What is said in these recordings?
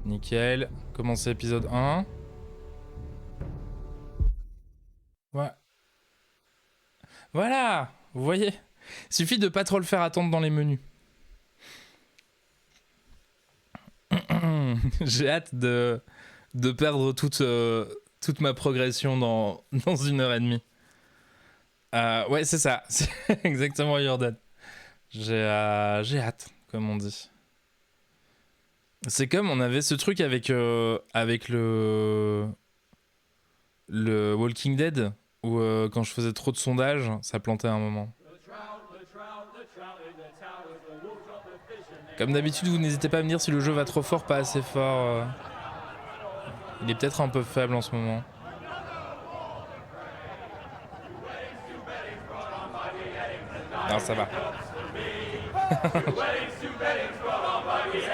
Nickel. Commencer épisode 1. Ouais. Voilà, vous voyez. Suffit de pas trop le faire attendre dans les menus. J'ai hâte de perdre toute ma progression dans 1h30. Ouais, c'est ça. C'est exactement Jordan. J'ai hâte, comme on dit. C'est comme on avait ce truc avec le Walking Dead où quand je faisais trop de sondages, ça plantait à un moment. Comme d'habitude, vous n'hésitez pas à me dire si le jeu va trop fort, pas assez fort. Il est peut-être un peu faible en ce moment. Non, ça va.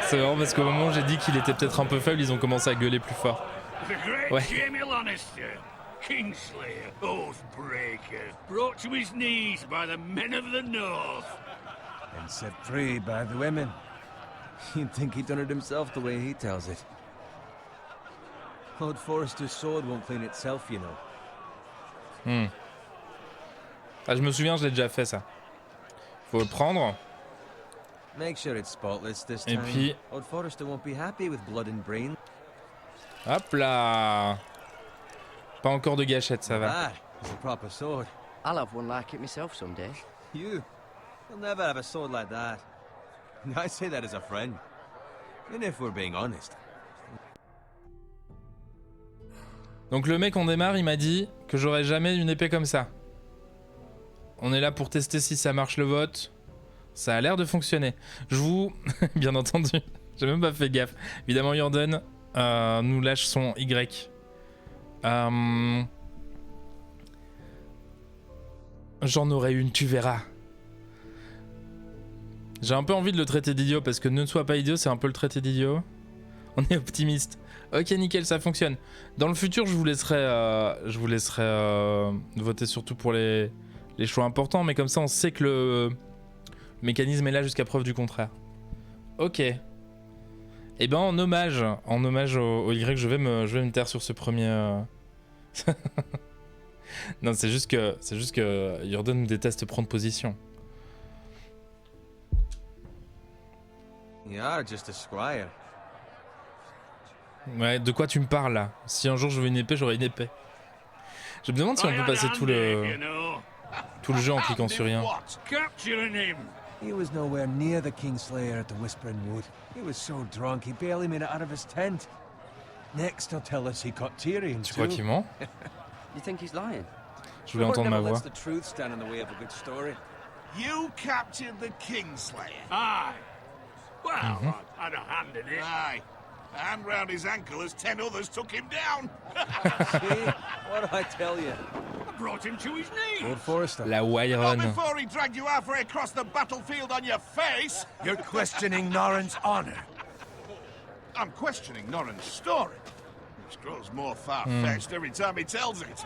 C'est vraiment parce qu'au moment où j'ai dit qu'il était peut-être un peu faible, ils ont commencé à gueuler plus fort. Ouais. Kingslayer, oathbreaker, brought to his knees by the men of the north. And set free by the women. You'd think he'd done it himself the way he tells it. Lord Forrester's sword won't clean itself, you know. Ah, je me souviens, je l'ai déjà fait ça. Faut le prendre. Make sure it's spotless this Et time. puis... Lord Forrester won't be happy with blood and brain. Hop là. Pas encore de gâchette, ça va. That is a proper sword. I'll have one like it myself someday. You'll never have a sword like that. I say that as a friend. And if we're being honest. Donc le mec, on démarre, il m'a dit que j'aurais jamais une épée comme ça. On est là pour tester si ça marche le vote. Ça a l'air de fonctionner. Je vous... Bien entendu, j'ai même pas fait gaffe. Évidemment, Jordan nous lâche son Y. J'en aurais une, tu verras. J'ai un peu envie de le traiter d'idiot parce que ne sois pas idiot, c'est un peu le traiter d'idiot. On est optimiste. Ok, nickel, ça fonctionne. Dans le futur, je vous laisserai voter surtout pour les choix importants, mais comme ça, on sait que le mécanisme est là jusqu'à preuve du contraire. Ok. Et ben en hommage au Y, je vais me taire sur ce premier. Non, c'est juste que Jordan nous déteste prendre position. You are just a squire. Ouais, de quoi tu me parles là? Si un jour je veux une épée, j'aurai une épée. Je me demande si on peut passer tout le jeu en cliquant sur rien. He was nowhere near the Kingslayer at the Whispering Wood. He was so drunk he barely made it out of his tent. Next, he'll tell us he caught Tyrion Tu crois qu'il ment? You think he's lying? Je voulais entendre ma voix. The truth stand in the way of a good story. You captured the Kingslayer? Aye. Well, I had a hand in it. Aye. A hand round his ankle as 10 others took him down. See? What did I tell you? I brought him to his knees. Lord Forrester. La Wyron. Before he dragged you halfway across the battlefield on your face. You're questioning Norrin's honor. I'm questioning Norrin's story, which grows more far-fetched every time he tells it.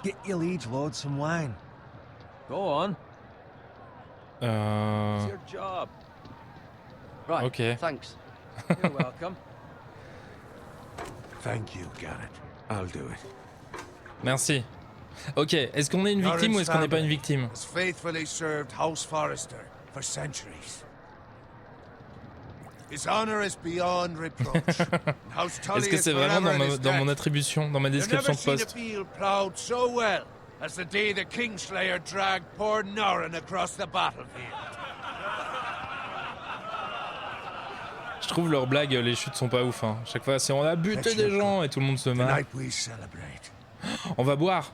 Get your liege lord some wine. Go on. It's your job. Right, Okay. thanks. You're welcome. Thank you, Garrett. I'll do it. Merci. Ok, est-ce qu'on est une victime ou est-ce qu'on n'est pas une victime? Has faithfully served House Forrester for centuries. His honor is beyond reproach. Est-ce que c'est vraiment dans mon attribution, dans ma description de poste? Feel proud so well as the day the Kingslayer dragged poor Norrin across the battlefield. Je trouve leurs blagues, les chutes sont pas ouf. Hein. Chaque fois, c'est on a buté des gens et tout le monde se marre. On va boire.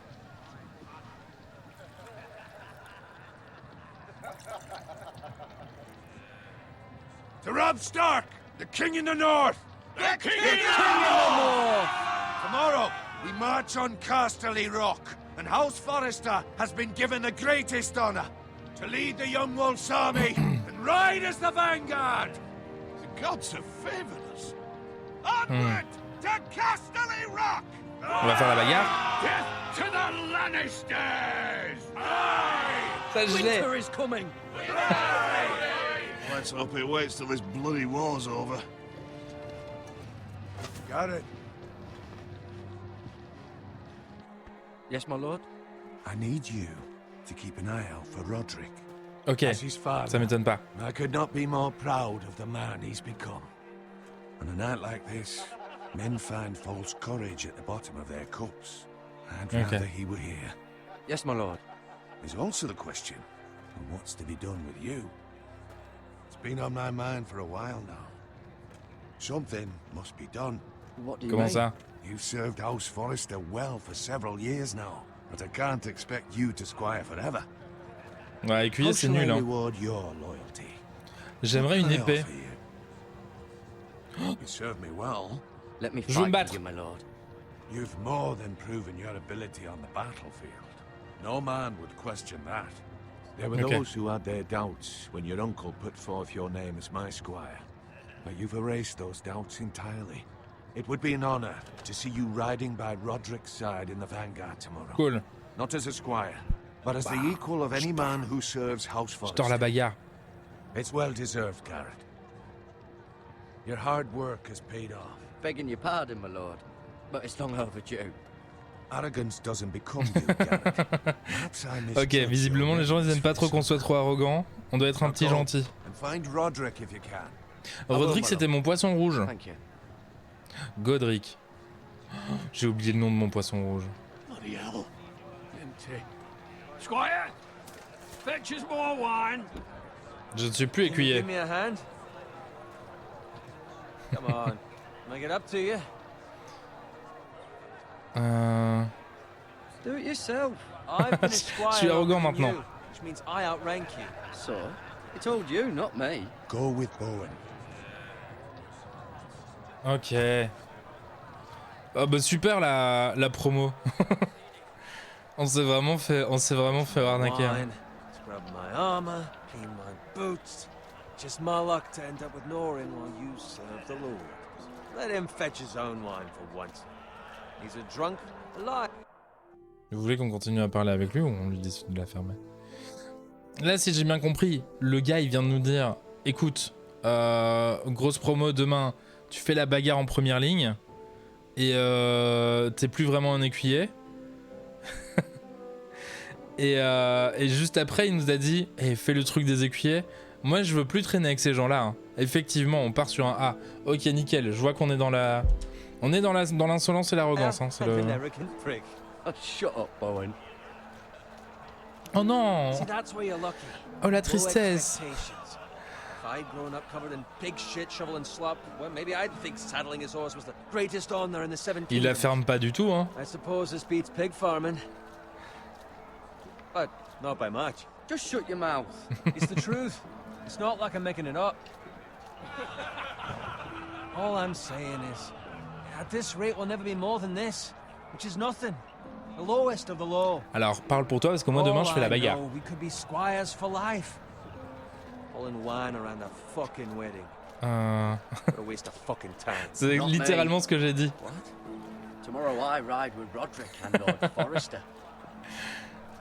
To Robb Stark, the king in the north! The king in the north! Tomorrow, we march on Casterly Rock, and House Forrester has been given the greatest honor to lead the Young Wolf's army and ride as the vanguard! The gods have favored us. Onward to Casterly Rock! On va faire la bagarre. Death to the Lannisters! Aye! Ça je l'ai. Winter is coming. Let's hope it waits till this bloody war's over. Garrett, Yes, my lord? I need you to keep an eye out for Roderick. Ok, As his father, ça m'étonne pas. I could not be more proud of the man he's become. On a night like this, men find false courage at the bottom of their cups. I'd rather he were here. Yes, my lord. There's also the question of what's to be done with you. It's been on my mind for a while now. Something must be done. What do you Comment mean? ça? You've served House Forrester well for several years now, but I can't expect you to squire forever. Ouais, écuyer, How c'est shall I nul, hein. reward your loyalty? J'aimerais une What can I épée. offer you? You serve me well. Let me Je veux me fight battre. with you, my lord. You've more than proven your ability on the battlefield. No man would question that. There were Okay. those who had their doubts when your uncle put forth your name as my squire. But you've erased those doubts entirely. It would be an honor to see you riding by Roderick's side in the vanguard tomorrow. Cool. Not as a squire, but as the equal of any man who serves House Je tords la Forrester. bagarre. It's well deserved, Garrett. Your hard work has paid off. Begging your pardon, my lord, but it's long overdue. Arrogance doesn't become you, Garrett. Perhaps I Ok, misjudged visiblement your les gens ils aiment pas trop qu'on reverence soit trop arrogant. On doit être un petit Now go gentil. and find Roderick if you can. Roderick c'était mon poisson rouge. Thank you. Godric. J'ai oublié le nom de mon poisson rouge. Bloody hell. Empty. Squire, fetch us more wine. Je ne suis plus écuyer. Give me a hand. Come on. Make it up to you. Do it yourself. I've been a squire Je suis arrogant longer than maintenant. you, which means I outrank you. So, he told you, not me. Go with Bowen. Ok. Ah bah super la promo. on s'est vraiment fait arnaquer. hein. Wine, scrub my armor, clean my boots. Just my luck to end up with Norin while you serve the Lord. Let him fetch his own wine for once. He's a drunk, a liar. Vous voulez qu'on continue à parler avec lui ou on lui décide de la fermer? Là, si j'ai bien compris, le gars il vient de nous dire écoute, grosse promo demain, tu fais la bagarre en première ligne et t'es plus vraiment un écuyer. et juste après, il nous a dit fais le truc des écuyers. Moi, je veux plus traîner avec ces gens-là. Hein. Effectivement, on part sur un A. Ok, nickel. Je vois qu'on est dans la. On est dans l'insolence et l'arrogance. Hein. C'est le... An arrogant prick. Oh, shut up, Bowen. Oh non! See, that's where you're lucky. Oh la Low tristesse! expectations. If I'd grown up covered in pig shit, shovel and slop, well, maybe I'd think saddling his horse was the greatest honor in the 17th. Il la ferme pas du tout, hein. I suppose this beats pig farming. But not by much. Just shut your mouth. It's the truth. It's not like I'm making it up. All I'm saying is, at this rate, we'll never be more than this, which is nothing. The lowest of the low. Alors, parle pour toi parce que moi demain je fais la bagarre. We could be squires for life. Pulling wine around a fucking wedding. What a waste of fucking time. C'est Not littéralement ce que j'ai dit. What? Tomorrow I ride with Roderick and Lord Forrester.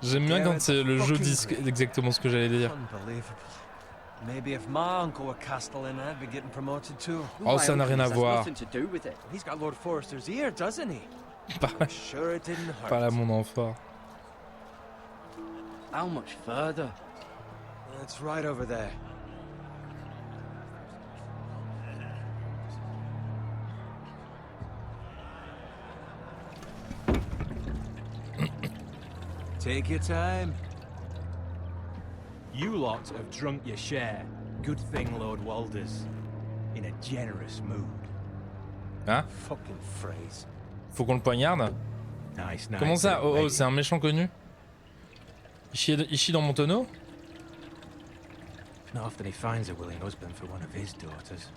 J'aime bien quand c'est le jeu dit exactement ce que j'allais dire. Unbelievable. Maybe if my uncle were castellan, I'd be getting promoted too. Oh, ça n'a rien à Has voir. nothing to do with it. He's got Lord Forrester's ear, doesn't he? Par, Sure it didn't hurt. par là mon enfant. How much further? It's right over there. Take your time. You lot have drunk your share. Good thing Lord Walder's in a generous mood. Hein? Fucking phrase. Faut qu'on le poignarde? Nice, nice. Comment ça? Oh, c'est un méchant connu? Il chie dans mon tonneau? Not often he finds a willing husband for one of his daughters.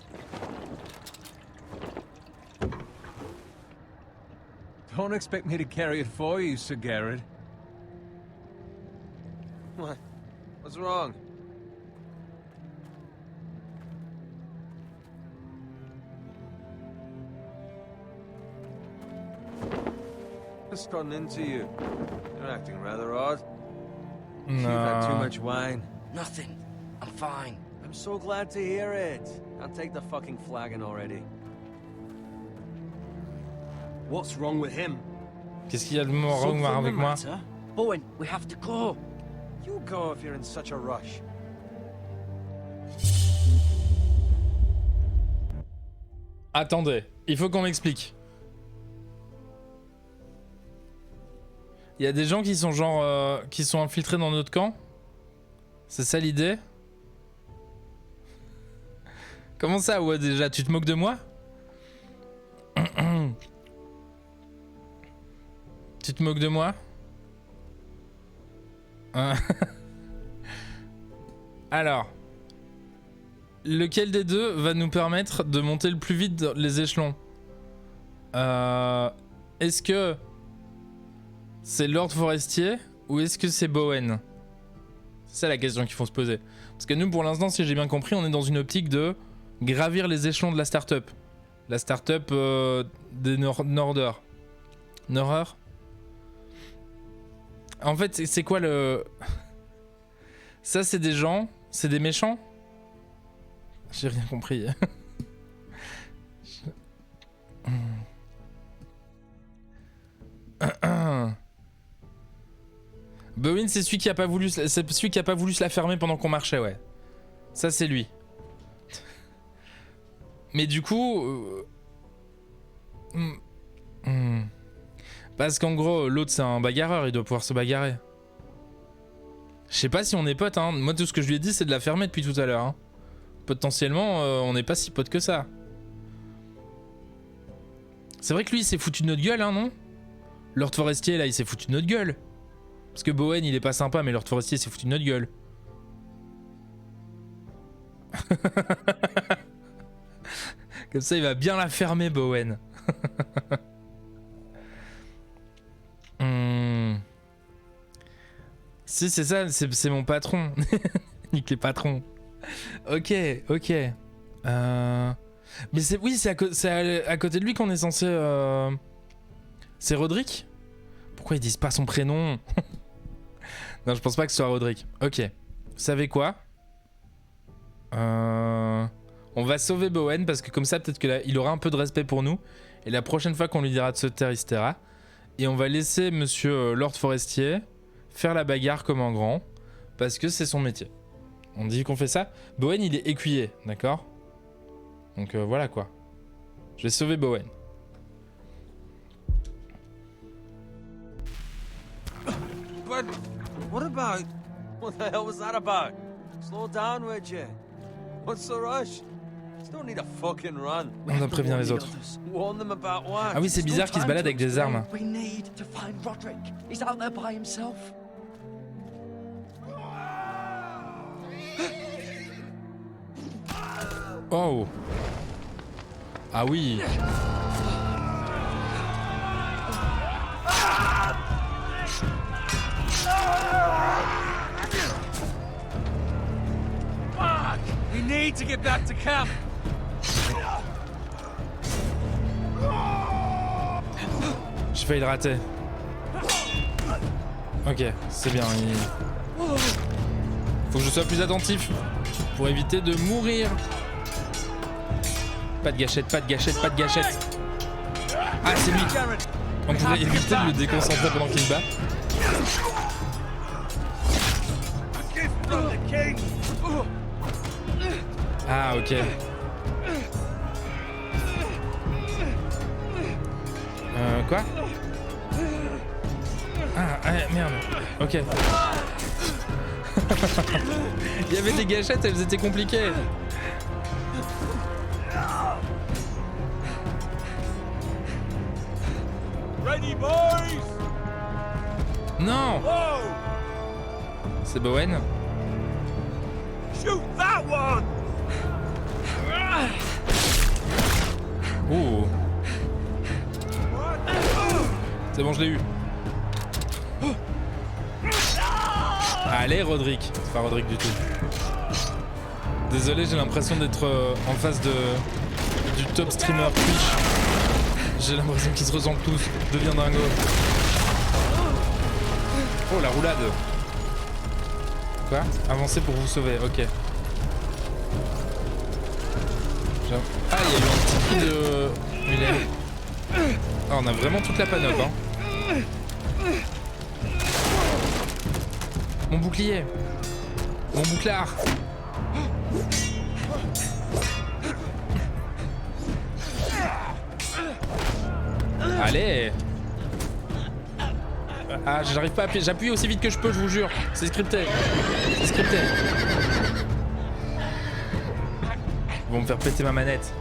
Don't expect me to carry it for you, Sir Garrett. What? What's wrong? Just run into you. You're acting rather odd. You've had too Non. much wine. Nothing. I'm fine. I'm so glad to hear it. I'll take the fucking flagon already. What's wrong with him? Qu'est-ce qu'il y a de wrong avec moi? Bowen, we have to go. You go if you're in such a rush. Attendez, il faut qu'on m'explique. Il y a des gens qui sont genre... qui sont infiltrés dans notre camp? C'est ça l'idée? Comment ça, ouais, déjà, tu te moques de moi? Tu te moques de moi? Alors, lequel des deux va nous permettre de monter le plus vite les échelons? Est-ce que c'est Lord Forestier ou est-ce que c'est Bowen? C'est ça la question qu'il faut se poser. Parce que nous, pour l'instant, si j'ai bien compris, on est dans une optique de gravir les échelons de la start-up. La start-up des Norder. En fait, c'est quoi le... Ça, c'est des gens? C'est des méchants? J'ai rien compris. Bowen, c'est celui qui a pas voulu, se la fermer pendant qu'on marchait, ouais. Ça, c'est lui. Mais du coup... Parce qu'en gros, l'autre c'est un bagarreur, il doit pouvoir se bagarrer. Je sais pas si on est potes, hein. Moi tout ce que je lui ai dit c'est de la fermer depuis tout à l'heure. Hein. Potentiellement, on n'est pas si potes que ça. C'est vrai que lui il s'est foutu de notre gueule, hein, non? Lord Forestier là il s'est foutu de notre gueule. Parce que Bowen il est pas sympa, mais Lord Forestier s'est foutu de notre gueule. Comme ça il va bien la fermer, Bowen. Si c'est ça, c'est mon patron. Nique les patrons. Ok. Mais c'est oui, c'est à côté de lui qu'on est censé. C'est Roderick? Pourquoi ils disent pas son prénom? Non, je pense pas que ce soit Roderick. Ok. Vous savez quoi? On va sauver Bowen parce que comme ça peut-être que il aura un peu de respect pour nous. Et la prochaine fois qu'on lui dira de se taire, il se taira. Et on va laisser monsieur Lord Forestier faire la bagarre comme un grand, parce que c'est son métier. On dit qu'on fait ça. Bowen, il est écuyer, d'accord? Donc voilà quoi. Je vais sauver Bowen. But what about... What the hell was that about? Slow down, would you? What's the rush? You don't need a fucking run. On doit prévenir les autres. Warn them about what? Ah oui, c'est bizarre qu'il se balade avec des armes. We need to find Roderick. He's out there by himself. Oh. Ah oui. We need to get back to camp. J'ai failli le rater. Ok, c'est bien. Faut que je sois plus attentif pour éviter de mourir. Pas de gâchette, pas de gâchette, pas de gâchette. Ah, c'est lui. On pourrait éviter de le déconcentrer pendant qu'il se bat. Ah, ok. Quoi? Ah, merde. Ok. Il y avait des gâchettes, elles étaient compliquées. Ready, boys. Non. C'est Bowen. Shoot that one. Ouh. C'est bon, je l'ai eu. Allez, Roderick. C'est pas Roderick du tout. Désolé, j'ai l'impression d'être en face du top streamer Twitch. J'ai l'impression qu'ils se ressemblent tous. Deviens dingo. Oh, la roulade. Quoi? Avancez pour vous sauver, ok. Ah, il y a eu un petit coup de... Ah, on a vraiment toute la panope, hein. Mon bouclier. Mon bouclard. Allez. Ah, j'arrive pas à appuyer. J'appuie aussi vite que je peux, je vous jure. C'est scripté. C'est scripté. Ils vont me faire péter ma manette.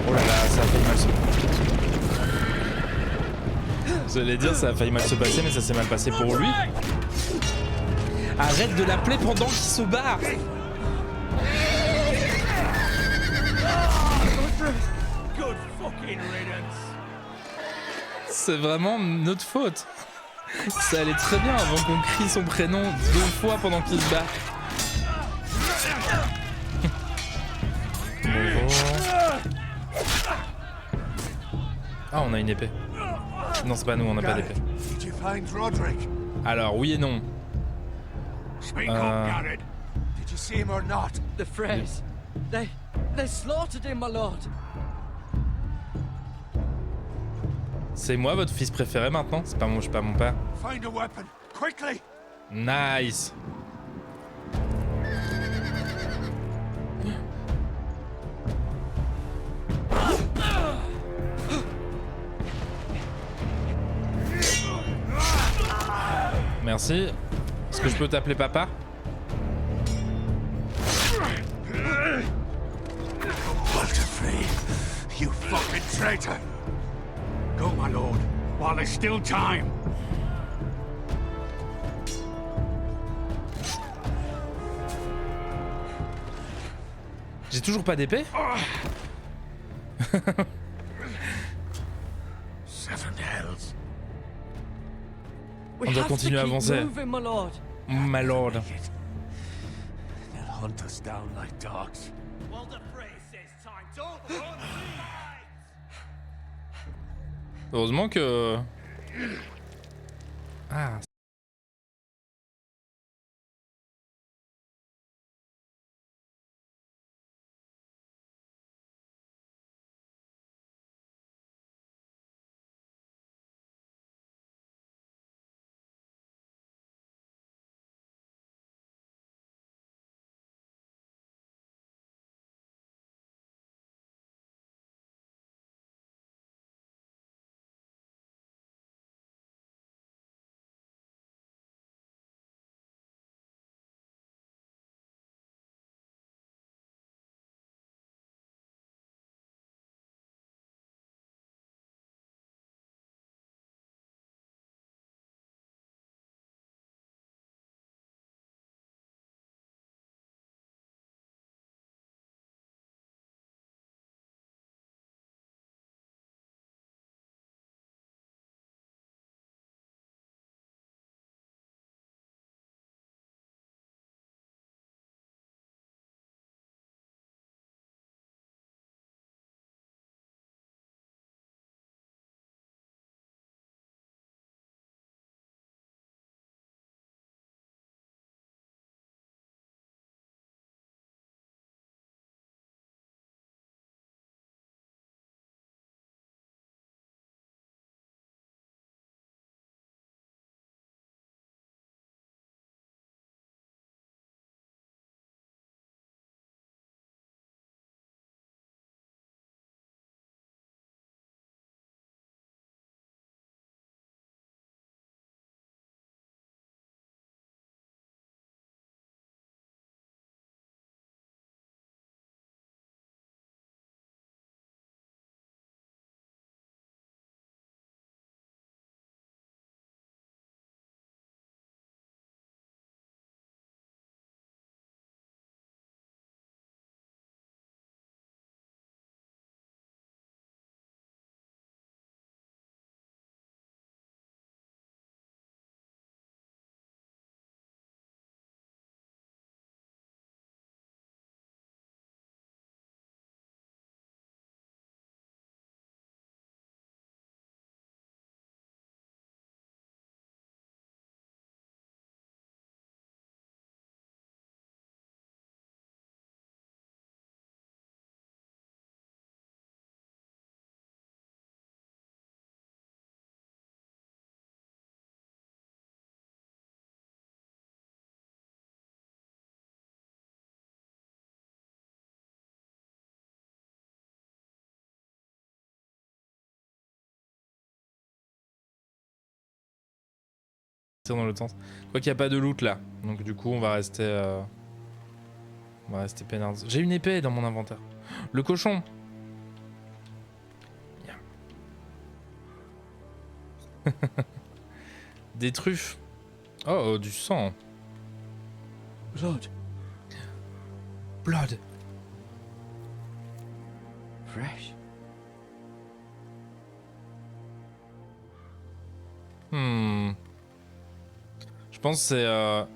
Oh là là, ça a failli mal se passer. J'allais dire ça a failli mal se passer, mais ça s'est mal passé pour lui. Arrête de l'appeler pendant qu'il se barre. Good fucking riddance. C'est vraiment notre faute. Ça allait très bien avant qu'on crie son prénom 2 fois pendant qu'il se bat. Bonjour. Ah, on a une épée. Non, c'est pas nous, on n'a pas d'épée. Did you find Roderick? Alors, oui et non. Speak up, Garrett. Did you see him or not? The Freys. They slaughtered him, my lord. C'est moi votre fils préféré maintenant? C'est pas moi, je suis pas mon père. Find a weapon, quickly. Nice. Merci. Est-ce que je peux t'appeler papa? Walter Frey, you fucking traitor. Go, my lord, while there's still time. J'ai toujours pas d'épée? Seven hells. We On doit have to continuer à keep avancer. moving, my lord. My lord. They'll hunt us down like dogs. Walter Frey says time to run. Heureusement que... Ah, dans l'autre sens. Je crois qu'il n'y a pas de loot là. Donc du coup on va rester peinards. J'ai une épée dans mon inventaire. Le cochon. Bien. Des truffes. Oh, du sang. Blood. Blood. Fresh. Je pense que c'est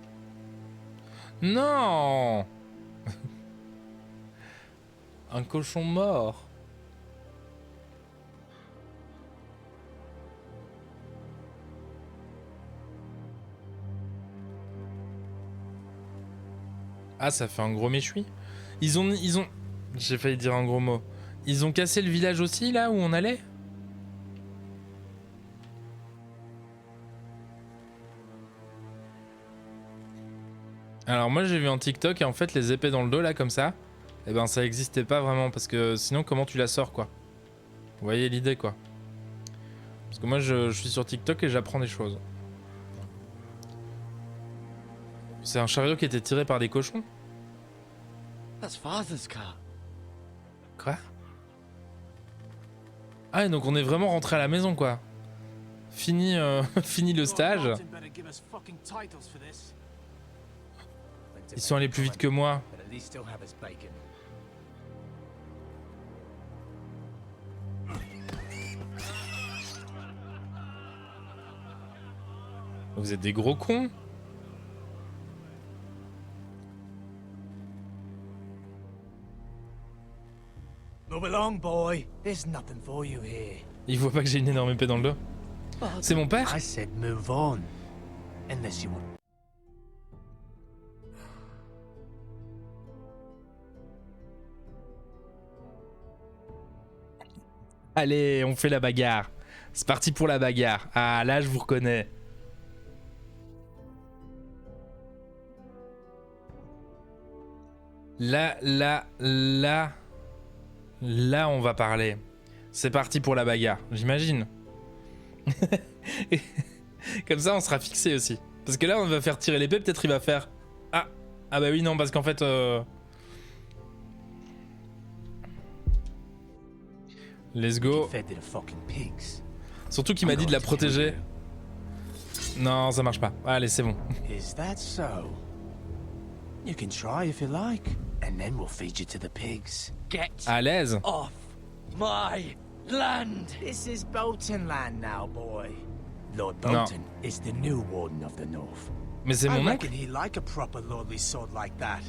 Non. Un cochon mort. Ah, ça fait un gros méchoui. Ils ont... J'ai failli dire un gros mot. Ils ont cassé le village aussi, là, où on allait? Alors moi j'ai vu en TikTok et en fait les épées dans le dos là comme ça, eh ben ça existait pas vraiment parce que sinon comment tu la sors quoi? Vous voyez l'idée quoi? Parce que moi je suis sur TikTok et j'apprends des choses. C'est un chariot qui était tiré par des cochons? That's Father's car. Quoi? Ah et donc on est vraiment rentré à la maison quoi. Fini, fini le stage. Ils sont allés plus vite que moi. Vous êtes des gros cons. Move along, boy. There's nothing for you here. Il voit pas que j'ai une énorme épée dans le dos. C'est mon père? I said move on. Unless you want. Allez, on fait la bagarre. C'est parti pour la bagarre. Ah, là, je vous reconnais. Là, on va parler. C'est parti pour la bagarre, j'imagine. Comme ça, on sera fixé aussi. Parce que là, on va faire tirer l'épée, peut-être il va faire... Ah bah oui, non, parce qu'en fait... Let's go. Surtout qu'il m'a dit de la protéger. Non, ça marche pas. Allez, c'est bon. Is that so? You can try if you like, and then we'll feed you to the pigs. Get À l'aise. off my land! This is Bolton land now, boy. Lord Bolton is the new warden of the North. Mais c'est I mon reckon oncle. he like a proper lordly sword like that.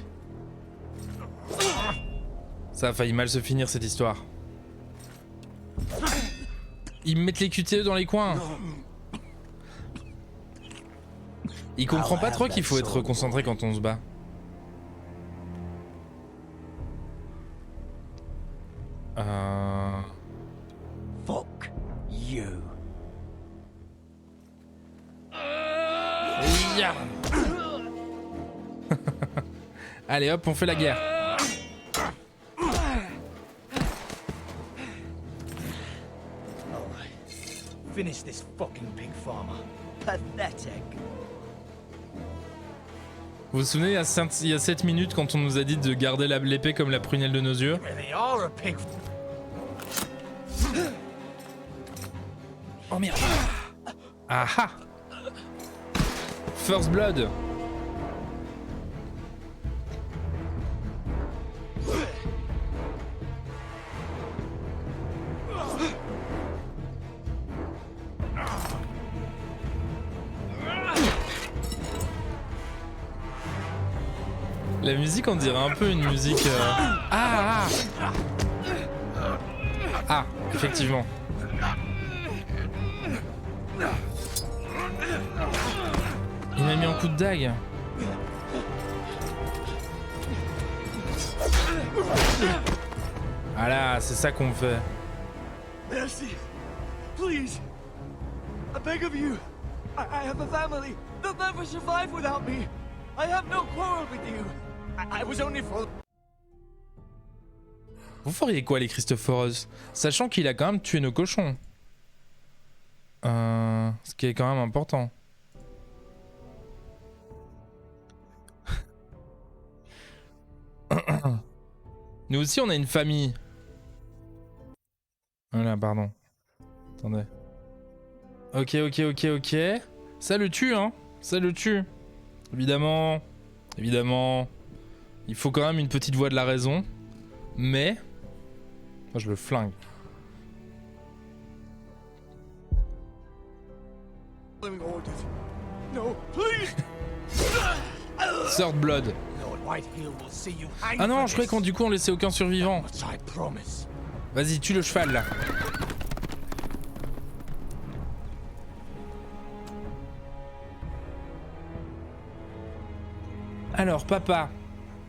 Ça a failli mal se finir cette histoire. Ils me mettent les QTE dans les coins. Il comprend pas trop qu'il faut être concentré quand on se bat. Fuck you. Yeah. Allez hop, on fait la guerre. Finish this fucking pig farmer. Pathetic. Vous vous souvenez, il y a 7 minutes, quand on nous a dit de garder l'épée comme la prunelle de nos yeux? Really are a pig. Oh merde. Aha. First Blood. La musique, on dirait un peu une musique... Ah, effectivement. Il m'a mis un coup de dague. Voilà, c'est ça qu'on fait. Mercy, please. I beg of you. I have a family. They'll never survive without me. I have no quarrel with you. I was only for... Vous feriez quoi les Christophorus, sachant qu'il a quand même tué nos cochons? Ce qui est quand même important. Nous aussi, on a une famille. Voilà, pardon. Attendez. Ok. Ça le tue, hein. Ça le tue. Évidemment. Il faut quand même une petite voix de la raison. Mais... Moi, je le flingue. No, please! Third Blood. Ah non, je croyais qu'on du coup on laissait aucun survivant. Vas-y, tue le cheval là. Alors, papa,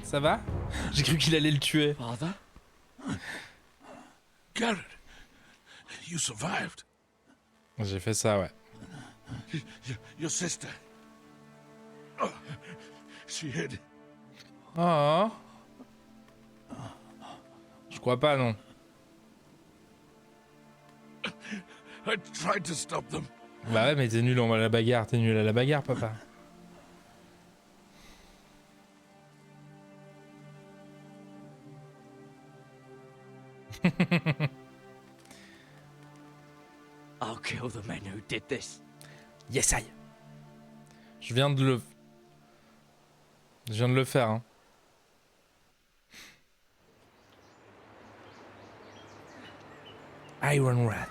ça va? J'ai cru qu'il allait le tuer. Father? Garrett, you survived. J'ai fait ça, ouais. Your sister. Oh, she hid. Oh. Je crois pas, non. I tried to stop them. Bah ouais, mais t'es nul à la bagarre, papa. I'll kill the men who did this. Yes, I. Je viens de le faire, hein. Iron Rat.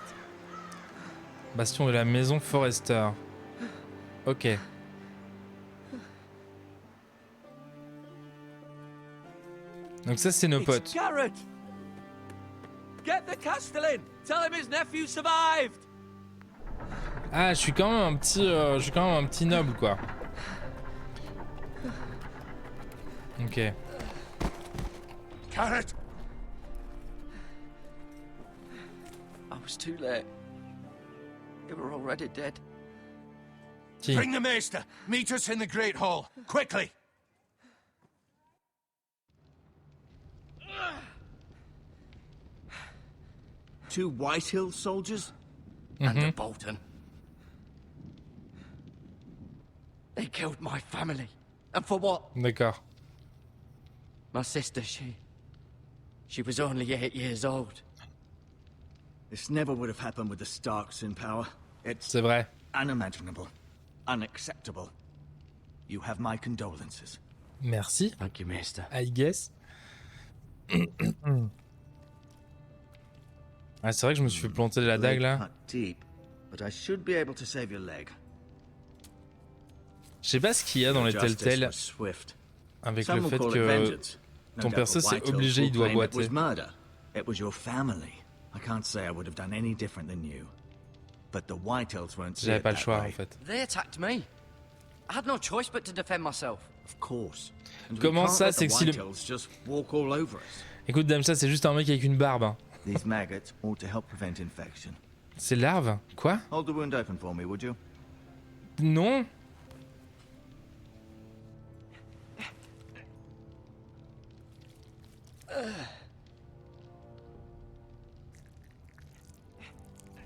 Bastion de la maison Forrester. Ok. Donc ça c'est nos potes. Garrett! Get the Castellan! Tell him his nephew survived! Ah, je suis quand même un petit noble quoi. Ok. Garrett! I was too late. They were already dead. Qui? Bring the maester. Meet us in the Great Hall. Quickly! Two Whitehill soldiers? And a Bolton. They killed my family. And for what? D'accord. My sister, she was only 8 years old. This never would have happened with the Starks in power. It's C'est vrai. unimaginable. Unacceptable. You have my condolences. Merci. Thank you, Maester. I guess. Ah, c'est vrai que je me suis fait planter la dague là. Cut deep, but I should be able to save your leg. Je sais pas ce qu'il y a dans les Telltale Was swift. avec Some le will fait call it que vengeance. No ton doubt perso the c'est Whitehills obligé, will il doit claim it boiter. was murder. It was your family. I can't say I would have done any different than you. But the Whitehills won't see J'avais it pas le that choix way. en fait. They attacked me. I had no choice but to defend myself. Of course. And we Comment can't ça, let c'est the que si le- Whitehills just walk all over us. Écoute Dame, ça c'est juste un mec avec une barbe. Hein. These maggots ought to help prevent infection. C'est larve? Quoi? Hold the wound open for me, would you? Non?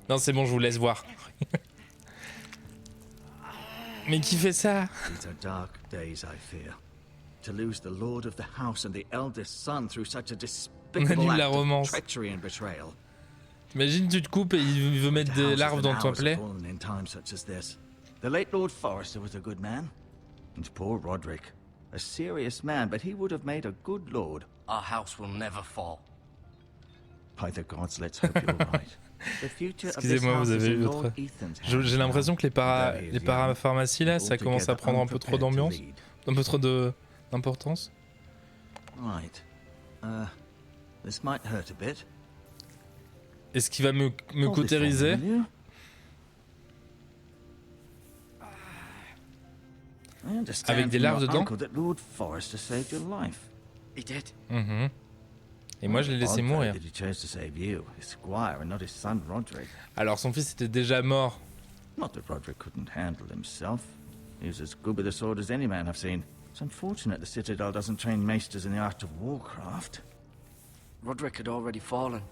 Non, c'est bon, je vous laisse voir. Mais qui fait ça? These are dark days, I fear. To lose the lord of the house and the eldest son through such a despicable annule la act of romance. treachery and betrayal. Imagine, tu te coupes et il veut mettre des larves dans ton plaie. In times such as this. The late Lord Forrester was a good man. And poor Roderick. A serious man, but he would have made a good lord. Our house will never fall. By the gods, let's hope you're right. The future of this Excusez-moi, house vous is avez in eu Lord votre... Ethan's J'ai hands l'impression now. que les parapharmacies là, ça commence à prendre un peu trop d'ambiance. Un peu trop d'importance. Right. This might hurt a bit. Est-ce qu'il va me Hold this for me, cautériser? will you? I understand Avec des from larves your dedans? uncle that Lord Forrester saved your life. He did. Mhm. Et moi je l'ai laissé Odd, though, mourir. that he chose to save you, his squire, and not his son Roderick. Alors son fils était déjà mort. Not that Roderick couldn't handle himself. He was as good with a sword as any man I've seen. It's unfortunate the Citadel doesn't train maesters in the art of warcraft. Roderick had already fallen.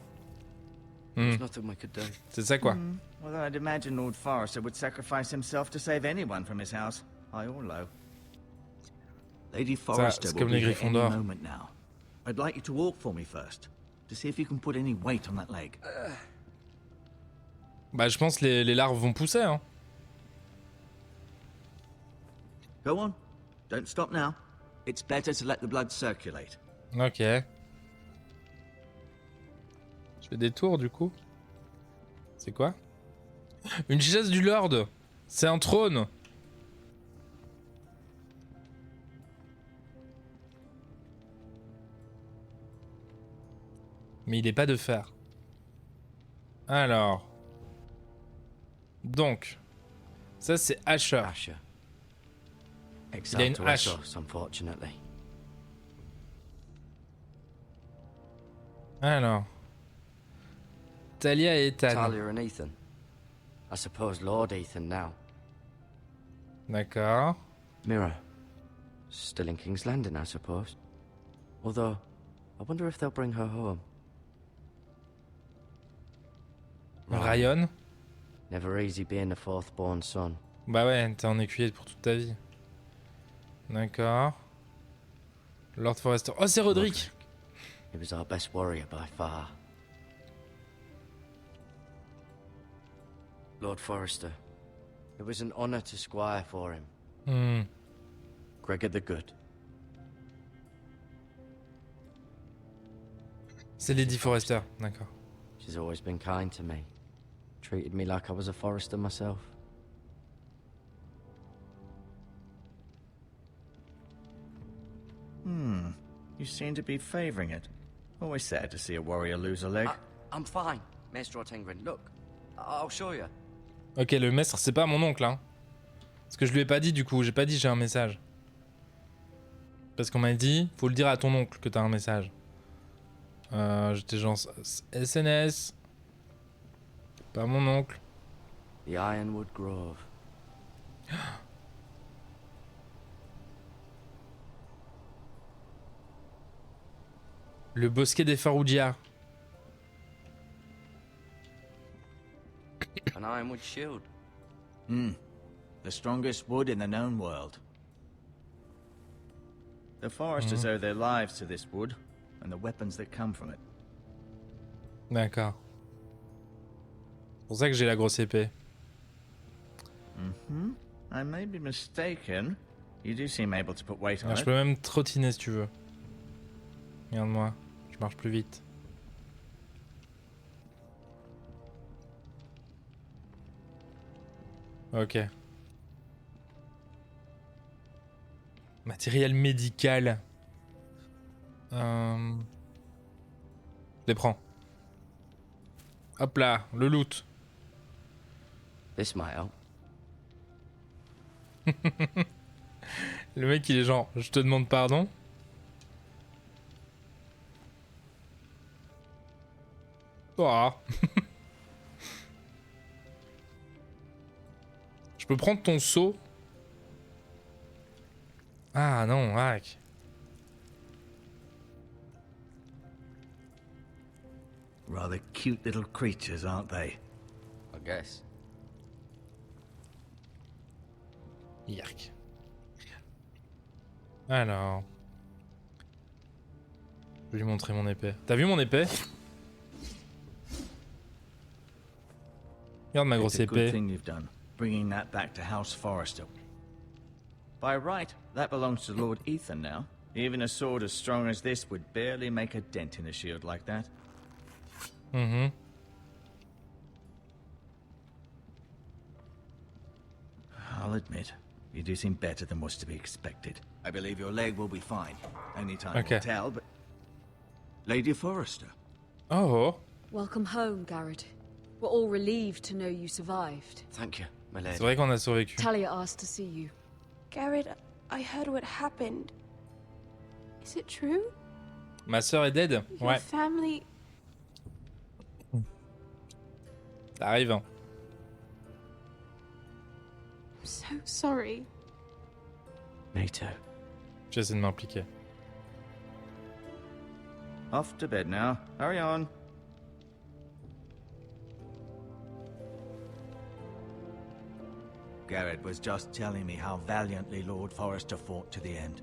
There's nothing we could do. C'est ça quoi. Well, I'd imagine Lord Forrester would sacrifice himself to save anyone from his house, high or low. Lady Forrester c'est will comme les be here any Gryffondors. moment now. I'd like you to walk for me first, to see if you can put any weight on that leg. Bah je pense les larves vont pousser hein. Go on. Don't stop now. It's better to let the blood circulate. Ok. Je fais des tours du coup. C'est quoi? Une chaise du Lord. C'est un trône. Mais il est pas de fer. Alors. Donc. Ça c'est Asher. Asher. Il a Exiled une to hache. Essos, unfortunately. Alors. Talia et Ethan. Talia and Ethan. I suppose Lord Ethan now. D'accord. Mira. Still in King's Landing, I suppose. Although, I wonder if they'll bring her home. Ryan. Never easy being the fourth born son. Bah ouais, t'es en écuyer pour toute ta vie. D'accord. Lord Forrester. Oh, c'est Roderick. He was our best warrior by far. Lord Forrester. It was an honor to squire for him. Hmm. Gregor the Good. C'est Lady Forrester. D'accord. She's always been kind to me. Treated me like I was a Forrester myself. You seem to be favoring it. Always sad to see a warrior lose a leg. I'm fine, Maester Ortengrin. Look, I'll show you. Ok, le maître, c'est pas mon oncle, hein. Parce que je lui ai pas dit du coup, j'ai pas dit j'ai un message. Parce qu'on m'a dit, faut le dire à ton oncle que t'as un message. J'étais genre SNS. Pas mon oncle. The Ironwood Grove. Le bosquet des Faroudia. An Ironwood shield. The strongest wood in the known world. The foresters owe their lives to this wood, and the weapons that come from it. D'accord. C'est pour ça que j'ai la grosse épée. I may be mistaken. You do seem able to put weight on Alors, je it. peux même trottiner si tu veux. Regarde-moi, je marche plus vite. Ok. Matériel médical. Je les prends. Hop là, le loot. This might help. Le mec il est genre, je te demande pardon. Oh. Je peux prendre ton seau. Ah non, hack. Rather cute little creatures, aren't they? I guess. Yark. Alors. Je vais lui montrer mon épée. T'as vu mon épée? Regarde ma grosse It's a good épée. thing you've done, bringing that back to House Forrester. By right, that belongs to Lord Ethan now. Even a sword as strong as this would barely make a dent in a shield like that. I'll admit, you do seem better than was to be expected. I believe your leg will be fine. Only time Okay. will tell, but... Lady Forrester. Oh. Welcome home, Garrett. We're all relieved to know you survived. Thank you, my lady. C'est vrai qu'on a survécu. Talia asked to see you. Garrett, I heard what happened. Is it true? Ma sœur est dead? Your Ouais, family... ça arrive. Hein. I'm so sorry. Me too. J'essaie de m'impliquer. Off to bed now. Hurry on. Garrett was just telling me how valiantly Lord Forrester fought to the end,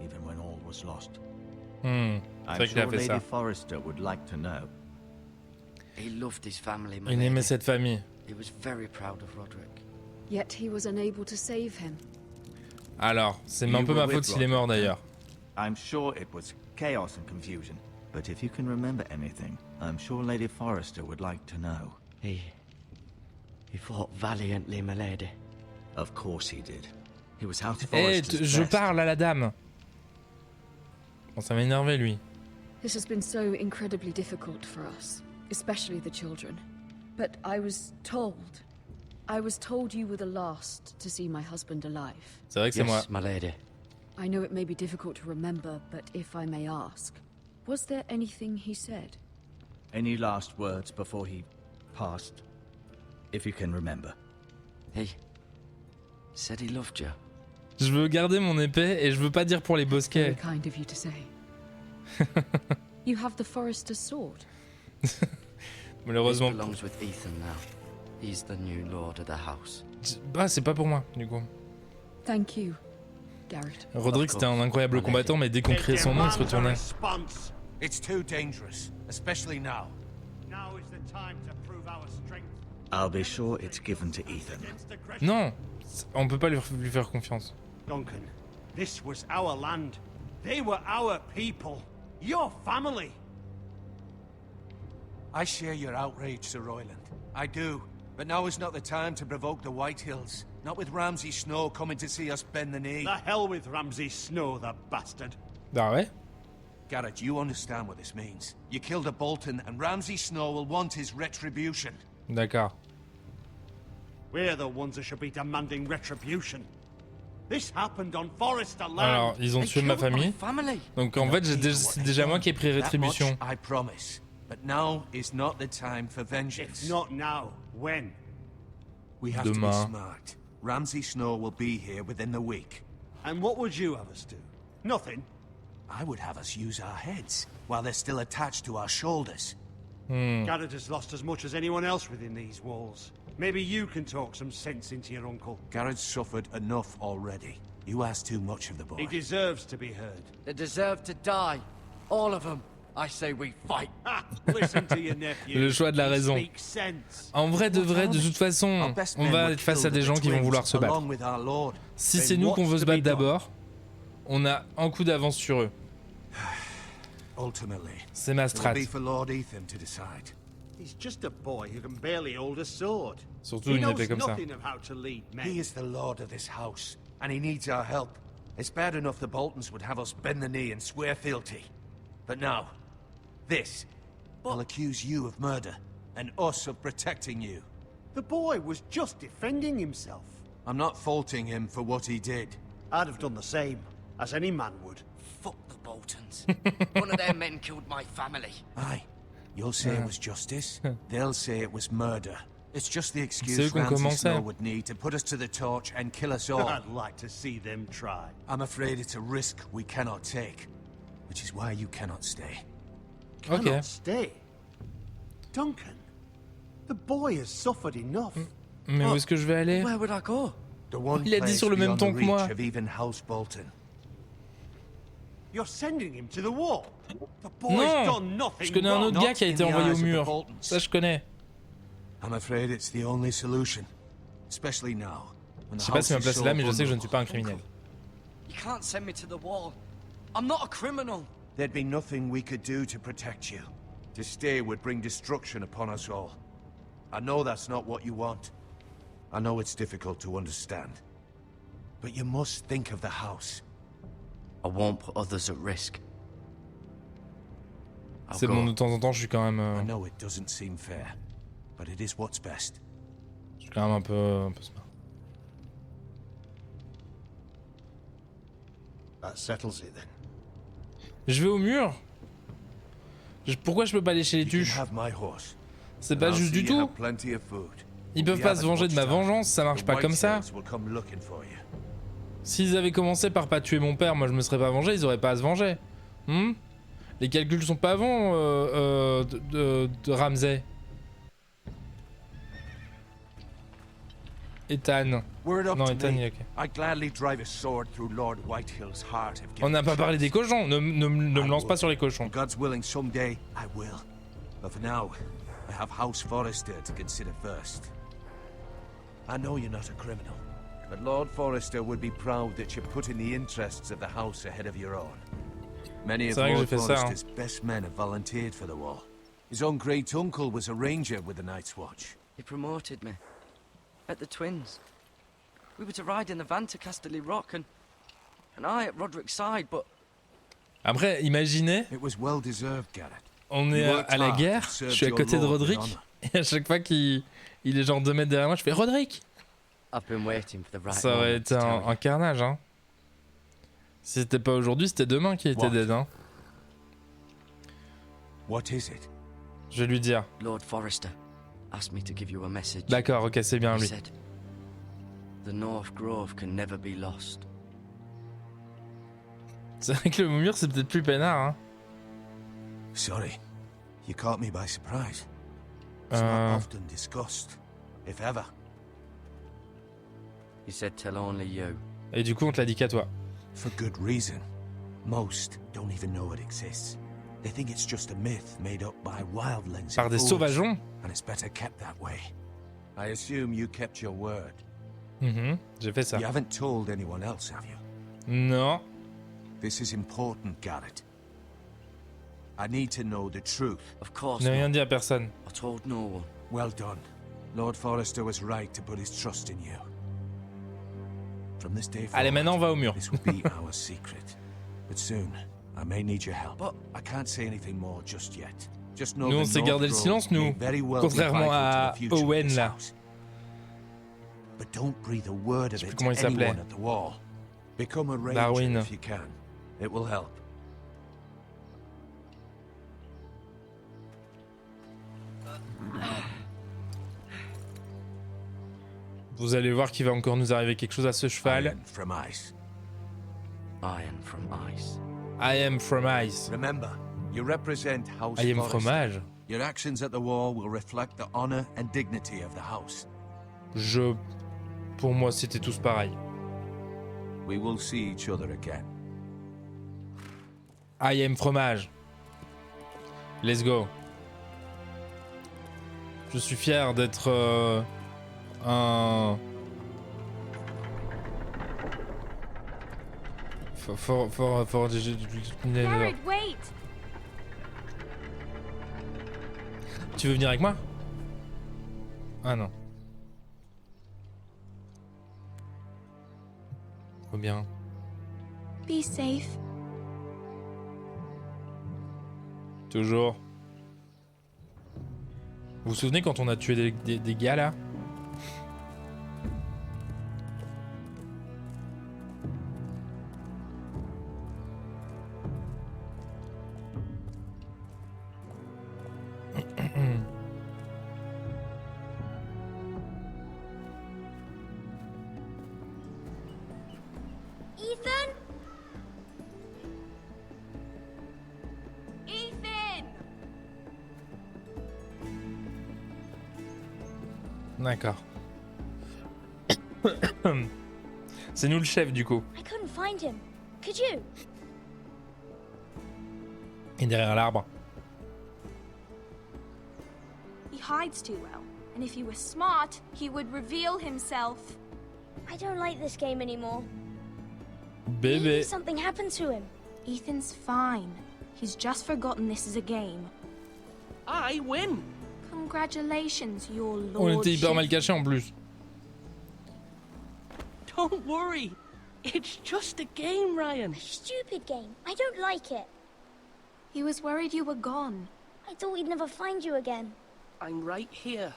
even when all was lost. C'est I'm vrai qu'il a sure fait ça. Lady Forrester would like to know. He loved his family, my Il aimait lady. cette famille. He was very proud of Roderick. Yet he was unable to save him. Alors, c'est You un peu were ma with faute s'il est mort Roderick, d'ailleurs. I'm sure it was chaos and confusion. But if you can remember anything, I'm sure Lady Forrester would like to know. He fought valiantly, my lady. Of course he did. He was House Eh, Forrester's je best. parle à la dame. Bon, ça m'a énervé lui. This has been so incredibly difficult for us, especially the children. But I was told you were the last to see my husband alive. C'est vrai que c'est moi. Yes, my lady. I know it may be difficult to remember, but if I may ask, was there anything he said? Any last words before he passed? If you can remember. He said he loved you. Je veux garder mon épée et je veux pas dire pour les Very bosquets. kind of you to say. You have the Forester's sword. Malheureusement. It belongs with Ethan now. He's the new lord of the house. Bah, c'est pas pour moi, du coup. Thank you, Garrett. Roderick, c'était un incroyable combattant, mais dès qu'on criait son nom, il se retournait. It's too dangerous, especially now. Now is the time to prove our strength. I'll be sure it's given to Ethan. Non, on peut pas lui faire confiance. Duncan, this was our land. They were our people. Your family. I share your outrage, Sir Royland. I do. But now is not the time to provoke the Whitehills. Not with Ramsay Snow coming to see us bend the knee. The hell with Ramsay Snow, the bastard. Ah ouais? Garrett, you understand what this means. You killed a Bolton, and Ramsay Snow will want his retribution. D'accord. We're the ones that should be demanding retribution. This happened on Forrester land. Alors, ils ont tué ma famille. Donc en fait, c'est déjà moi qui ai pris rétribution. That much I promise. But now is not the time for vengeance. If not now, when? We have to be Demain. smart. Ramsay Snow will be here within the week. And what would you have us do? Nothing. I would have us use our heads while they're still attached to our shoulders. Garrett has lost as much as anyone else within these walls. Maybe you can talk some sense into your uncle. Garrett's suffered enough already. You ask too much of the boy. He deserves to be heard. They deserve to die. All of them. I say we fight. Ha! Listen to your nephew. Le choix de la He raison. speaks sense. En vrai de vrai, de toute façon, Our best on men va were être face à killed des at gens the qui vont Twins, vouloir se battre. along with our Lord. Si Then c'est nous qu'on what's veut se to be battre done? d'abord, on a un coup d'avance sur eux. Ultimately, C'est ma it will strat. be for Lord Ethan to decide. He's just a boy who can barely hold a sword. Surtout He une knows épée comme ça. nothing of how to lead men. He is the Lord of this house, and he needs our help. It's bad enough the Boltons would have us bend the knee and swear fealty. But now, this will accuse you of murder, and us of protecting you. The boy was just defending himself. I'm not faulting him for what he did. I'd have done the same, as any man would. Fuck the Boltons. One of their men killed my family. Aye. You'll say it was justice. They'll say it was murder. It's just the C'est eux excuse qui ont Ramsay commencé. Snow would need to put us to the torch and kill us all. I'd like to see them try. I'm afraid it's a risk we cannot take, which is why you cannot stay. Ok. Cannot stay. Duncan, the boy has suffered enough. Mais où est-ce que je vais aller? Where would I go? The one Il a dit place sur le même beyond ton the que moi. reach of even House Bolton. You're sending him to the wall. The boy's Non! done nothing Je connais un wrong. autre gars qui a Not été in the envoyé au eyes of the mur. Boltons. Ça, je connais. I'm afraid it's the only solution, especially now. when Je the sais pas house si ma is place est so là, mais je sais que je ne suis vulnerable. pas un criminel. You can't send me to the wall. I'm not a criminal. There'd be nothing we could do to protect you. To stay would bring destruction upon us all. I know that's not what you want. I know it's difficult to understand. But you must think of the house. I won't put others at risk. I'll C'est bon, de go. temps en temps, je suis quand même, I know it doesn't seem fair, but it is what's best. je suis quand même un peu smart. That settles it then. Je vais au mur. Pourquoi je peux pas aller chez les You can tuches? have my horse. C'est and pas I'll juste see du you tout. have plenty of food. Ils peuvent We pas se haven't venger de much ma time. vengeance, ça marche The pas comme ça. Whitehills will come looking for you. S'ils avaient commencé par pas tuer mon père, moi je me serais pas vengé, ils auraient pas à se venger. Les calculs sont pas bons de Ramsay. Ethan. Were it up Non, to Ethan, me, ok. I'd gladly drive a sword through Lord Whitehill's heart if On given n'a pas the parlé des chance. cochons. Ne me lance pas sur les cochons. God's willing, someday I will. But for now, I have House Forrester to consider first. I know you're not a criminal, but Lord Forrester would be proud that you're putting the interests of the house ahead of your own. Many of C'est vrai que j'ai Lord fait ça, hein. Forrester's best men have volunteered for the war. His own great uncle was a ranger with the Night's Watch. He promoted me. At the Twins. We were to ride in the van to Casterly Rock and I at Roderick's side, but... Après, imaginez, It was well deserved, Garrett. on est à la guerre, je suis à côté de Roderick, et à chaque fois qu'il est genre 2 mètres derrière moi, je fais Roderick. I've been waiting for the right Ça aurait moment été to tell un carnage, hein. Si c'était pas aujourd'hui, c'était demain qui était What? dead, hein. What is it? Je vais lui dire. Lord Forrester asked me to give you a message. D'accord, ok, c'est bien He lui. said, the North Grove can never be lost. C'est vrai que le mur, c'est peut-être plus peinard, hein. Sorry, you caught me by surprise. It's not often discussed, if ever. He said tell only you. Et du coup, on te l'a dit qu'à toi. For good reason. Most don't even know it exists. They think it's just a myth made up by wildlings. Par des sauvageons. And it's better kept that way. I assume you kept your word. J'ai fait ça. You haven't told anyone else, have you? Non. This is important, Garrett. I need to know the truth. Of course Je n'ai rien not. dit à personne. I told no one. Well done. Lord Forrester was right to put his trust in you. From this day forward, Allez, maintenant on va au mur. this will be our secret. But soon, I may need your help. But I can't say anything more just yet. Just know Nous, on the s'est North gardé le Grove silence, nous. may very well be Contrairement vital to à the future of Owen, this là. house. But don't breathe a word of sais plus it comment to il s'appelait. anyone at the wall. Become a ranger Darwin. if you can. It will help. Vous allez voir qu'il va encore nous arriver quelque chose à ce cheval. Iron from ice. Iron from ice. I am from ice. Remember, you represent House I am Forrester. fromage. Your actions at the war will reflect the honor and dignity of the house. Pour moi, c'était tous pareil. We will see each other again. I am fromage. Let's go. Je suis fier d'être un... Jared, wait! Tu veux venir avec moi? Ah non. Trop bien. Be safe. Toujours. Vous vous souvenez quand on a tué des gars là? Ethan? Ethan! D'accord. C'est nous le chef du coup. I couldn't find him. Could you? Et derrière l'arbre. He hides too well, and if he was smart, he would reveal himself. I don't like this game anymore. Bébé. Maybe something happened to him. Ethan's fine. He's just forgotten this is a game. I win. Congratulations, your On était hyper lordship. mal cachés en plus. Don't worry. It's just a game, Ryan. A stupid game. I don't like it. He was worried you were gone. I thought we'd never find you again. I'm right here.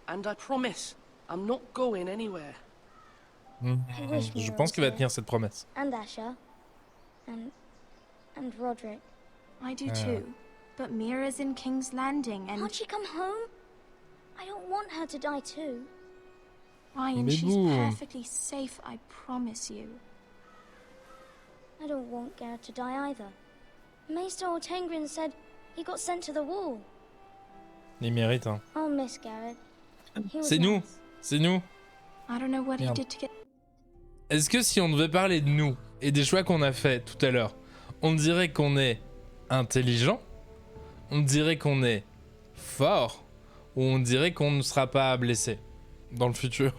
And I promise, I'm not going anywhere. I wish Je Mira pense was qu'il va here. tenir cette promesse. And Asher. And Roderick. I do too. But Mira's in King's Landing and... Can't she come home? I don't want her to die too. Ryan, Mais she's bon. perfectly safe, I promise you. I don't want Garrett to die either. Maester Ortengrin said he got sent to the wall. Il mérite, hein. I'll miss Garrett. He was C'est nous. nice. C'est nous. I don't know what he Merde. did to get. Est-ce que si on devait parler de nous et des choix qu'on a fait tout à l'heure, on dirait qu'on est intelligent, on dirait qu'on est fort, ou on dirait qu'on ne sera pas blessé dans le futur?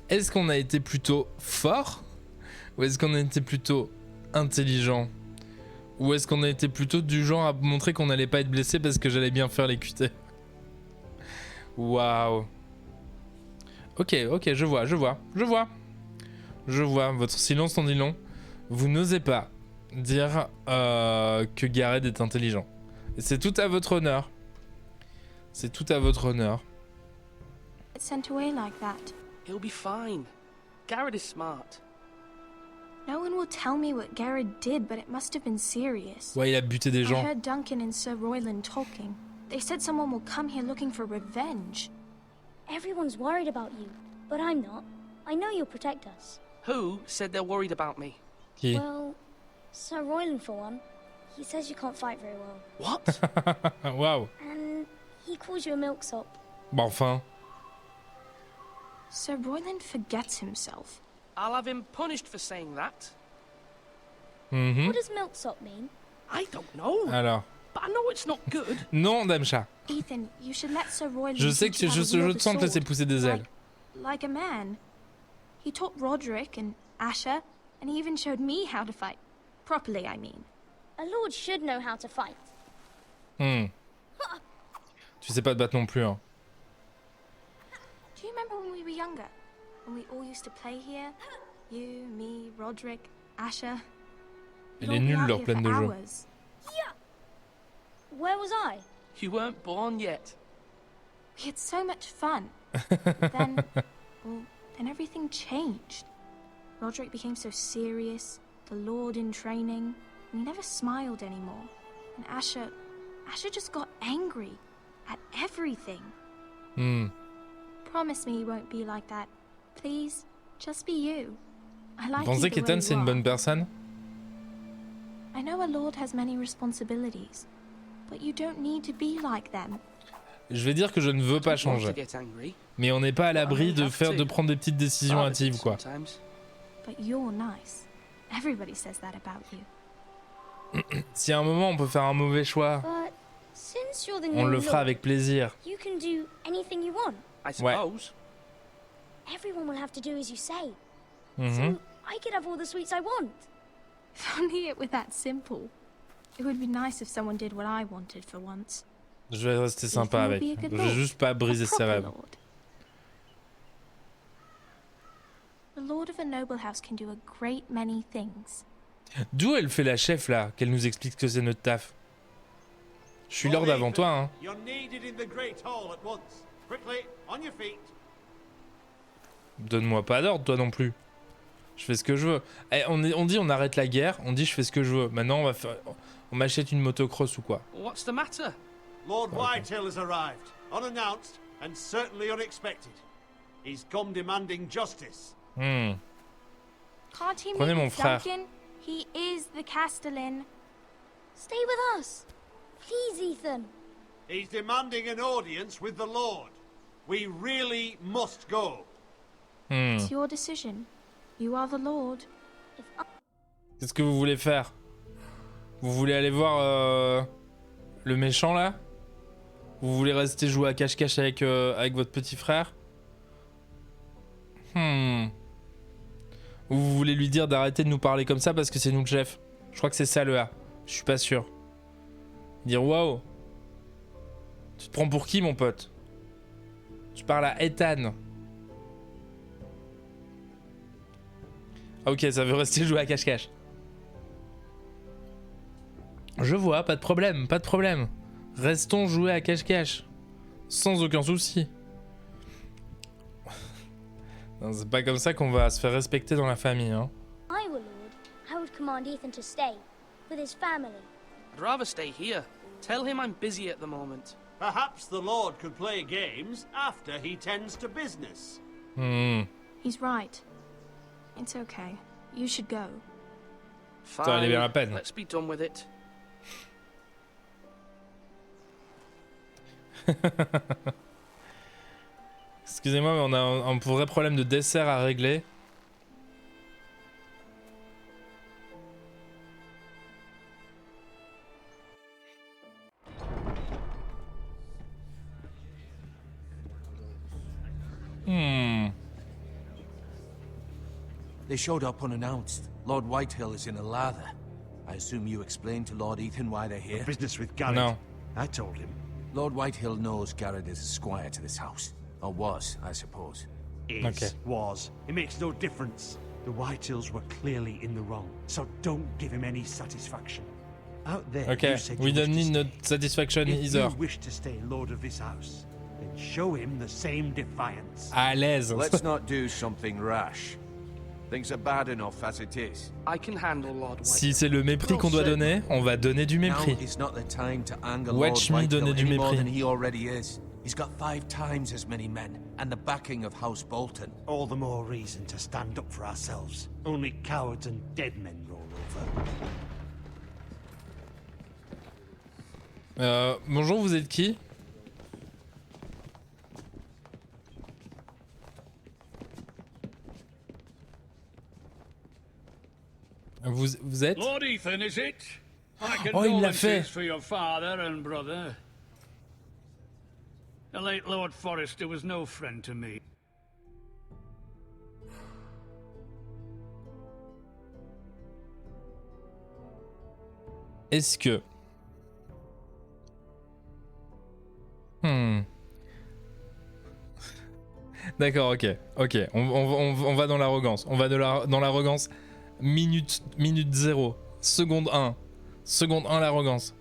Est-ce qu'on a été plutôt fort, ou est-ce qu'on a été plutôt intelligent, ou est-ce qu'on a été plutôt du genre à montrer qu'on n'allait pas être blessé parce que j'allais bien faire les QT? Waouh. Ok, je vois. Votre silence en dit long. Vous n'osez pas dire que Gareth est intelligent. Et c'est tout à votre honneur. C'est tout à votre honneur. Sent away like that. He'll be fine. Garrett is smart. No one will tell me what Garrett did, but it must have been serious. Ouais, il a buté des I gens. heard Duncan and Sir Royland talking. They said someone will come here looking for revenge. Everyone's worried about you, but I'm not. I know you'll protect us. Who said they're worried about me? Qui? Well, Sir Royland for one. He says you can't fight very well. What? Waouh. And he calls you a milksop. Bah enfin. Sir Royland forgets himself. I'll have him punished for saying that. Mhm. What does milksop mean? I don't know. Alors. But I know it's not good. Non, Dame Chat. Ethan, you should let Sir Royland. Je sais teach que you how to wield je a sens te laisser sword. pousser des ailes. Like a man. He taught Roderick and Asher, and he even showed me how to fight. Properly, I mean. A lord should know how to fight. Tu sais pas te battre non plus, hein. Do you remember when we were younger? When we all used to play here? You, me, Roderick, Asher. Elle est nulle, leur pleine de jeu. Where was I? You weren't born yet. We had so much fun. Then, well, then everything changed. Roderick became so serious, the Lord in training, and he never smiled anymore. And Asher just got angry at everything. Promise me you won't be like that. Please, just be you. I like Vous pensez you the way qu'Ethan c'est you une are. bonne personne? I know a lord has many responsibilities, but you don't need to be like them. Je vais dire que je ne veux pas Want to changer. get angry. Mais on n'est pas à l'abri de have to. prendre des petites décisions Father did hâtives, quoi. sometimes. But you're nice. Everybody says that about you. Si à un moment on peut faire un mauvais choix, But since you're the on new le fera lord, avec plaisir. you can do anything you want. I suppose. Everyone will have to do as you say. Mhm. So I could have all the sweets I want. If only it were that simple. It would be nice if someone did what I wanted for once. Je vais rester sympa Ethan will avec. be a good Je vais lord. juste pas briser A ses proper rêves. lord. The lord of a noble house can do a great many things. D'où elle fait la chef là, qu'elle nous explique ce que c'est notre taf. Je suis lord avant toi, hein. You're needed in the great hall at once. Quickly, on your feet. Donne-moi pas d'ordre, toi non plus. Je fais ce que je veux. Eh, on dit on arrête la guerre, on dit je fais ce que je veux. Maintenant on m'achète une motocross ou quoi. What's the matter? Lord Whitehill has arrived, unannounced and certainly unexpected. He's come demanding justice. Can't he Prenez meet mon frère. Duncan? He is the Castellan. Stay with us. Please, Ethan. He's demanding an audience with the Lord. We really must go. It's your decision. You are the lord. Qu'est-ce que vous voulez faire? Vous voulez aller voir le méchant là? Vous voulez rester jouer à cache-cache avec votre petit frère? Ou vous voulez lui dire d'arrêter de nous parler comme ça parce que c'est nous le chef? Je crois que c'est ça le A. Je suis pas sûr. Dire waouh. Tu te prends pour qui mon pote? Tu parles à Ethan. Ah, ok, ça veut rester jouer à cache-cache. Je vois, pas de problème, pas de problème. Restons jouer à cache-cache. Sans aucun souci. Non, c'est pas comme ça qu'on va se faire respecter dans la famille, hein. I were lord, I would command Ethan to stay with his family. I'd rather stay here. Tell him I'm busy at the moment. Perhaps the Lord could play games after he tends to business. He's right. It's okay. You should go. Ça valait bien la peine. Let's be done with it. Excusez-moi, mais on a un vrai problème de dessert à régler. They showed up unannounced. Lord Whitehill is in a lather. I assume you explained to Lord Ethan why they're here? Business with Garrett. No. I told him. Lord Whitehill knows Garrett is a squire to this house. Or was, I suppose. Was. It makes no difference. The Whitehills were clearly in the wrong, so don't give him any satisfaction. Out there, Okay, you said we you don't wished need to no stay. satisfaction If either. you wish to stay lord of this house, then show him the same defiance. À l'aise. Let's not do something rash. Things are bad enough as it is. I can handle Lord White. Si c'est le mépris qu'on doit donner, on va donner du mépris. Now is not the time to anger Watch Lord me donner Whitehill du any more mépris. than he already is. He's got 5 times as many men, and the backing of House Bolton. All the more reason to stand up for ourselves. Only cowards and dead men roll over. Bonjour, vous êtes qui? Vous êtes? Lord Ethan, is it? My Oh, il l'a fait. condolences for your father and brother. The late Lord Forrester was no friend to me. Est-ce que... D'accord, ok. On va dans l'arrogance. On va dans l'arrogance. Minute 0. Seconde 1. Seconde 1, l'arrogance.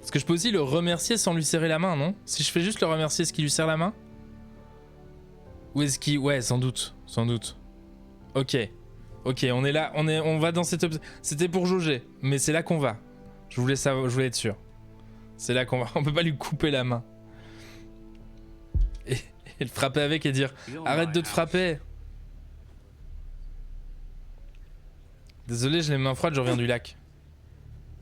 Est-ce que je peux aussi le remercier sans lui serrer la main, non? Si je fais juste le remercier, est-ce qu'il lui serre la main? Ou est-ce qu'il... Ouais, sans doute. Ok, on est là, on va dans cette... C'était pour jauger, mais c'est là qu'on va. Je voulais être sûr. C'est là qu'on va. On peut pas lui couper la main. Et le frapper avec et dire « Arrête de te frapper !» Désolé, j'ai les mains froides, je reviens du lac.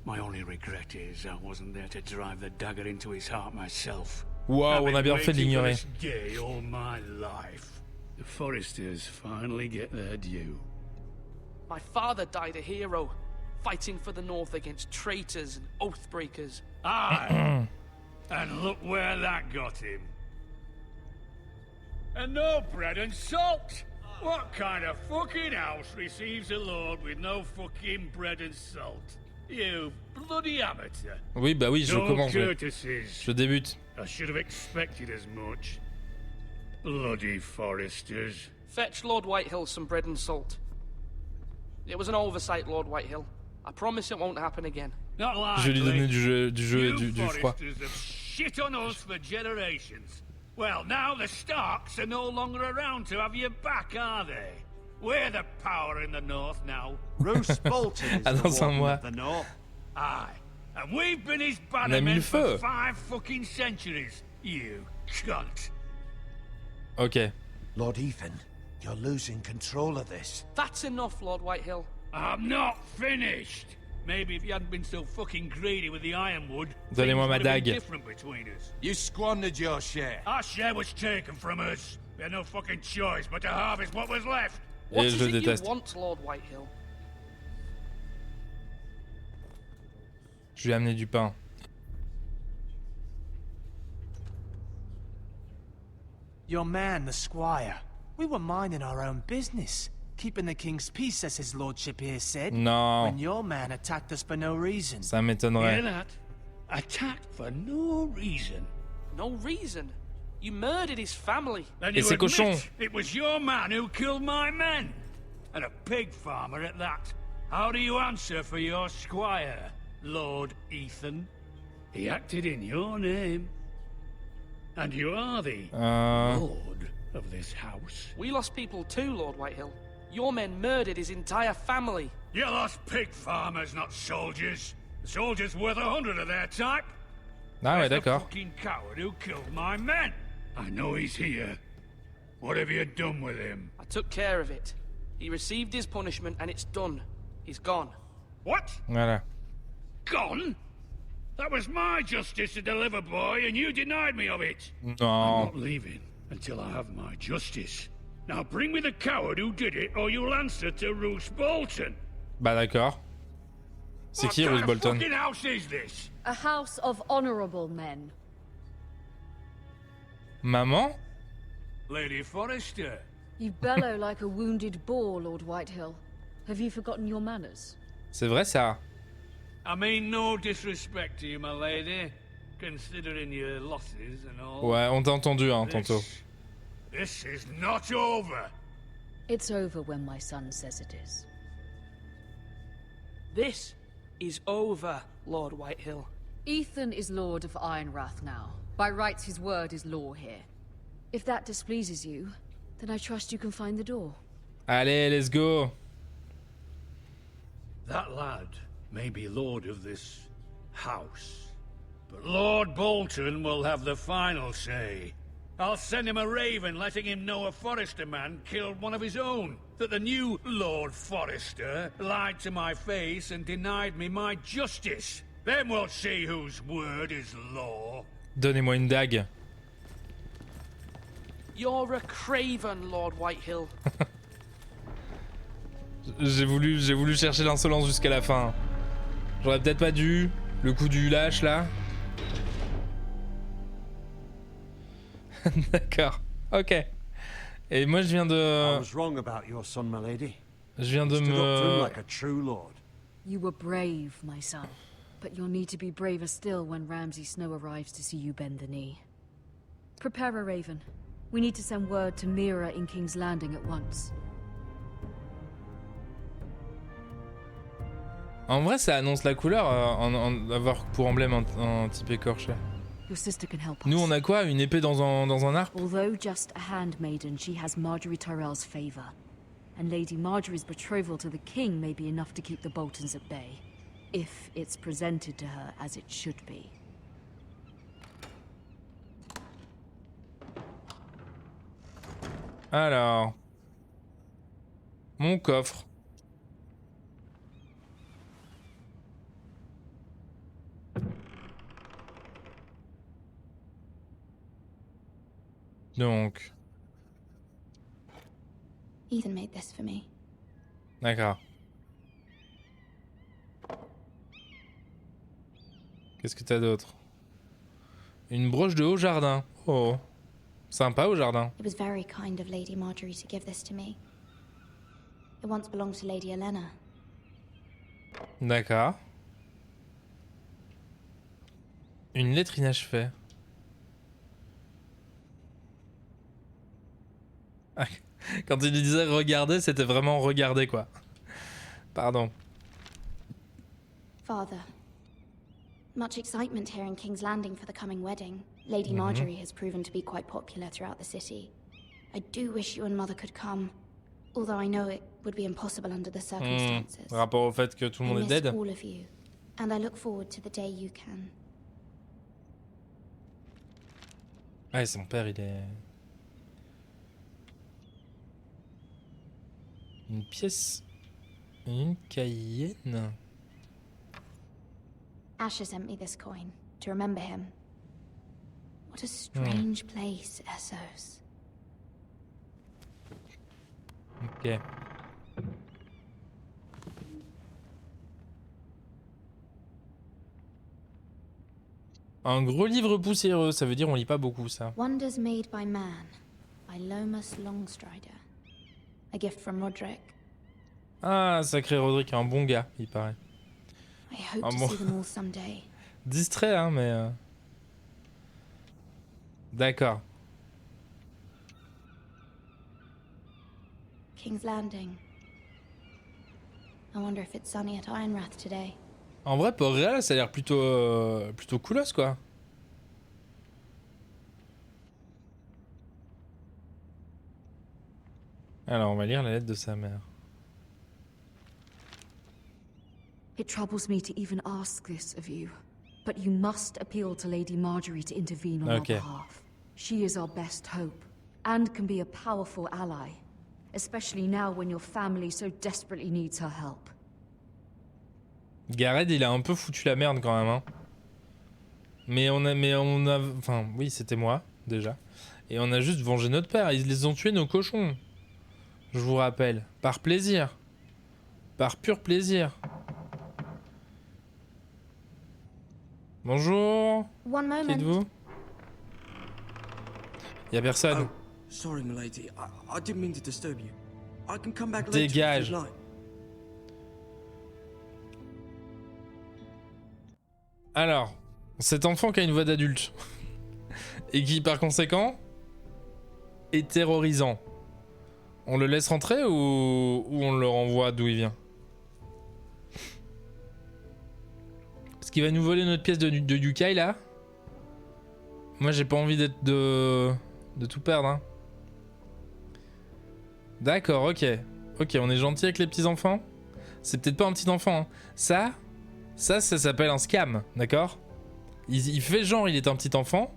My only regret is I wasn't there to drive the dagger into his heart myself. Waouh, on a bien fait de l'ignorer. All my life. The Forresters finally get their due. My father died a hero, fighting for the North against traitors and oathbreakers. Aye. And look where that got him. And no bread and salt! What kind of fucking house receives a lord with no fucking bread and salt? You bloody amateur. Oui, bah oui, je commence. Courtesies. Je débute. I should have expected as much. Bloody Forresters. Fetch Lord Whitehill some bread and salt. It was an oversight, Lord Whitehill. I promise it won't happen again. Not likely. Je vais lui donner du jeu et du froid. Forresters have shit on us for generations. Well, now the Starks are no longer around to have your back, are they? We're the power in the north now. Roose Bolton is the warden of the north. Aye. And we've been his On a mis le bannermen for feu. 5 fucking centuries. You cunt. Ok. Lord Ethan, you're losing control of this. That's enough, Lord Whitehill. I'm not finished. Maybe if you hadn't been so fucking greedy with the ironwood, Donnez-moi ma things would have been dague. different between us. You squandered your share. Our share was taken from us. We had no fucking choice but to harvest what was left. What Et is je it déteste. you want, Lord Whitehill? Je lui ai amené du pain. Your man, the squire. We were minding our own business, keeping the king's peace, as his lordship here said. Non. When your man attacked us for no reason. Ça m'étonnerait. Hear that? Attacked for no reason. No reason. You murdered his family. Then Et you c'est admit cochon. it was your man who killed my men. And a pig farmer at that. How do you answer for your squire, Lord Ethan? He acted in your name. And you are the lord of this house. We lost people too, Lord Whitehill. Your men murdered his entire family. You lost pig farmers, not soldiers. The soldiers worth 100 of their type. Ah ouais, Where's the d'accord. fucking coward who killed my men? I know he's here. What have you done with him? I took care of it. He received his punishment and it's done. He's gone. What? Voilà. Gone? That was my justice to deliver, boy, and you denied me of it. I'm Non. not leaving until I have my justice. Now bring me the coward who did it, or you'll answer to Roose Bolton. Bah d'accord. C'est qui Roose Bolton? What kind of fucking house is this? A house of honorable men. Maman? Lady Forrester. You bellow like a wounded boar, Lord Whitehill. Have you forgotten your manners? C'est vrai ça? I mean no disrespect to you, my lady, considering your losses and all. Ouais, on t'a entendu, hein, tantôt. This is not over. It's over when my son says it is. This is over, Lord Whitehill. Ethan is Lord of Ironrath now. By rights, his word is law here. If that displeases you, then I trust you can find the door. Allez, let's go. That lad may be lord of this house, but Lord Bolton will have the final say. I'll send him a raven letting him know a Forrester man killed one of his own. That the new Lord Forrester lied to my face and denied me my justice. Then we'll see whose word is law. Donnez-moi une dague. You're a craven, Lord Whitehill. J'ai voulu chercher l'insolence jusqu'à la fin. J'aurais peut-être pas dû. Le coup du lâche là. D'accord. Ok. Et moi je viens de. Je viens de me. You were brave, my son. But you'll need to be braver still when Ramsay Snow arrives to see you bend the knee. Prepare a raven. We need to send word to Mira in King's Landing at once. En vrai, ça annonce la couleur, avoir pour emblème un type écorché. Your sister can help us. Nous, on a quoi? Une épée dans un arc? Although just a handmaiden, she has Marjorie Tyrell's favor. And Lady Marjorie's betrothal to the king may be enough to keep the Boltons at bay. If it's presented to her as it should be. Alors... Mon coffre. Donc... Ethan made this for me. D'accord. Qu'est-ce que t'as d'autre? Une broche de haut jardin. Oh. Sympa au jardin. It was very kind of Lady Marjorie to give this to me. It once belonged to Lady Elena. D'accord. Une lettre inachevée. Ah, quand il disait regarder, c'était vraiment regarder quoi. Pardon. Father, much excitement here in King's Landing for the coming wedding. Lady Marjorie has proven to be quite popular throughout the city. I do wish you and Mother could come, although I know it would be impossible under the circumstances. Rapport au fait que tout le monde est dead. I miss all of you, and I look forward to the day you can. Ah, son père, il est... Une pièce... Une cayenne. Asher sent me this coin, to remember him. What a strange place, Essos. Ok. Un gros livre poussiéreux, ça veut dire on lit pas beaucoup ça. Wonders Made by Man, by Lomas Longstrider. A gift from Roderick. Ah, sacré Roderick, un bon gars, il paraît. I hope to see them all someday. Distrait, hein, mais... D'accord. King's Landing. I wonder if it's sunny at Ironrath today. En vrai, Port-Réal, ça a l'air plutôt coolos, quoi. Alors, on va lire la lettre de sa mère. It troubles me to even ask this of you, but you must appeal to Lady Marjorie to intervene on our behalf. She is our best hope, and can be a powerful ally, especially now when your family so desperately needs her help. Gareth, il a un peu foutu la merde quand même, hein. Mais on a... Enfin, oui, c'était moi, déjà. Et on a juste vengé notre père. Ils les ont tués, nos cochons. Je vous rappelle. Par plaisir. Par pur plaisir. Bonjour. One moment. Qui êtes-vous? Y'a personne. Oh, sorry, milady. I didn't mean to disturb you. I can come back later Dégage. if you'd like. Alors, cet enfant qui a une voix d'adulte et qui, par conséquent, est terrorisant. On le laisse rentrer ou on le renvoie d'où il vient? Parce qu'il va nous voler notre pièce de Yukai là. Moi j'ai pas envie de tout perdre. Hein. D'accord, ok. Ok, on est gentil avec les petits enfants. C'est peut-être pas un petit enfant. Hein. Ça s'appelle un scam, d'accord? Il fait genre il est un petit enfant,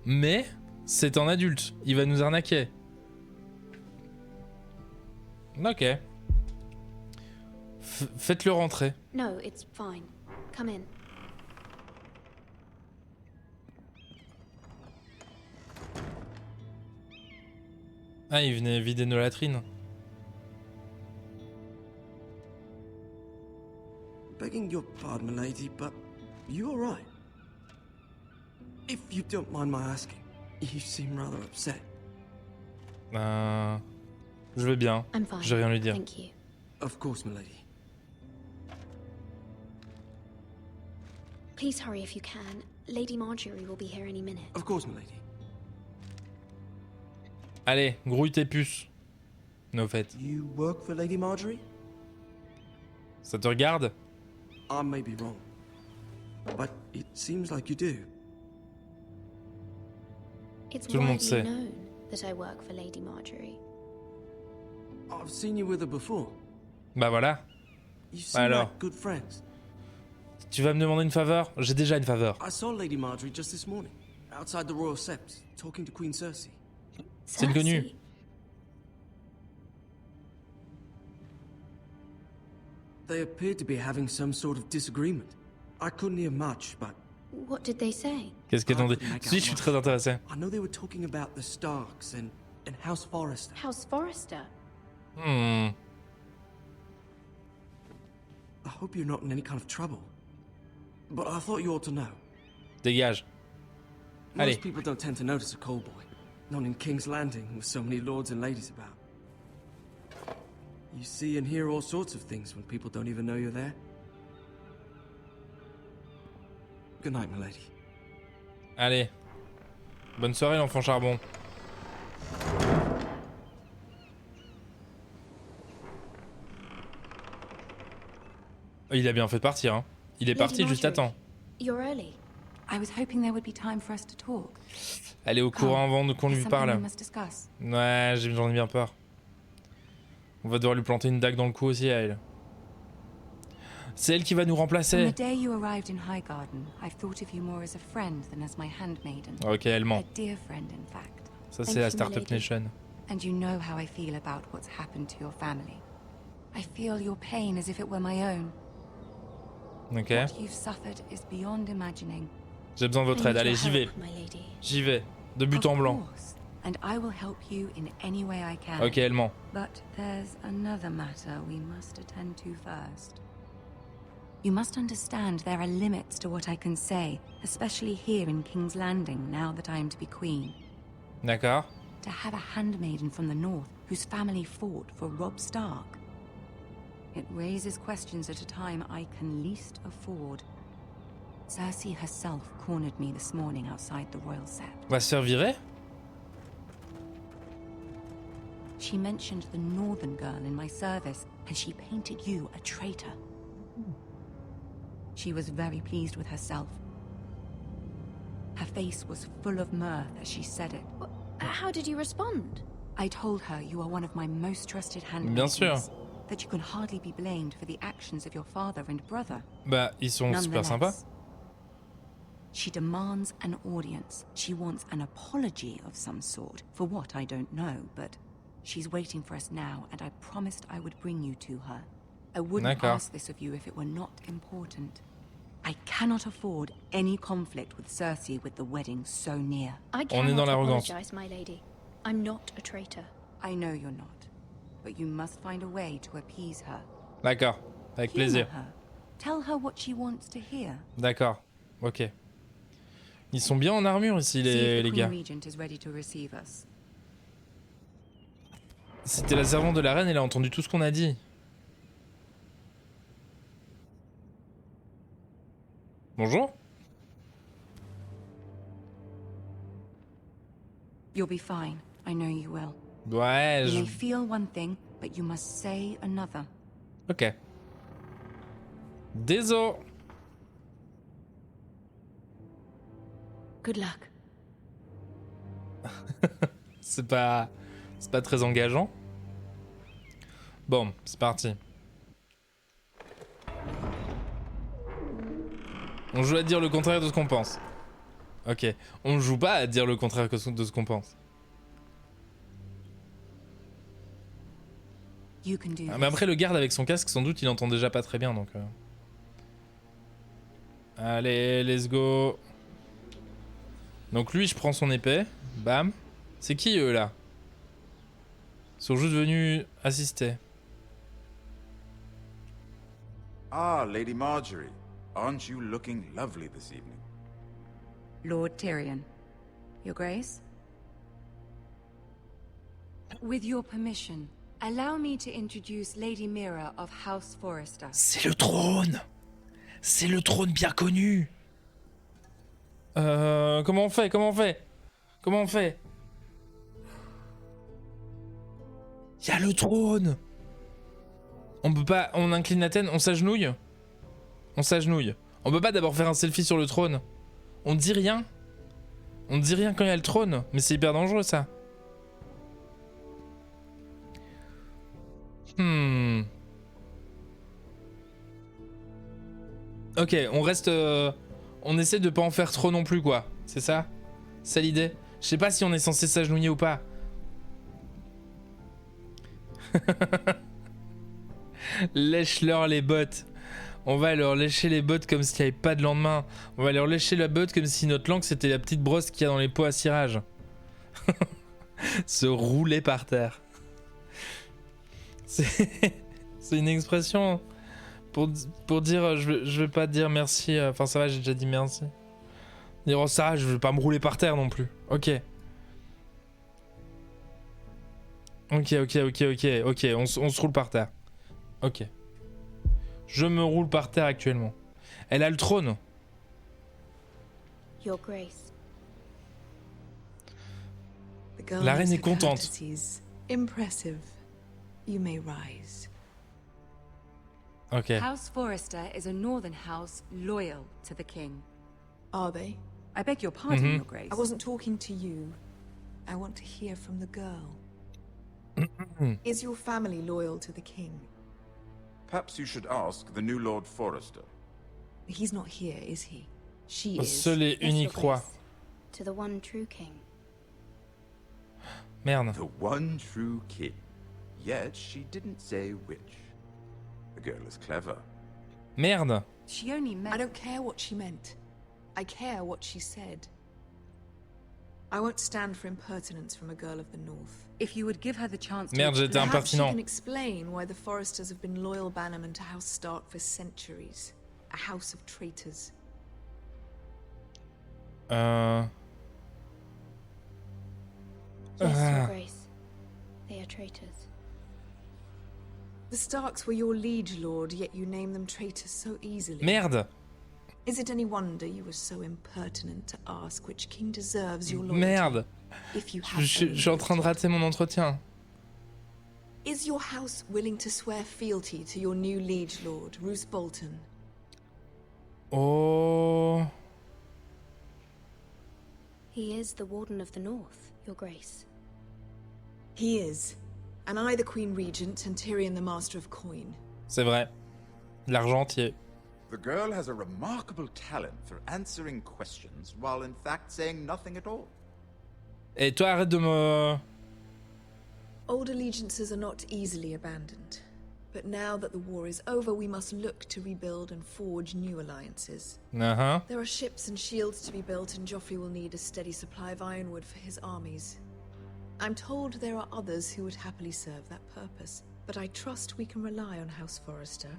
mais c'est un adulte. Il va nous arnaquer. Ok. Faites-le rentrer. No, it's fine. Come in. Ah, il venait vider nos latrines. Begging your pardon, milady, but you alright? If you don't mind my asking, you seem rather upset. Je vais bien. I'm fine. Je vais rien lui dire. Thank you. Of course, milady. Please hurry if you can. Lady Marjorie will be here any minute. Of course, milady. Allez, grouille tes puces. No fait. You work for Lady Marjorie? Ça te regarde? I may be wrong, but it seems like you do. It's Tout le monde widely sait. known that I work for Lady Marjorie. I've seen you with her before. Bah voilà. You seem Alors. like good friends. Tu vas me demander une faveur? J'ai déjà une faveur. I saw Lady Marjorie just this morning, outside the Royal Sept, talking to Queen Cersei. C'est une connue. Cersei? They appeared to be having some sort of disagreement. I couldn't hear much, but What did they say? Qu'est-ce qu'elle dit? Si, je suis très intéressé. I know they were talking about the Starks and House Forrester. House Forrester? I hope you're not in any kind of trouble. But I thought you ought to know. Dégage. Allez. Most people don't tend to notice a call boy. Not in King's Landing with so many lords and ladies about. You see and hear all sorts of things when people don't even know you're there. Good night, my lady. Allez. Bonne soirée, l'enfant charbon. Il a bien fait de partir, hein. Il est parti juste à temps. You're early. I was hoping there would be time for us to talk. Elle est au courant avant qu'on lui There's parle. something we must discuss. Ouais, j'en ai bien peur. On va devoir lui planter une dague dans le cou aussi à elle. C'est elle qui va nous From remplacer. the day you arrived in Highgarden, I've thought of you more as a friend than as my handmaiden. Ok, elle ment. A dear friend, in fact. Ça, c'est la Startup Nation. And you know how I feel about what's happened to your family. I feel your pain as if it were my own. Ok. What you've suffered is beyond imagining. J'ai besoin de votre aide. Allez, j'y vais. J'y vais. De but en blanc. And I will help you in any way I can. Ok, elle ment. But there's another matter we must attend to first. You must understand there are limits to what I can say, especially here in King's Landing, now that I am to be queen. D'accord. To have a handmaiden from the north whose family fought for Robb Stark. It raises questions at a time I can least afford. Cersei herself cornered me this morning outside the Royal Sept. Va se faire virer? She mentioned the northern girl in my service, and she painted you a traitor. She was very pleased with herself. Her face was full of mirth as she said it. How did you respond? I told her you are one of my most trusted Bien handmaidens. sûr. That you can hardly be blamed for the actions of your father and brother. Bah, ils sont super sympas. She demands an audience. She wants an apology of some sort, for what I don't know, but she's waiting for us now, and I promised I would bring you to her. I wouldn't D'accord. ask this of you if it were not important. I cannot afford any conflict with Cersei with the wedding so near. I On est dans cannot l'arrogance. apologize, my lady. I'm not a traitor. I know you're not, but you must find a way to appease her. D'accord, avec plaisir. Humor her. Tell her what she wants to hear. D'accord, ok. Ils sont bien en armure ici, See if les the gars. Queen Regent is ready to receive us. C'était la servante de la reine, elle a entendu tout ce qu'on a dit. Bonjour. You'll be fine. I know you will. Ouais, You may feel one thing, but you must say another. Ok. Désolé. Good luck. C'est pas très engageant. Bon, c'est parti. On joue à dire le contraire de ce qu'on pense. Ok. On joue pas à dire le contraire de ce qu'on pense. You can do Ah, mais après, le garde avec son casque, sans doute, il entend déjà pas très bien, donc... Allez, let's go. Donc lui, je prends son épée. Bam. C'est qui, eux, là? Ils sont juste venus assister. Ah, Lady Marjorie. Aren't you looking lovely this evening? Lord Tyrion. Your Grace? With your permission, allow me to introduce Lady Mira of House Forrester. C'est le trône! C'est le trône bien connu! Comment on fait? Comment on fait? Comment on fait? Y'a le trône! On peut pas... On incline la tête, on s'agenouille? On s'agenouille. On peut pas d'abord faire un selfie sur le trône? On dit rien? On dit rien quand il y a le trône? Mais c'est hyper dangereux, ça. Ok, on reste... On essaie de pas en faire trop non plus, quoi. C'est ça? C'est l'idée? Je sais pas si on est censé s'agenouiller ou pas. Lèche-leur les bottes. On va leur lécher les bottes comme s'il n'y avait pas de lendemain. On va leur lécher la botte comme si notre langue c'était la petite brosse qu'il y a dans les pots à cirage. Se rouler par terre. C'est une expression pour dire je vais pas dire merci. Enfin ça va, j'ai déjà dit merci. Dire oh ça, je vais pas me rouler par terre non plus. Ok. Ok, on se roule par terre. Ok. Je me roule par terre actuellement. Elle a le trône. Your Grace. La reine est contente. Impressive. You may rise. Ok. House Forrester is a northern house loyal to the king. Are they? I beg your pardon, Your Grace. I wasn't talking to you. I want to hear from the girl. Is your family loyal to the king? Perhaps you should ask the new Lord Forrester. He's not here, is he? She is. Seul et unique roi. To the one true king. Merde. The one true king. Yet she didn't say which. The girl is clever. Merde. She only meant... I don't care what she meant. I care what she said. I won't stand for impertinence from a girl of the North. If you would give her the chance to... Merde, j'étais Perhaps she impertinent. can explain why the Forresters have been loyal bannermen to House Stark for centuries. A house of traitors. Yes, Your Grace. They are traitors. The Starks were your liege lord, yet you name them traitors so easily. Merde. Is it any wonder you were so impertinent to ask which king deserves your loyalty? Merde. If you have Je suis en train de rater mon entretien. Is your house willing to swear fealty to your new liege lord, Roose Bolton? Oh. He is the Warden of the North, Your Grace. He is. And I the Queen Regent and Tyrion the Master of Coin. C'est vrai. L'argentier. The girl has a remarkable talent for answering questions while in fact saying nothing at all. Et toi, arrête de me... Old allegiances are not easily abandoned. But now that the war is over, we must look to rebuild and forge new alliances. Uh-huh. There are ships and shields to be built, and Joffrey will need a steady supply of ironwood for his armies. I'm told there are others who would happily serve that purpose, but I trust we can rely on House Forrester.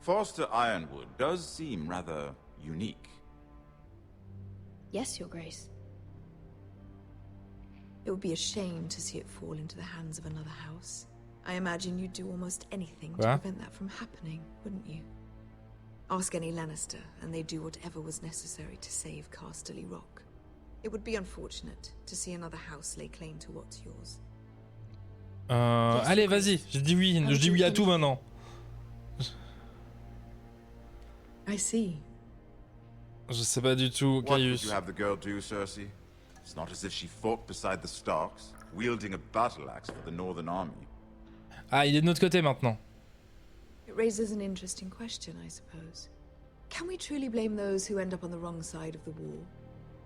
Forrester Ironwood does seem rather unique. Yes, Your Grace. It would be a shame to see it fall into the hands of another house. I imagine you'd do almost anything to prevent that from happening, wouldn't you? Ask any Lannister, and they'd do whatever was necessary to save Casterly Rock. It would be unfortunate to see another house lay claim to what's yours. Allez, vas-y, je dis oui à tout maintenant. I see. Je sais pas du tout, What would Caius. you have the girl do, Cersei? It's not as if she fought beside the Starks, wielding a battle axe for the Northern Army. Ah, il est de notre côté maintenant. It raises an interesting question, I suppose. Can we truly blame those who end up on the wrong side of the war?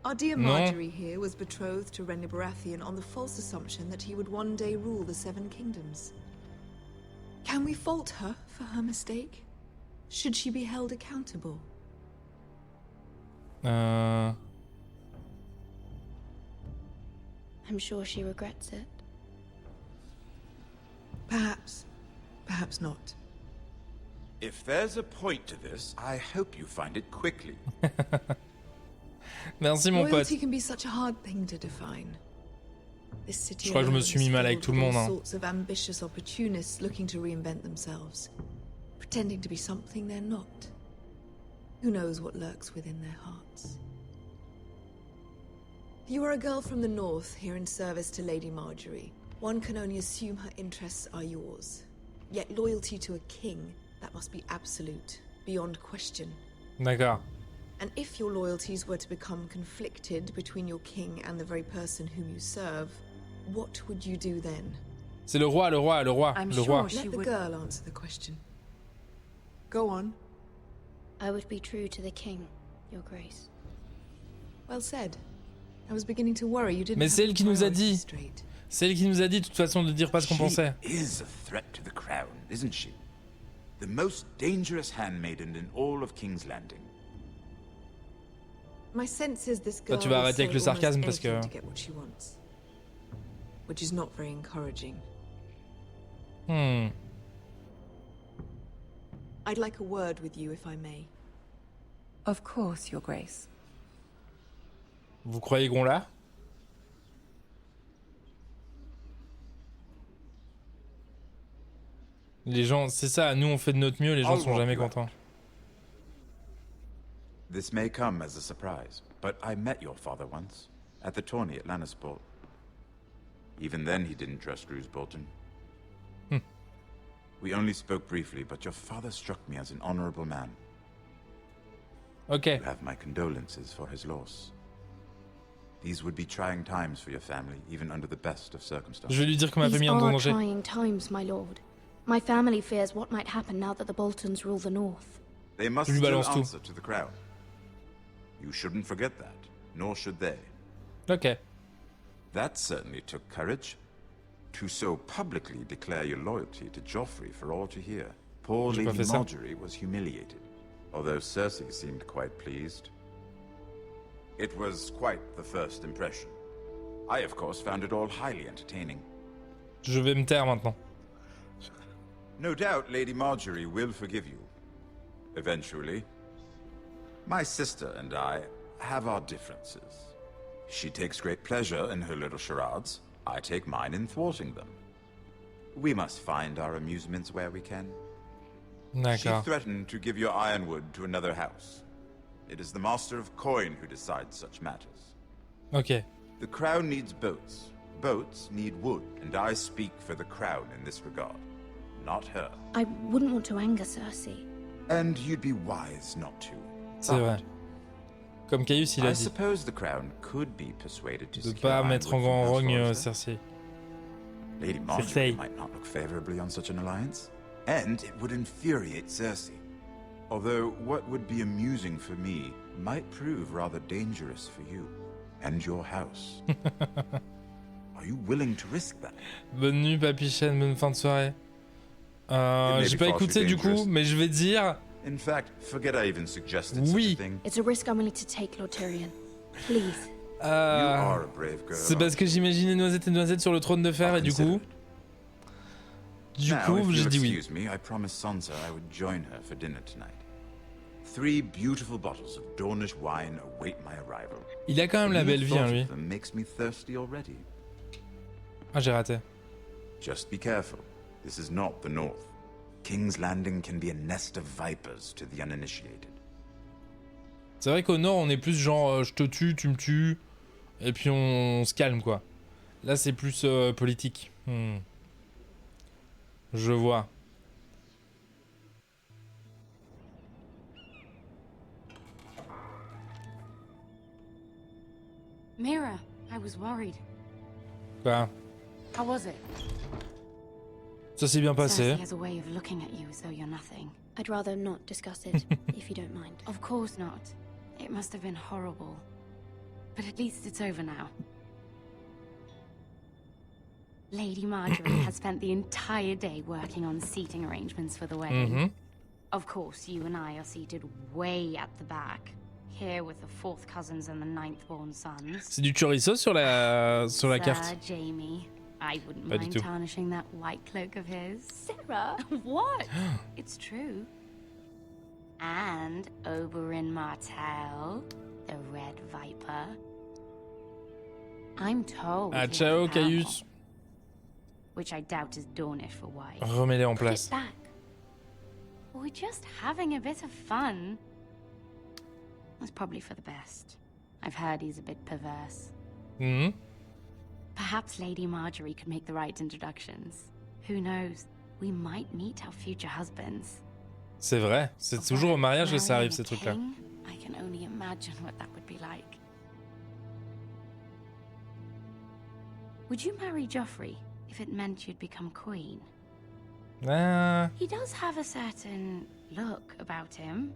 Our dear Marjorie here was betrothed to Renly Baratheon on the false assumption that he would one day rule the Seven Kingdoms. Can we fault her for her mistake? Should she be held accountable? I'm sure she regrets it. Perhaps. Perhaps not. If there's a point to this, I hope you find it quickly. Merci mon pote. Loyalty can be such a hard thing to define. This city Je crois que je me suis mis mal avec tout le monde. all sorts of ambitious opportunists looking to reinvent themselves, pretending to be something they're not. Who knows what lurks within their hearts? You are a girl from the north here in service to Lady Marjorie. One can only assume her interests are yours. Yet loyalty to a king, that must be absolute, beyond question. D'accord. And if your loyalties were to become conflicted between your king and the very person whom you serve, what would you do then? C'est le roi. I'm sure Let the girl answer the question. Go on. I would be true to the king, Your Grace. Well said. I was beginning to worry you didn't. Mais c'est elle qui nous a dit. C'est elle qui nous a dit de toute façon de dire pas ce qu'on pensait. She is a threat to the crown, isn't she? The most dangerous handmaiden in all of King's Landing. My sense is this girl Toi, tu vas arrêter avec le sarcasme parce que. to get what she wants, which is not very encouraging. I'd like a word with you, if I may. Of course, Your Grace. Vous croyez qu'on l'a? Les gens, c'est ça, nous on fait de notre mieux, les gens sont jamais contents. This may come as a surprise, but I met your father once, at the tourney at Lannisport. Even then he didn't trust Roose Bolton. We only spoke briefly, but your father struck me as an honorable man. Okay. You have my condolences for his loss. These would be trying times for your family, even under the best of circumstances. Je vais lui dire que ma famille est en These are danger. trying times, my lord. My family fears what might happen now that the Boltons rule the north. They must Je lui still balance tout. answer to the crown. You shouldn't forget that, nor should they. Ok. That certainly took courage. To so publicly declare your loyalty to Joffrey for all to hear. Poor J'ai pas Lady fait ça. Marjorie was humiliated, although Cersei seemed quite pleased. It was quite the first impression. I, of course, found it all highly entertaining. Je vais me taire maintenant. No doubt Lady Marjorie will forgive you. Eventually. My sister and I have our differences. She takes great pleasure in her little charades. I take mine in thwarting them. We must find our amusements where we can. She D'accord. threatened to give your ironwood to another house. It is the Master of Coin who decides such matters. Ok. The crown needs boats. Boats need wood, and I speak for the crown in this regard, not her. I wouldn't want to anger Cersei. And you'd be wise not to. C'est vrai. Comme Caius il a I dit. suppose the crown could be persuaded to De secure pas mettre en ironwood from rogne House Forrester. Cersei. Lady Marjorie might not look favorably on such an alliance, and it would infuriate Cersei. Although what would be amusing for me might prove rather dangerous for you and your house. Are you willing to risk that? Bonne nuit, Papichène, bonne fin de soirée. J'ai pas écouté du coup, mais je vais dire... In fact, forget I even suggested oui. such a thing. It's a risk I'm willing to take, Lord Tyrion. Please. C'est parce que j'imaginais Noisette et Noisette sur le trône de fer et du coup j'ai dit oui. Me, I promised Sansa I would join her for dinner tonight. 3 beautiful bottles of Dornish wine await my arrival. Il a quand même la belle vie, hein, lui. Makes me thirsty already. Ah, j'ai raté. Just be careful. This is not the North. King's Landing can be a nest of vipers to the uninitiated. C'est vrai qu'au nord, on est plus genre je te tue, tu me tues, et puis on se calme quoi. Là, c'est plus politique. Je vois. Mira, I was worried. Quoi? How was it? Ça s'est bien passé. Cersei has a way of looking at you as though you're nothing. I'd rather not discuss it, if you don't mind. Of course not. It must have been horrible. But at least it's over now. Lady Marjorie has spent the entire day working on seating arrangements for the wedding. Of course, you and I are seated way at the back. Here with the 4th cousins and the 9th born sons. C'est du chorizo sur la carte. Jamie, I wouldn't mind tarnishing that white cloak of his. Sarah, what? It's true. And Oberyn Martell, the Red Viper. I'm told. Ah, ciao, Caius. Which I doubt is Dornish for wife. Remets-les en place. Back. We're just having a bit of fun. That's probably for the best. I've heard he's a bit perverse. Perhaps Lady Marjorie could make the right introductions. Who knows? We might meet our future husbands. C'est vrai. C'est toujours au mariage que ça arrive ces trucs-là. I can only imagine what that would be like. Would you marry Joffrey if it meant you'd become queen? He does have a certain look about him.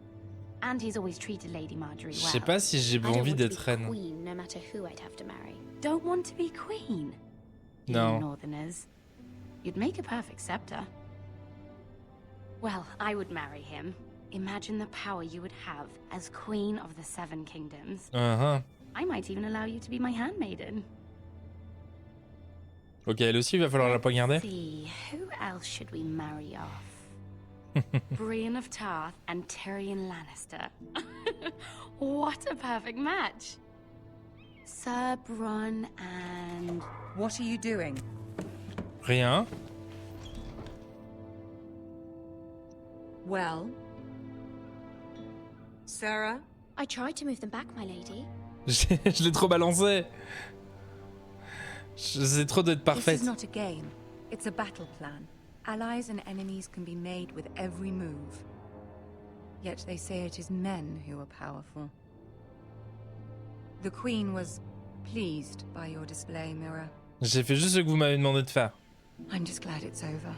And he's always treated Lady Marjorie well. Je sais pas si j'ai envie d'être reine. Queen, no matter who I'd have to marry. Don't want to be queen? No. You Northerners. You'd make a perfect scepter. Well, I would marry him. Imagine the power you would have as Queen of the 7 Kingdoms. I might even allow you to be my handmaiden. Ok, elle aussi, il va falloir la poignarder. Let's see, who else should we marry off? Brienne of Tarth and Tyrion Lannister. What a perfect match. Sir Bronn and... What are you doing? Rien. Well? Sarah? I tried to move them back, my lady. Je l'ai trop balancé. J'essaie trop d'être parfaite. This is not a game. It's a battle plan. Allies and enemies can be made with every move. Yet they say it is men who are powerful. The Queen was pleased by your display, Mira. J'ai fait juste ce que vous m'avez demandé de faire. I'm just glad it's over.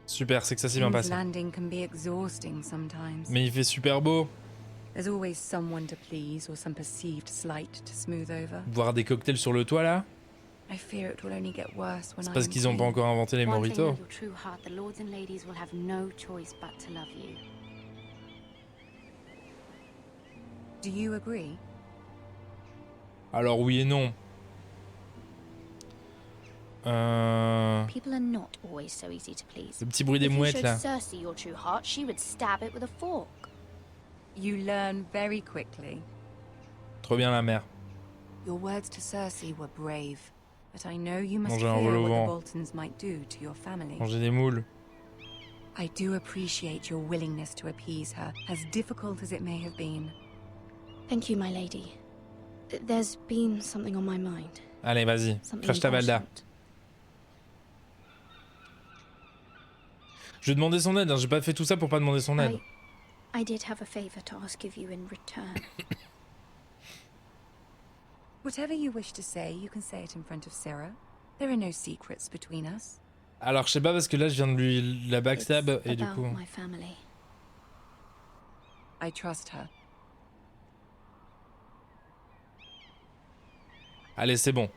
Super, c'est que ça s'est bien passé. Landing can be exhausting sometimes. Mais il fait super beau. There's always someone to please or some perceived slight to smooth over. Boire des cocktails sur le toit là. I fear it will only get worse when c'est parce qu'ils ont pas encore inventé les mojitos. The lords and ladies will have no choice but to love you. Do you agree? Alors oui et non. People are not always so easy to please. Le petit bruit des mouettes là. If you showed Cersei your true heart, she would stab it with a fork. You learn very quickly. Trop bien la mère. Your words to Cersei were brave, but I know you must Manger fear un vol au what the vent. Boltons might do to your family. Manger des moules. I do appreciate your willingness to appease her, as difficult as it may have been. Thank you, my lady. There's been something on my mind. Allez, vas-y, crache ta balda. Je vais demander son aide, hein. J'ai pas fait tout ça pour pas demander son aide. I did have a favor to ask of you in return. Whatever you wish to say, you can say it in front of Sarah. There are no secrets between us. Alors, je sais pas parce que là, je viens de lui la backstab et du coup. My family. I trust her. Allez, c'est bon.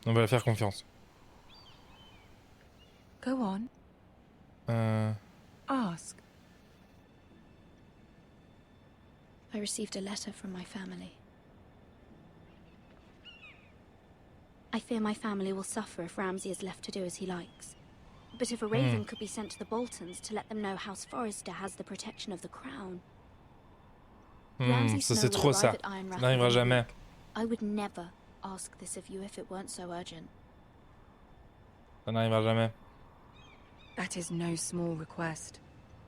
On va la faire confiance. Go on. Ask. I received a letter from my family. I fear my family will suffer if Ramsay is left to do as he likes. But if a raven could be sent to the Boltons to let them know House Forrester has the protection of the crown. Ça c'est trop ça. Ça n'arrivera jamais. I would never ask this of you if it weren't so urgent. Ça n'arrivera jamais. That is no small request,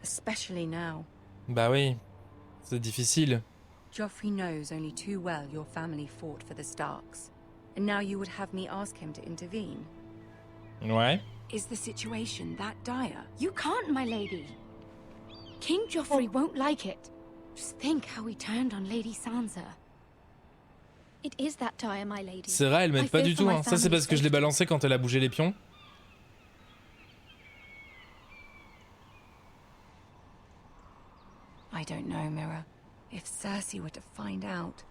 especially now. Bah oui, c'est difficile. Joffrey knows only too well your family fought for the Starks. And now you would have me ask him to intervene? Ouais. Is the situation that dire? You can't, my lady. King Joffrey won't like it. Just think how he turned on Lady Sansa. It is that dire, my lady. C'est vrai, elle m'aide pas du tout. Hein. Ça, c'est parce que je l'ai balancé quand elle a bougé les pions. I don't know, Mira. If Cersei were to find out.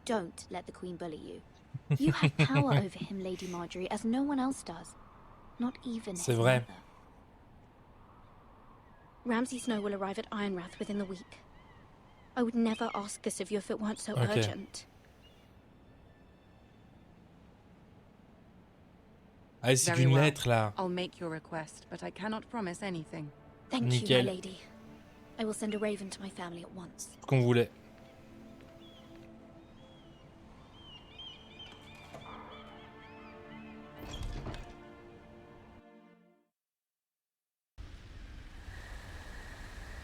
Don't let the Queen bully you. You have power over him, Lady Marjorie, as no one else does. Not even his vrai. mother. Ramsay Snow will arrive at Ironrath within the week. I would never ask this of you if it weren't so urgent. Ah, c'est qu'une lettre là. I'll make your request, but I cannot promise anything. Thank you, my lady. I will send a raven to my family at once. Ce qu'on voulait.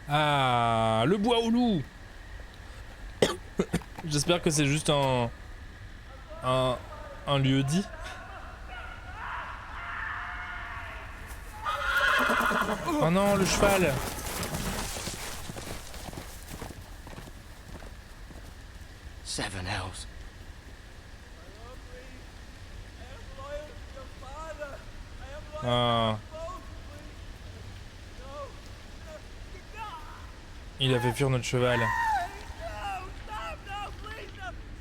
Ah, le bois au loup. J'espère que c'est juste un lieu dit. Oh non, le cheval. Seven hells. Ah. Il a fait fuir notre cheval.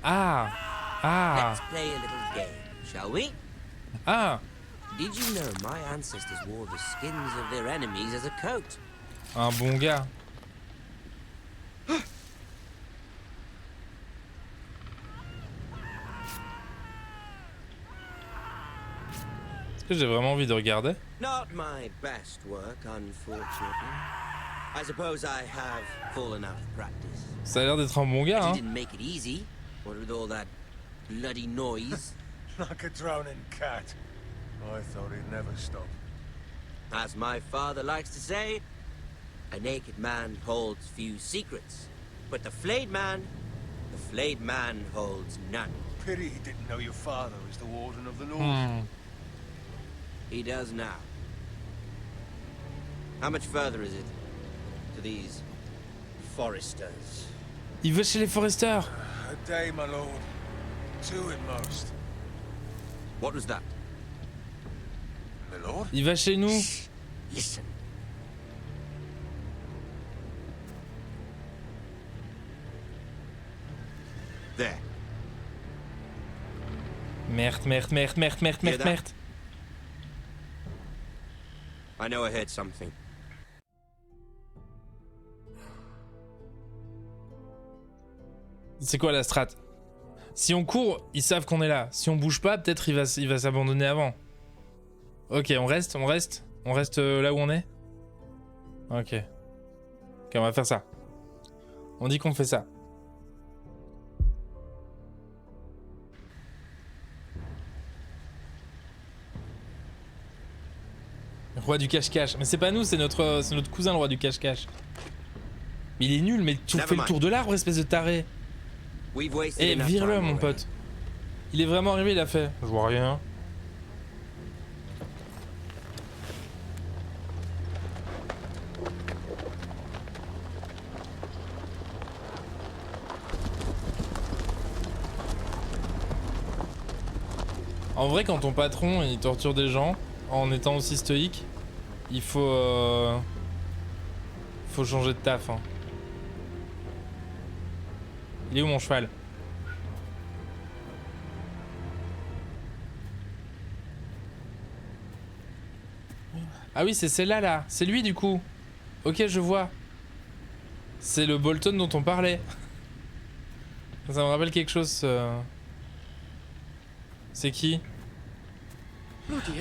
Ah. Ah. Let's play a little game, shall we? Ah. Did you know my ancestors wore the skins of their enemies as a coat? Un bon gars. Est-ce que j'ai vraiment envie de regarder? Not my best work, unfortunately. I suppose I have fallen out of practice. Ça a l'air d'être un bon gars, hein. Didn't make it easy. What with all that bloody noise? Like a drowning cat. I thought he'd never stop. As my father likes to say, a naked man holds few secrets, but the flayed man holds none. Pity he didn't know your father was the Warden of the North. He does now. How much further is it to these Foresters? Il veut chez les Foresters. A day, my lord. 2 at most. What was that? My lord? Il va chez nous. Listen. There. Merde. I know I heard something. C'est quoi la strat? Si on court, ils savent qu'on est là. Si on bouge pas, peut-être il va s'abandonner avant. Ok, on reste là où on est. Ok, on va faire ça. On dit qu'on fait ça. Roi du cache-cache. Mais c'est pas nous, c'est notre cousin le roi du cache-cache. Mais il est nul, mais tu fais le tour de l'arbre, espèce de taré. Eh, vire-le, mon pote. Il est vraiment arrivé, il a fait. Je vois rien. En vrai, quand ton patron il torture des gens en étant aussi stoïque, il faut changer de taf. Hein. Il est où mon cheval? Ah oui, c'est celle-là, là. C'est lui, du coup. Ok, je vois. C'est le Bolton dont on parlait. Ça me rappelle quelque chose. C'est qui?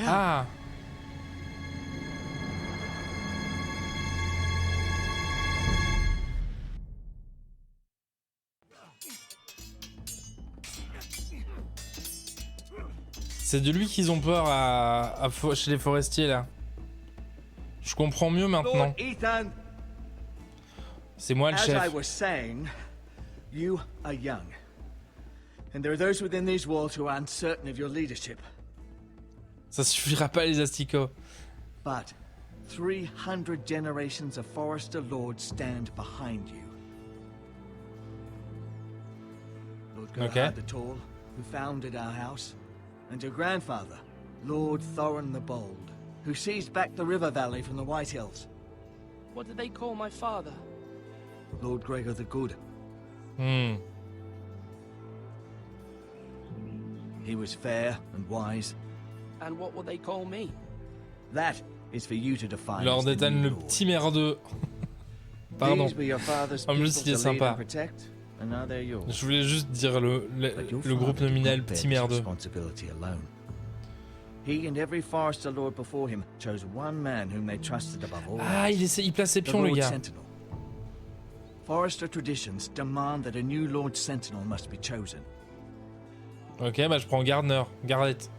Ah. C'est de lui qu'ils ont peur chez les forestiers, là. Je comprends mieux maintenant. C'est moi le chef. As I was saying, you are young. And there are those within these walls who are uncertain of your leadership. Ça suffira pas, les asticots. But 300 generations of Forester lords stand behind you. Lord Gerhard the Tall, who founded our house, and your grandfather, Lord Thorin the Bold, who seized back the river valley from the White Hills. What did they call my father? Lord Gregor the Good. He was fair and wise. And what will they call me? That is for you to define. Lord Ethan le petit merdeux. Pardon. En plus, il est sympa. Je voulais juste dire le groupe nominal petit merdeux. Ah, il place ses pions, le gars. Forester traditions demand that a new Lord Sentinel must be chosen. Ok, bah je prends Gardner. Gareth.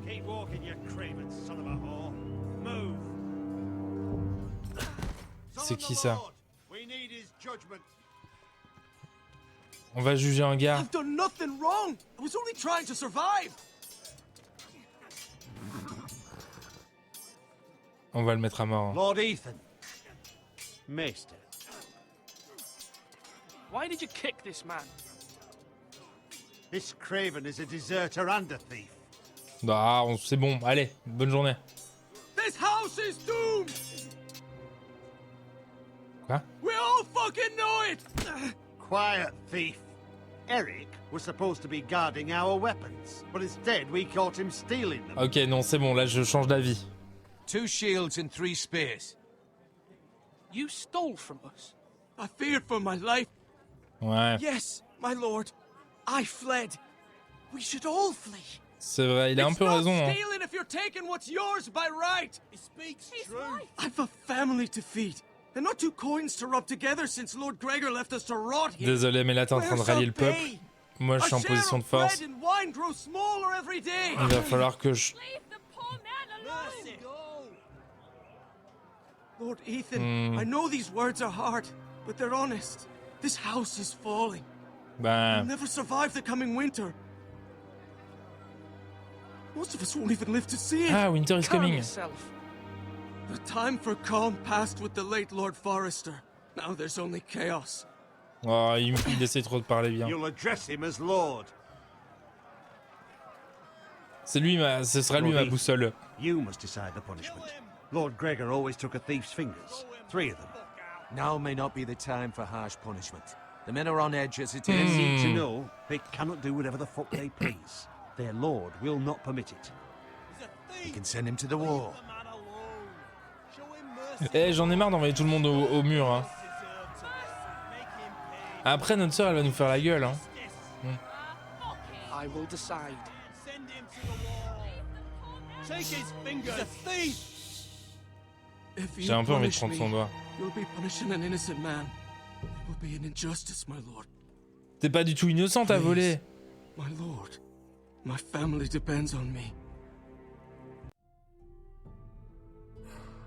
Keep walking, you craven son of a whore. Move. C'est qui ça? On va juger un gars. I've done nothing wrong. I was only trying to survive. On va le mettre à mort. Lord Ethan. Maester. Why did you kick this man? This craven is a deserter and a thief. Ah, c'est bon. Allez, bonne journée. This house is doomed. Quoi? We all fucking know it. Quiet, thief. Eric was supposed to be guarding our weapons, but instead we caught him stealing them. Ok, non, c'est bon. Là, je change d'avis. 2 shields and 3 spears. You stole from us. I feared for my life. Ouais. Yes, my lord. I fled. We should all flee. C'est vrai, il a un peu raison. Hein. Stealing if you're taking what's yours by right. He speaks truth. I've a family to feed, and not 2 coins to rub together since Lord Gregor left us to rot here. Désolé, mais là t'es en train de rallier le peuple. Moi, je suis en position de force. Il va falloir que je... Lord Ethan, I know these words are hard, but they're honest. This house is falling. We'll never survive the coming winter. Most of us won't even live to see it. Ah, winter is coming. The time for calm passed with the late Lord Forester. Now there's only chaos. Oh, il essaie trop de parler bien. You'll address him as Lord. Ce sera lui ma boussole. You must decide the punishment. Lord Gregor always took a thief's fingers. 3 of them. Now may not be the time for harsh punishment. The men are on edge as it They is. need to know they cannot do whatever the fuck they please. Their lord will not permit it. We can send him to the war. Eh, j'en ai marre d'envoyer tout le monde au mur. Hein. Après, notre sœur, elle va nous faire la gueule. Hein. I will decide. J'ai un peu envie de prendre son doigt. T'es pas du tout innocent, t'as volé. My lord, my family depends on me.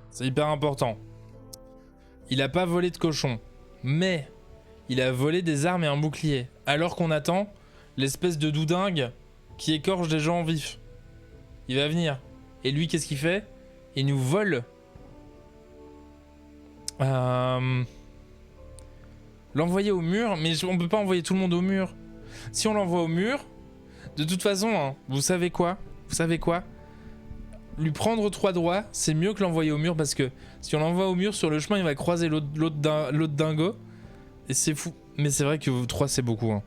C'est hyper important. Il a pas volé de cochon, mais il a volé des armes et un bouclier. Alors qu'on attend l'espèce de doudingue qui écorche des gens vifs. Il va venir. Et lui, qu'est-ce qu'il fait? Il nous vole. L'envoyer au mur, mais on peut pas envoyer tout le monde au mur. Si on l'envoie au mur, de toute façon, hein, vous savez quoi? Lui prendre 3 doigts, c'est mieux que l'envoyer au mur, parce que si on l'envoie au mur, sur le chemin, il va croiser l'autre dingo. Et c'est fou. Mais c'est vrai que 3, c'est beaucoup. Hein.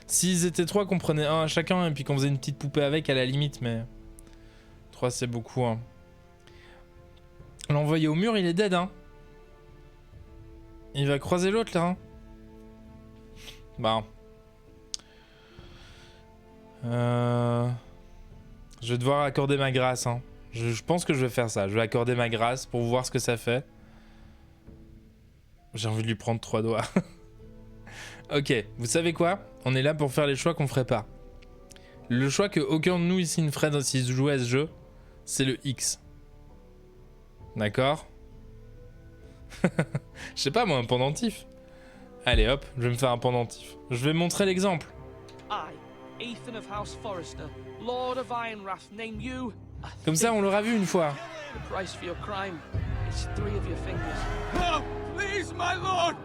S'ils étaient 3, qu'on prenait un à chacun, et puis qu'on faisait une petite poupée avec, à la limite, mais... 3 c'est beaucoup, hein. L'envoyer au mur, il est dead, hein. Il va croiser l'autre, là, hein. Bah. Je vais devoir accorder ma grâce, hein. Je pense que je vais faire ça. Je vais accorder ma grâce pour voir ce que ça fait. J'ai envie de lui prendre 3 doigts. Ok, vous savez quoi? On est là pour faire les choix qu'on ferait pas. Le choix que aucun de nous ici ne ferait s'il se jouait à ce jeu, c'est le X. D'accord? Je sais pas moi, un pendentif. Allez hop, je vais me faire un pendentif. Je vais montrer l'exemple. I, Ethan of House Forrester, Lord of Ironrath, name you. Comme ça, on l'aura vu une fois. The price for your crime is 3 of your fingers. No, please, my lord!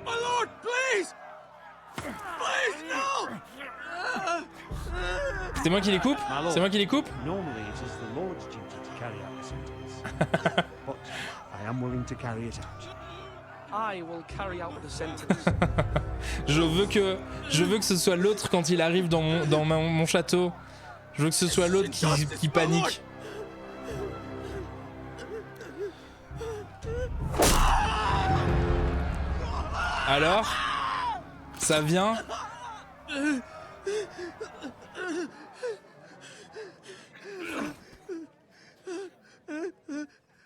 My lord, please! Please, no! C'est moi qui les coupe? C'est moi qui les coupe? Normally it is the Lord's duty to carry out the sentence. But I am willing to carry it out. I will carry out the sentence. Je veux que ce soit l'autre quand il arrive dans mon château. Je veux que ce soit l'autre qui panique. Alors? Ça vient?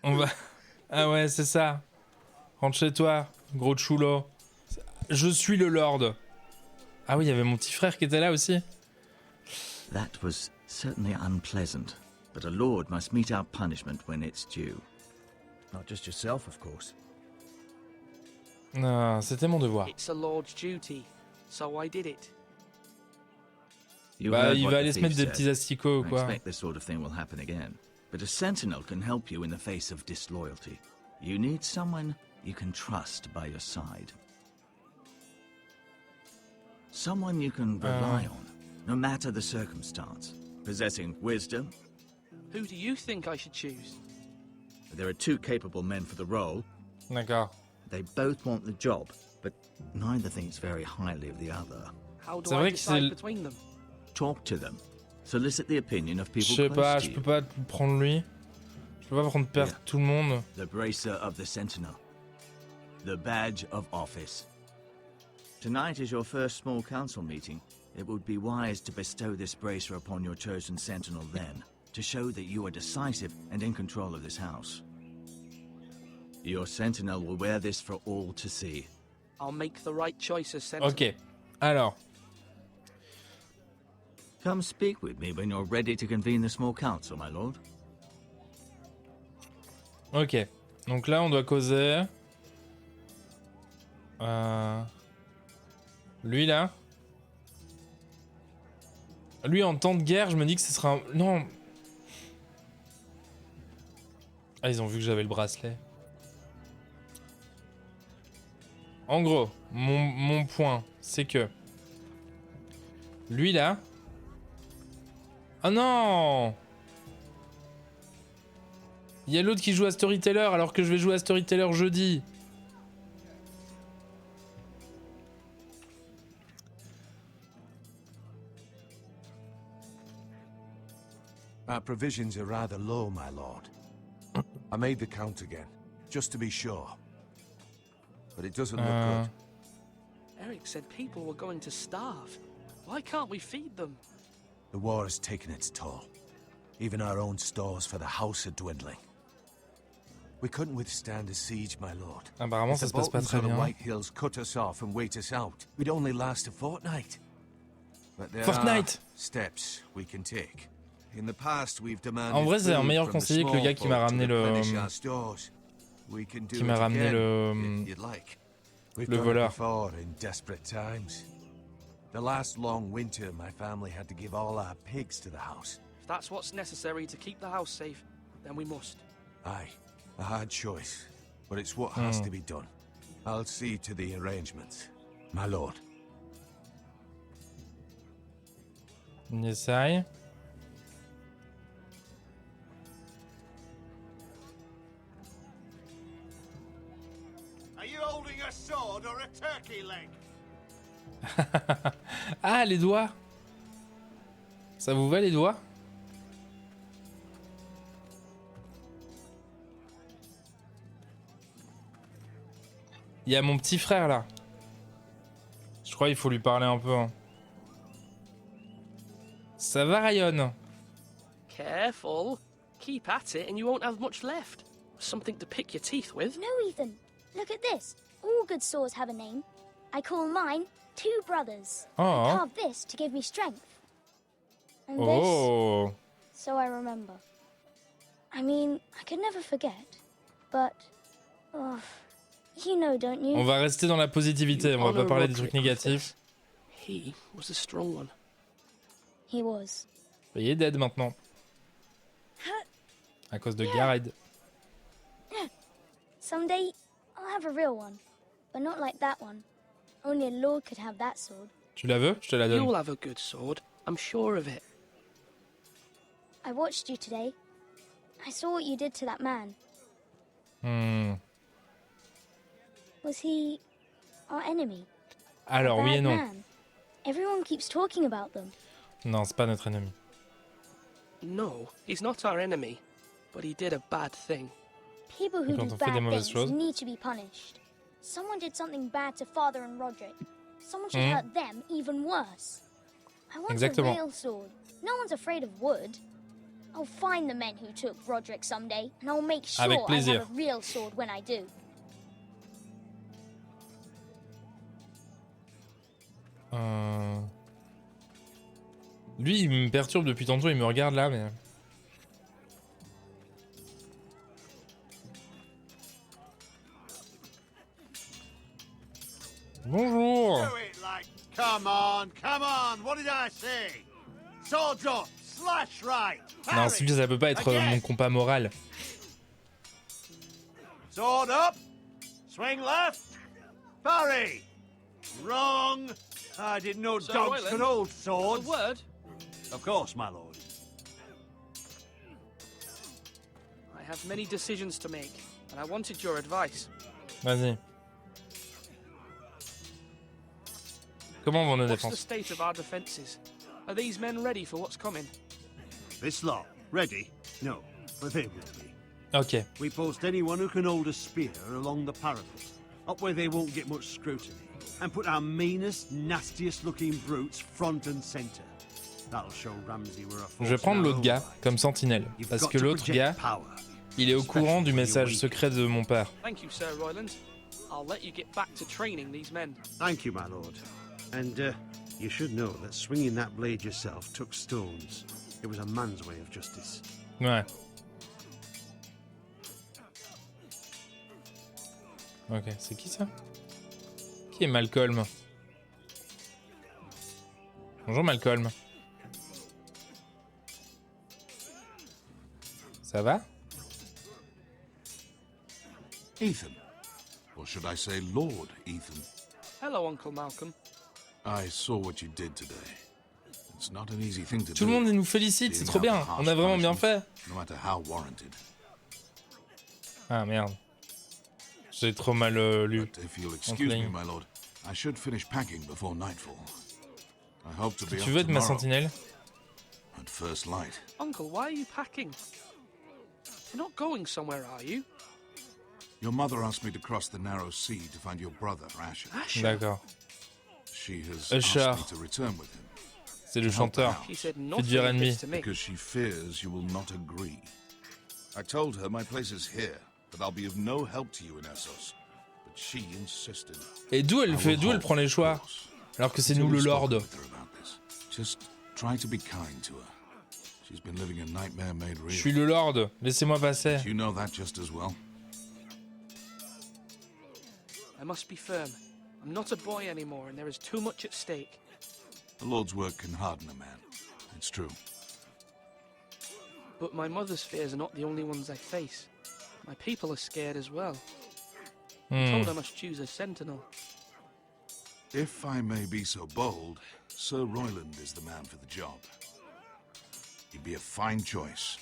On va... Ah ouais, c'est ça. Rentre chez toi, gros chulo. Je suis le Lord. Ah oui, il y avait mon petit frère qui était là aussi. That was certainly unpleasant, but a lord must mete out punishment when it's due. Not just yourself, of course. Non, c'était mon devoir. It's a lord's duty, so I did it. Bah, il va aller se mettre des petits asticots ou quoi. I expect this sort of thing will happen again. But a sentinel can help you in the face of disloyalty. You need someone you can trust by your side. Someone you can rely on, no matter the circumstance. Possessing wisdom. Who do you think I should choose? There are 2 capable men for the role. D'accord. They both want the job, but neither thinks very highly of the other. How do I decide between them? Talk to them. Solicit the opinion of people Je sais pas, close to je you. peux pas prendre lui. Je peux pas prendre tout le monde. The bracer of the sentinel. The badge of office. Tonight is your first small council meeting. It would be wise to bestow this bracer upon your chosen sentinel then, to show that you are decisive and in control of this house. Your sentinel will wear this for all to see. I'll make the right choice as sentinel. Ok, alors. Come speak with me when you're ready to convene the small council, my lord. Ok, donc là on doit causer. Lui là. Lui en temps de guerre, je me dis que ce sera un... Non. Ah, ils ont vu que j'avais le bracelet. En gros, mon point, c'est que... Lui là... Oh non! Il y a l'autre qui joue à Storyteller alors que je vais jouer à Storyteller jeudi. Our provisions are rather low, my lord. I made the count again, just to be sure. But it doesn't look good. Eric said people were going to starve. Why can't we feed them? The war has taken its toll. Even our own stores for the house are dwindling. We couldn't withstand a siege, my lord. Apparemment, ça se passe pas très If the Boltons or the bien. White Hills cut us off and wait us out, we'd only last a fortnight. But there Fortnite. are steps we can take. In the past, we've demanded En vrai, c'est un food meilleur from the conseiller que le gars qui m'a small folk ramené to le... replenish our stores. We can do Qui m'a it ramené again, if you'd like. We've le done it voleur. before in desperate times. The last long winter, my family had to give all our pigs to the house. If that's what's necessary to keep the house safe, then we must. Aye, a hard choice, but it's what has to be done. I'll see to the arrangements, my lord. On essaye. Are you holding a sword or a turkey leg? Ah, les doigts. Ça vous va les doigts? Il y a mon petit frère là. Je crois qu'il faut lui parler un peu. Hein. Ça va, Ryan? Careful. Keep at it and you won't have much left. Something to pick your teeth with. No, Ethan. Look at this. All good swords have a name. I call mine Two Brothers. Oh. I carved this to give me strength. And Oh. this, so I remember. I mean, I could never forget. But, oh, you know, don't you? On va rester dans la positivité, on va pas parler des trucs négatifs. He was a strong one. He was. Il est dead maintenant. À cause de Gareth. Someday, I'll have a real one. But not like that one. Only a lord could have that sword. Tu la veux? Je te la donne. You'll have a good sword. I'm sure of it. I watched you today. I saw what you did to that man. Was he our enemy? Alors, oui et non. Man? Everyone keeps talking about them. Non, c'est pas notre ennemi. No, he's not our enemy. But he did a bad thing. People who Quand do on fait des bad mauvaises things choses. need to be punished. Someone did something bad to Father and Roderick. Someone should Mhm. hurt them even worse. I want Exactement. a real sword. No one's afraid of wood. I'll find the men who took Roderick someday, and I'll make sure Avec I plaisir. have a real sword when I do. Lui, il me perturbe depuis tantôt, il me regarde là, mais... Bonjour. Do it, like, come on, what did I say? Swords up, slash right. Non, c'est ça peut pas être mon compas moral. Sword up, swing left, parry. Wrong. I didn't know Sir dogs Royland, could hold swords. A word? Of course, my lord. I have many decisions to make, and I wanted your advice. Vas-y. Comment vont nos What's the défenses? state of our defenses? Are these men ready for what's coming? This lot, ready? No, but they will be. Ok. We post anyone who can hold a spear along the parapet, up where they won't get much scrutiny, and put our meanest, nastiest looking brutes front and center. That'll show Ramsay we're a force. Je vais prendre l'autre gars comme sentinelle, parce que l'autre gars, il est au courant du message secret de mon père. Thank you, Sir Royland. I'll let you get back to training these men. Thank you, my lord. And you should know that swinging that blade yourself took stones. It was a man's way of justice. Ouais. Ok, c'est qui ça? Qui est Malcolm? Bonjour Malcolm. Ça va? Ethan. Or should I say Lord Ethan? Hello, Uncle Malcolm. I saw what you did today. It's not an easy thing to Tout do. le monde nous félicite, c'est trop bien. On a vraiment bien fait. No matter how warranted. Ah merde. J'ai trop mal lu. But if you'll excuse me, my lord, I should finish packing before nightfall. I hope to be Tu up veux être ma tomorrow sentinelle? at first light. Uncle, why are you packing? You're not going somewhere, are you? Your mother asked me to cross the narrow sea to find your brother, Asher. D'accord. She has Asher. asked me to return with him. C'est le chanteur. She said Fait nothing dire of ennemi. this to me. Because she fears you will not agree. I told her my place is here, that I'll be of no help to you in Essos. But she insisted. Et d'où elle prend les choix? Alors que c'est nous le Lord. Just try to be kind to her. She's been living a nightmare made real. Je suis le Lord, laissez-moi passer. You know that just as well. I must be firm. I'm not a boy anymore, and there is too much at stake. The Lord's work can harden a man. It's true. But my mother's fears are not the only ones I face. My people are scared as well. I'm told I must choose a sentinel. If I may be so bold, Sir Royland is the man for the job. He'd be a fine choice.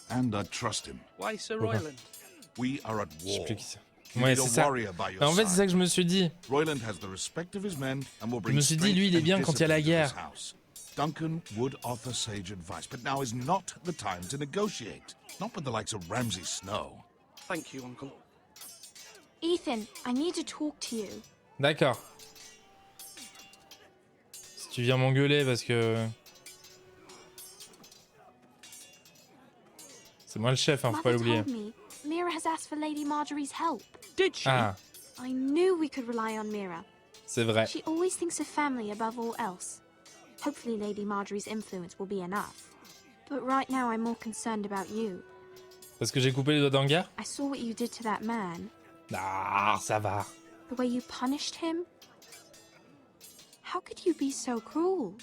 And I'd trust him. Why Sir Royland? We are at Je sais war. plus qui c'est. You Ouais, need a c'est ça. warrior by your En fait, c'est side. ça que je me suis dit. Royland has the respect of his men and will Je bring me suis dit, lui, il est bien quand il y a la guerre. Duncan would offer sage advice, but now is not the time to negotiate. Not with the likes of Ramsay Snow. Thank you, Uncle. Ethan, I need to talk to you. D'accord. Si tu viens m'engueuler parce que... C'est moi le chef, hein, faut pas Mother l'oublier. told me Mira has asked for Lady Marjorie's help. Did she? Ah, I knew we could rely on Mira. c'est vrai. She always thinks of family above all else. Hopefully Lady Marjorie's influence will be enough. But right now I'm more concerned about you. Parce que j'ai coupé les doigts d'Angar? I saw what you did to that man. Ah, ça va. The way you punished him. How could you be so cruel?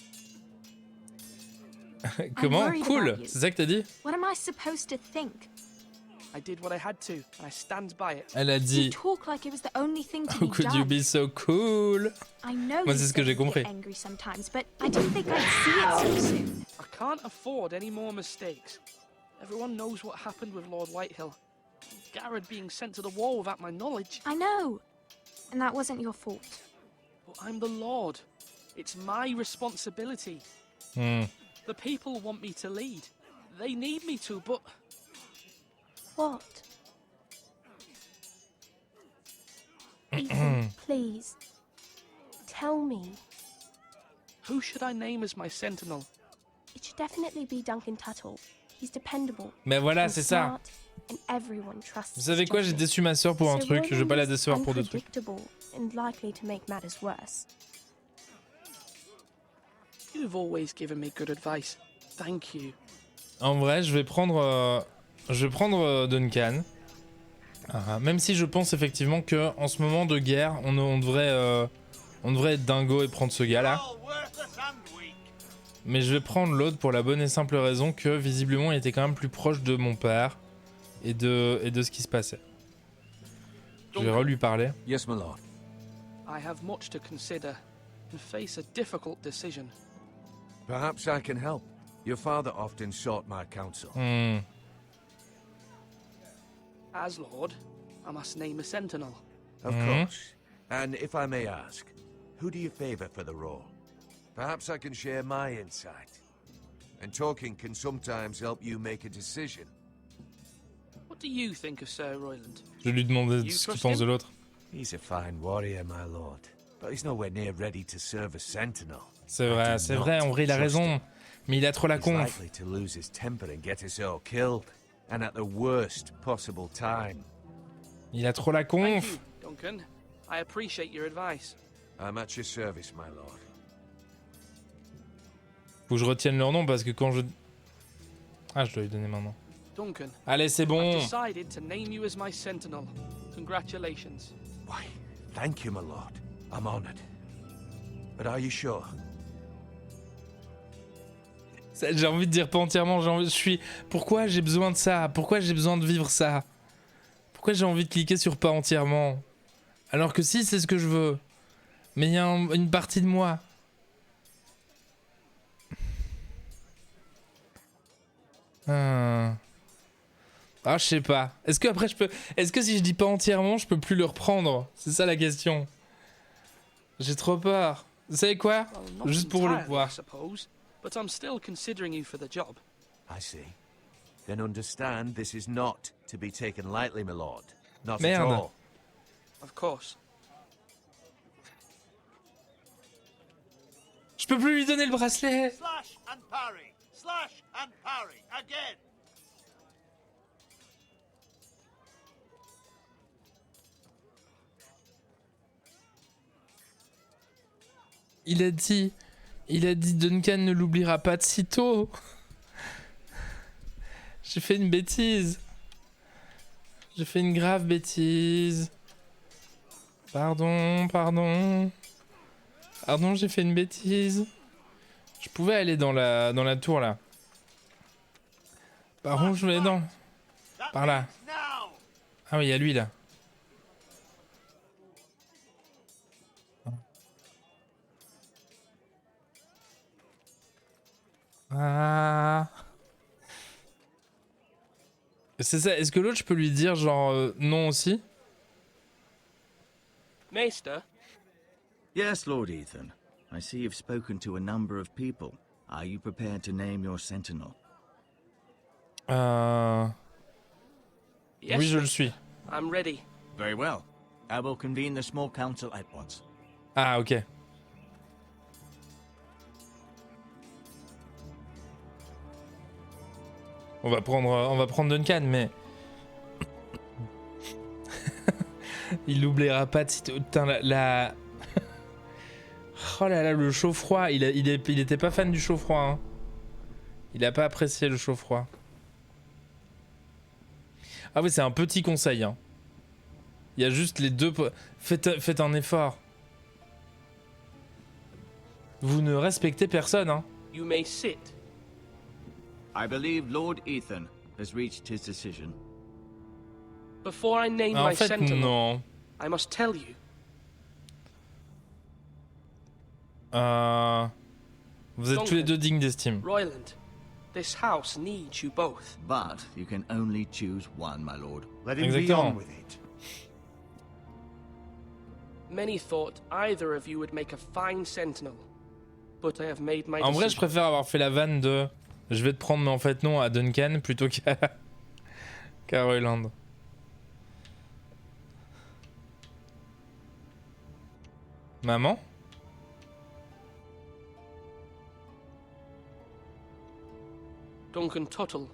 Comment? worried Cool. about you. C'est ça que t'as dit? What am I supposed to think? I did what I had to, and I stand by it. Elle a You dit... talk like it was the only thing to How be could you done. be so cool? I know Moi, you c'est ce que said j'ai you'd compris. get angry sometimes, but I didn't think I'd see it so soon. I can't afford any more mistakes. Everyone knows what happened with Lord Whitehill. Garrett being sent to the wall without my knowledge. I know. And that wasn't your fault. But I'm the Lord. It's my responsibility. Hmm. The people want me to lead. They need me to, but... What? Ethan, please. Tell me. Who should I name as my sentinel? It should definitely be Duncan Tuttle. He's dependable. Mais voilà, and c'est ça. smart, and everyone trusts Vous savez his quoi, j'ai judgment. déçu ma soeur pour un So truc, je vais pas la Roland is décevoir pour deux trucs. unpredictable and likely to make matters worse. You've always given me good advice. Thank you. En vrai, je vais prendre Duncan. Même si je pense effectivement que en ce moment de guerre, on devrait être dingo et prendre ce gars-là. Mais je vais prendre l'autre pour la bonne et simple raison que visiblement il était quand même plus proche de mon père et de ce qui se passait. Je vais lui parler. Yes, my lord. I have much to consider and face a difficult decision. Perhaps I can help. Your father often sought my counsel. As Lord, I must name a sentinel. Of course. And if I may ask, who do you favor for the role? Perhaps I can share my insight. And talking can sometimes help you make a decision. What do you think of Sir Royland? Je vais lui demander You ce qu'il trust pense de him? l'autre. He's a fine warrior, my lord. But he's nowhere near ready to serve as sentinel. C'est vrai, en vrai il a raison. Mais il a trop la He's conf. likely to lose his temper and get us all killed. And at the worst possible time. Il a trop la Thank you, conf. Duncan. I appreciate your advice. I'm at your service, my lord. Faut que je retienne leur nom parce que quand je... Ah, je dois lui donner maintenant. Duncan. Allez, c'est bon. I've decided to name you as my sentinel. Congratulations. Why, thank you, my lord. I'm honored. But are you sure? J'ai envie de dire pas entièrement, pourquoi j'ai besoin de ça? Pourquoi j'ai besoin de vivre ça? Pourquoi j'ai envie de cliquer sur pas entièrement? Alors que si, c'est ce que je veux. Mais il y a une partie de moi. Ah, je sais pas. Est-ce que après je peux... Est-ce que si je dis pas entièrement, je peux plus le reprendre? C'est ça la question. J'ai trop peur. Vous savez quoi? Well, not Juste pour le entirely, voir. I suppose, but I'm still considering you for the job. I see. Then understand this is not to be taken lightly, my lord. Not at Merde. all. Of course. Je peux plus lui donner le bracelet. Slash and parry. Slash and parry. Again. Il a dit Duncan ne l'oubliera pas de sitôt. J'ai fait une bêtise. J'ai fait une grave bêtise. Pardon. Pardon, j'ai fait une bêtise. Je pouvais aller dans la tour là. Par où je vais dans... Par là. Ah oui, il y a lui là. Ah. C'est ça, est-ce que l'autre je peux lui dire genre non aussi? Maester? Yes, Lord Ethan. I see you've spoken to a number of people. Are you prepared to name your sentinel? Yes, Oui, je le suis. I'm ready. Very well. I will convene the small council at once. Ah, ok. On va prendre Duncan, mais... Il l'oubliera pas de sitôt. Putain, la... Oh là là, le chaud-froid. Il était pas fan du chaud-froid. Hein. Il a pas apprécié le chaud-froid. Ah oui, c'est un petit conseil. Hein. Il y a juste les deux... Faites un effort. Vous ne respectez personne, hein. You may sit. I believe Lord Ethan has reached his decision. Before I name En my fait, sentinel, non. I must tell you. Vous êtes tous les deux dignes d'estime. Royland, this house needs you both. But you can only choose one, my lord. Let him be on with it. Many thought either of you would make a fine sentinel, but I have made my En vrai, je decision. préfère avoir fait la vanne de je vais te prendre, mais en fait non, à Duncan plutôt qu'à Royland. Maman? Duncan Tuttle,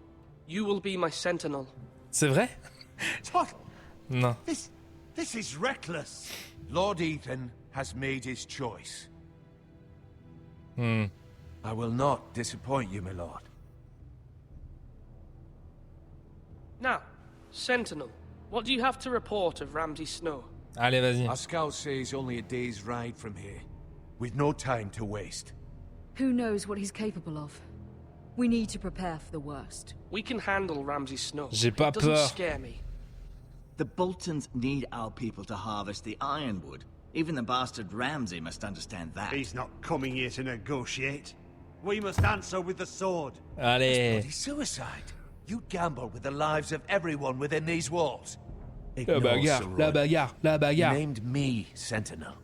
you will be my sentinel. C'est vrai? Tuttle? Non. This is reckless. Lord Ethan has made his choice. I will not disappoint you, my lord. Now, sentinel, what do you have to report of Ramsay Snow? Allez, vas-y. Our scout says only a day's ride from here, with no time to waste. Who knows what he's capable of? We need to prepare for the worst. We can handle Ramsay Snow. J'ai pas It doesn't peur. scare me. The Boltons need our people to harvest the ironwood. Even the bastard Ramsay must understand that. He's not coming here to negotiate. We must answer with the sword. Allez. Bloody suicide. You gamble with the lives of everyone within these walls. La Ignore bagarre, Sir la Roy. bagarre, la bagarre. You named me Sentinel.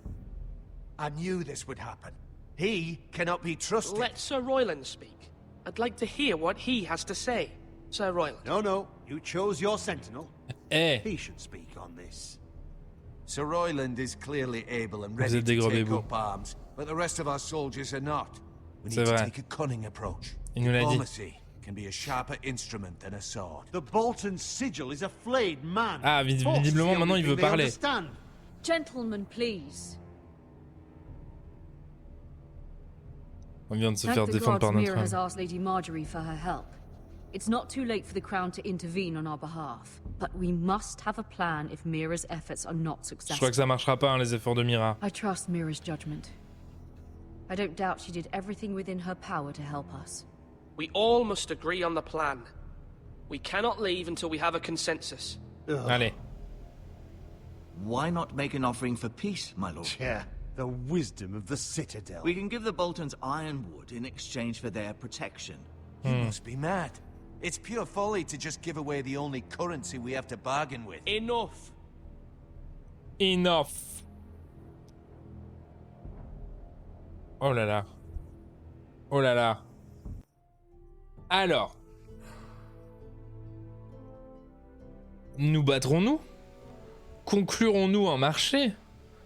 I knew this would happen. He cannot be trusted. Let Sir Royland speak. I'd like to hear what he has to say. Sir Royland. No, you chose your sentinel. Eh. He should speak on this. Sir Royland is clearly able and Vous ready êtes des to gros take bébous. up arms, but the rest of our soldiers are not. We C'est need to vrai. take a cunning approach. Il nous l'a dit. Diplomacy can be a sharper instrument than a sword. The Bolton sigil is a flayed man. Ah, visiblement, maintenant, il veut parler. Gentlemen, please. On vient de se Thank faire the défendre gods par notre Mira has âme. asked Lady Marjorie for her help. It's not too late for the Crown to intervene on our behalf, but we must have a plan if Mira's efforts are not Je crois successful. que ça marchera pas, hein, les efforts de Mira. I trust Mira's judgment. I don't doubt she did everything within her power to help us. We all must agree on the plan. We cannot leave until we have a consensus. Allez. Why not make an offering for peace, my lord? Yeah, the wisdom of the Citadel. We can give the Boltons ironwood in exchange for their protection. You must be mad. It's pure folly to just give away the only currency we have to bargain with. Enough. Enough. Oh là là. Oh là là. Alors. Nous battrons-nous? Conclurons-nous un marché?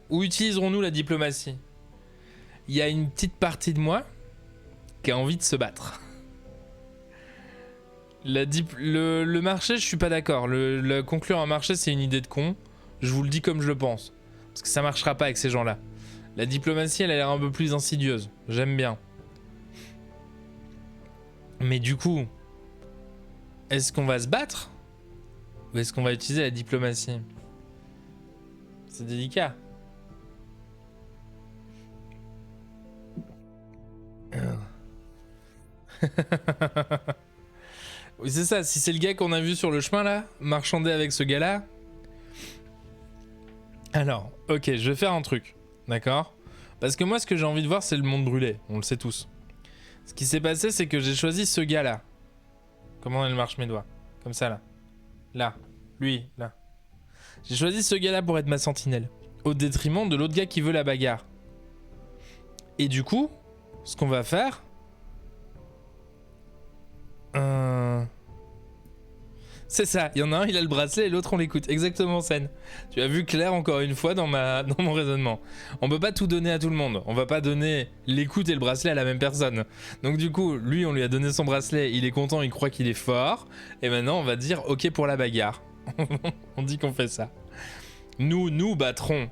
Ou utiliserons-nous la diplomatie? Il y a une petite partie de moi qui a envie de se battre. Le marché, je suis pas d'accord. Conclure un marché, c'est une idée de con. Je vous le dis comme je le pense. Parce que ça marchera pas avec ces gens-là. La diplomatie, elle a l'air un peu plus insidieuse. J'aime bien. Mais du coup, est-ce qu'on va se battre? Ou est-ce qu'on va utiliser la diplomatie? C'est délicat. Oui, c'est ça. Si c'est le gars qu'on a vu sur le chemin là, marchander avec ce gars-là. Alors, ok, je vais faire un truc. D'accord? Parce que moi, ce que j'ai envie de voir, c'est le monde brûlé. On le sait tous. Ce qui s'est passé, c'est que j'ai choisi ce gars-là. Comment elle marche mes doigts? Comme ça, là. Là. Lui, là. J'ai choisi ce gars-là pour être ma sentinelle. Au détriment de l'autre gars qui veut la bagarre. Et du coup, ce qu'on va faire... C'est ça, il y en a un, il a le bracelet et l'autre on l'écoute. Exactement, Sen. Tu as vu clair encore une fois dans mon raisonnement. On peut pas tout donner à tout le monde. On va pas donner l'écoute et le bracelet à la même personne. Donc du coup, lui on lui a donné son bracelet, il est content, il croit qu'il est fort. Et maintenant on va dire ok pour la bagarre. On dit qu'on fait ça. Nous battrons.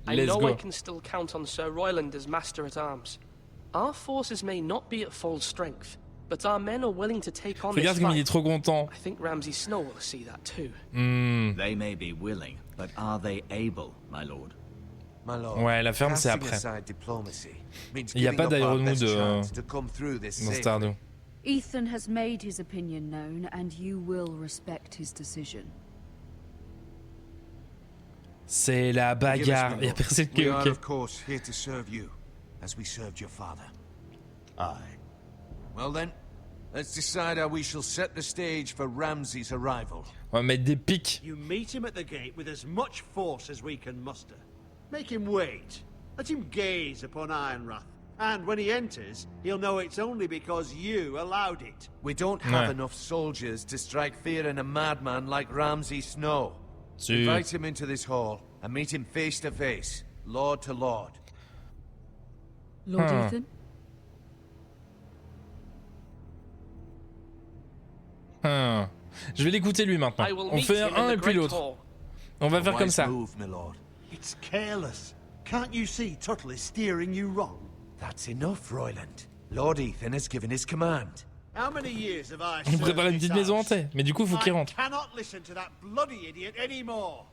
I Let's know go. I can still count on Sir Royland as master at arms. Our forces may not be at full strength, but our men are willing to take on this Regarde comme il est fight. trop content. I think Ramsay Snow will see that too. They may be willing, but are they able, my lord? My lord, Ouais, la ferme c'est casting après. aside diplomacy means Il n'y a giving pas up our d'aéromood best chance to come through this dans safely. Stardew. Ethan has made his opinion known, and you will respect his decision. C'est la bagarre. Il y a personne qui est We are ok. of course here to serve you, as we served your father. Aye. Well then, let's decide how we shall set the stage for Ramsay's arrival. On va mettre des pics. You meet him at the gate with as much force as we can muster. Make him wait. Let him gaze upon Ironrath. And when he enters, he'll know it's only because you allowed it. We don't have enough soldiers to strike fear in a madman like Ramsay Snow. Invite him into this hall and meet him face to face, lord to lord. Lord Ethan? Je vais l'écouter lui maintenant. On fait un et puis l'autre. On va faire comme ça. It's careless. Can't you see Tuttle is steering you wrong? That's enough, Royland. Lord Ethan has given his command. How many years have I On prépare une petite maison hantée, mais du coup, il faut qu'il rentre. I cannot listen to that bloody idiot anymore.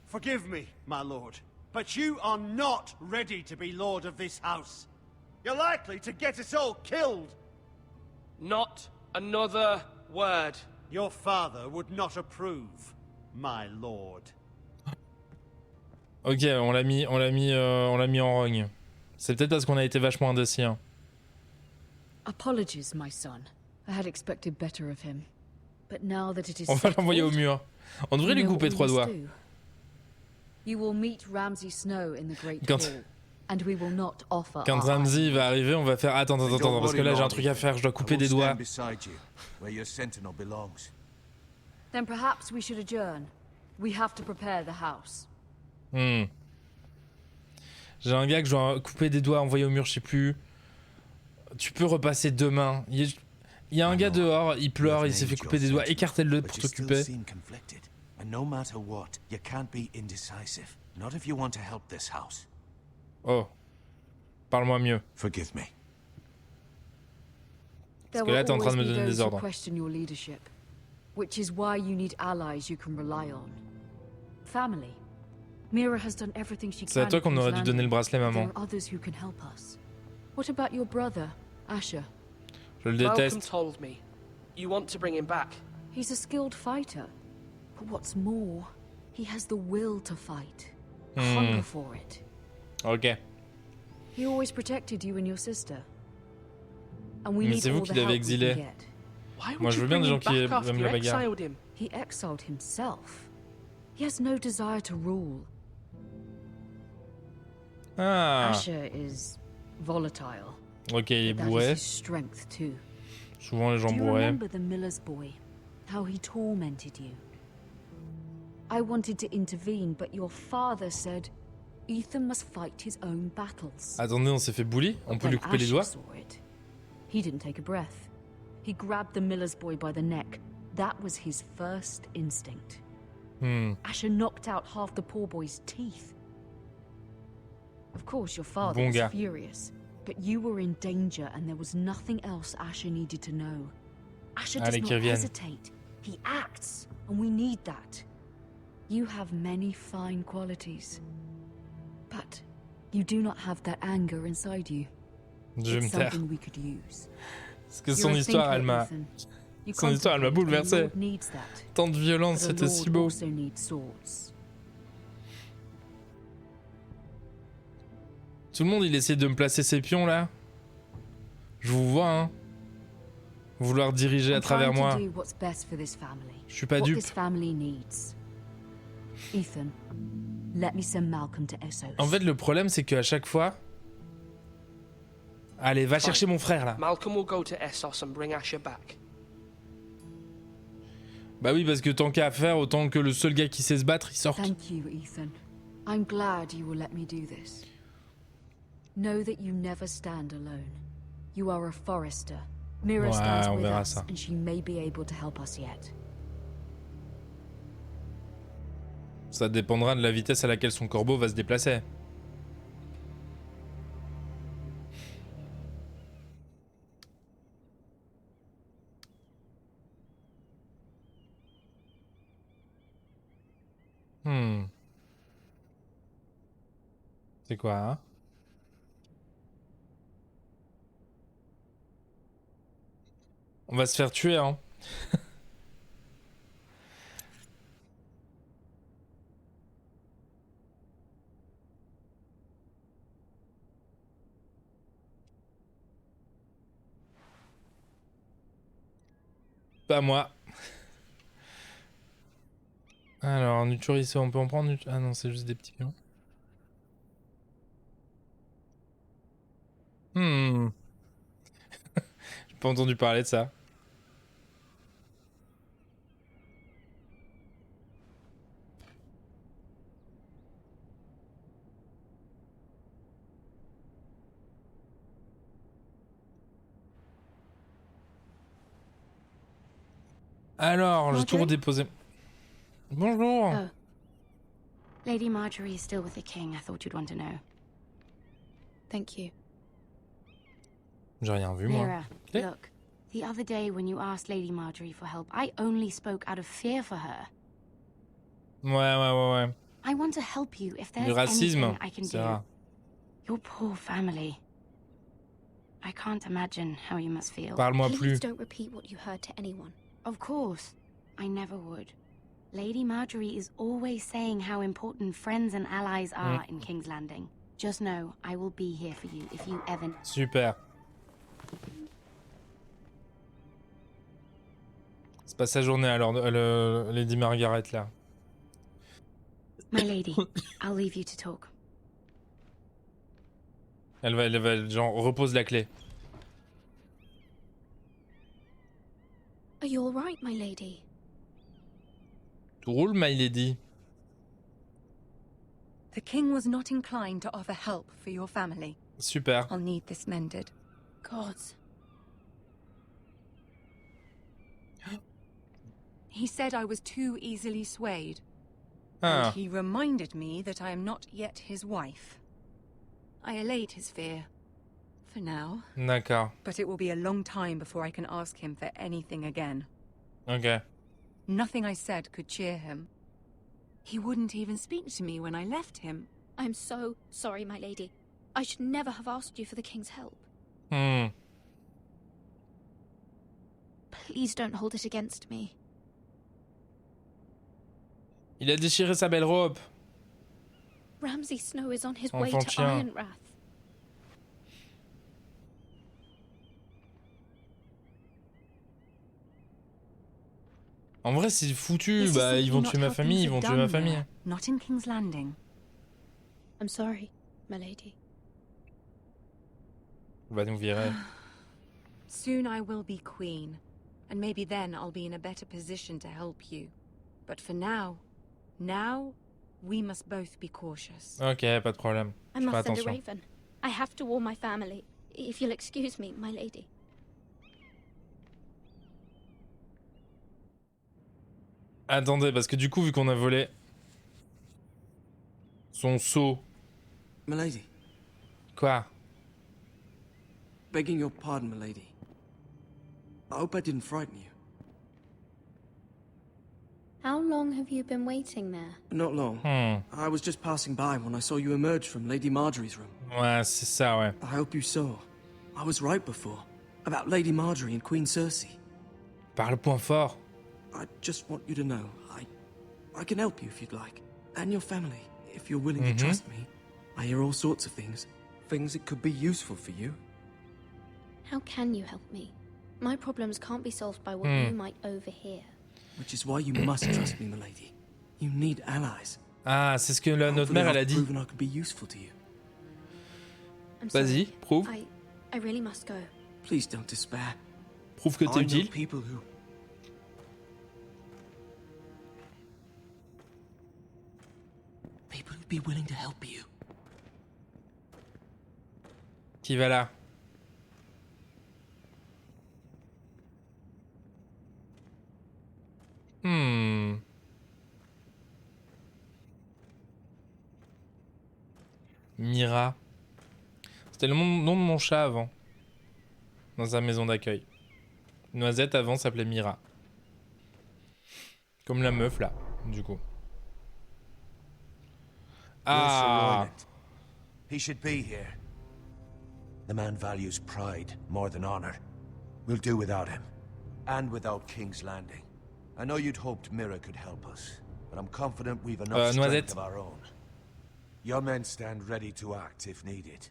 Forgive me, my lord, but you are not ready to be lord of this house. You're likely to get us all killed. Not another word. Your father would not approve, my lord. Ok, on l'a mis en rogne. C'est peut-être parce qu'on a été vachement indécis. Hein. Apologies, my son. I had expected better of him. But now that it is On va l'envoyer au mur. On devrait lui couper 3 doigts. You will meet Ramsay Snow in the Great Hall, and we will not offer. Quand Ramsay va arriver, on va faire attends, parce que là j'ai un truc à faire, je dois couper des doigts. Then perhaps we should adjourn. We have to prepare the house. J'ai un gars que je dois couper des doigts, envoyer au mur, je sais plus. Tu peux repasser demain. Il y a un gars dehors, il pleure, il s'est fait couper des doigts. Écarte-le pour t'occuper. Oh. Parle-moi mieux. Forgive me. Parce que là, t'es en train de me donner des ordres. Which is why you need allies you can rely on. Family. Mira has done everything she can. C'est à toi qu'on aurait dû donner le bracelet, maman. There are others who can help us. What about your brother, Asher? Je le déteste. Malcolm told me. You want to bring him back. He's a skilled fighter. But what's more, he has the will to fight. Hunger for it. Ok. He always protected you and your sister. And we Mais need c'est vous all qui the l'avez help we exilé. can get. Moi je veux bien des gens qui aiment la bagarre. He exiled himself. He has no desire to rule. Ah. Asher is volatile. Ok, il est But that is bourré. his strength too. Souvent les gens Do you bourrés. remember the miller's boy? How he tormented you? I wanted to intervene, but your father said Ethan must fight his own battles. Attendez, on s'est fait bully? On peut When lui couper les Asher doigts? saw it, he didn't take a breath. He grabbed the miller's boy by the neck. That was his first instinct. Asher knocked out half the poor boy's teeth. Of course, your father Bon was gars. furious, but you were in danger and there was nothing else Asher needed to know. Asher does Allez, not qu'il revienne. hesitate. He acts, and we need that. You have many fine qualities, but you do not have that anger inside you. Je vais me It's taire. something we could use. Parce que son histoire, elle m'a... Son histoire, elle m'a bouleversé. Tant de violence, c'était si beau. Tout le monde, il essaie de me placer ses pions, là. Je vous vois, hein. Vouloir diriger à travers moi. Je suis pas dupe. En fait, le problème, c'est qu'à chaque fois... Allez, va chercher mon frère, là. Malcolm will go to Essos and bring Asher back. Bah oui, parce que tant qu'à faire, autant que le seul gars qui sait se battre, il sorte. Thank you, Ethan. I'm glad you will let me do this. Know that you never stand alone. You are a Forrester. Mira stands with us, and she may be able to help us yet. Ça dépendra de la vitesse à laquelle son corbeau va se déplacer. C'est quoi, hein? On va se faire tuer, hein. Pas moi. Alors, Nuturis, on peut en prendre? Ah non, c'est juste des petits pions. J'ai pas entendu parler de ça. Alors, le tour déposé. Bonjour. Oh. Lady Marjorie is still with the king. I thought you'd want to know. Thank you. J'ai rien vu, moi. Mira, look. The other day when you asked Lady Marjorie for help, I only spoke out of fear for her. Ouais. I want to help you if there's Du racisme, anything I can c'est do. rare. Your poor family. I can't imagine how you must feel. Parle-moi plus. Please don't repeat what you heard to anyone. Of course. I never would. Lady Marjorie is always saying how important friends and allies are in King's Landing. Just know, I will be here for you if you ever... Super. C'est pas sa journée alors, Lady Margaret là. My lady, I'll leave you to talk. Elle va genre repose la clé. Are you all right, my lady? Tout roule, my lady. The king was not inclined to offer help for your family. Super. I'll need this mended. Gods. He said I was too easily swayed. Ah. And he reminded me that I am not yet his wife. I allayed his fear. For now. D'accord. But it will be a long time before I can ask him for anything again. Ok. Nothing I said could cheer him. He wouldn't even speak to me when I left him. I'm so sorry, my lady. I should never have asked you for the king's help. Please don't hold it against me. Il a déchiré sa belle robe. Ramsay Snow is on his Son way to chien. Ironrath. En vrai, c'est foutu. Bah, ils vont tuer ma famille, ils vont tuer ma famille. Not in King's Landing. I'm sorry, my lady. On va nous virer. Soon I will be queen, and maybe then I'll be in a better position to help you. But for now, we must both be cautious. Ok, pas de problème. I Je ferai must send a attention. raven. I have to warn my family. If you'll excuse me, my lady. Attendez, parce que du coup, vu qu'on a volé son seau. Milady. Quoi? Begging your pardon, milady. I hope I didn't frighten you. How long have you been waiting there? Not long. I was just passing by when I saw you emerge from Lady Marjorie's room. Ouais, c'est ça, ouais. I hope you saw. I was right before. About Lady Marjorie and Queen Cersei. Par le point fort. I just want you to know, I can help you if you'd like. And your family, if you're willing to trust me. I hear all sorts of things. Things that could be useful for you. How can you help me? My problems can't be solved by what you might overhear. Which is why you must trust me, milady. You need allies. Ah, c'est ce que notre mère, elle a dit. Proven I could be useful to you. Vas-y, prouve. I really must go. Please don't despair. Prouve que t'es I know utile. people who... be willing to help you. Qui va là? Mira. C'était le nom de mon chat avant. Dans sa maison d'accueil. Noisette avant s'appelait Mira. Comme la meuf là, du coup. Ah. He should be here. The man values pride more than honor. We'll do without him. And without King's Landing. I know you'd hoped Mira could help us, but I'm confident we've enough strength of our own. Your men stand ready to act if needed.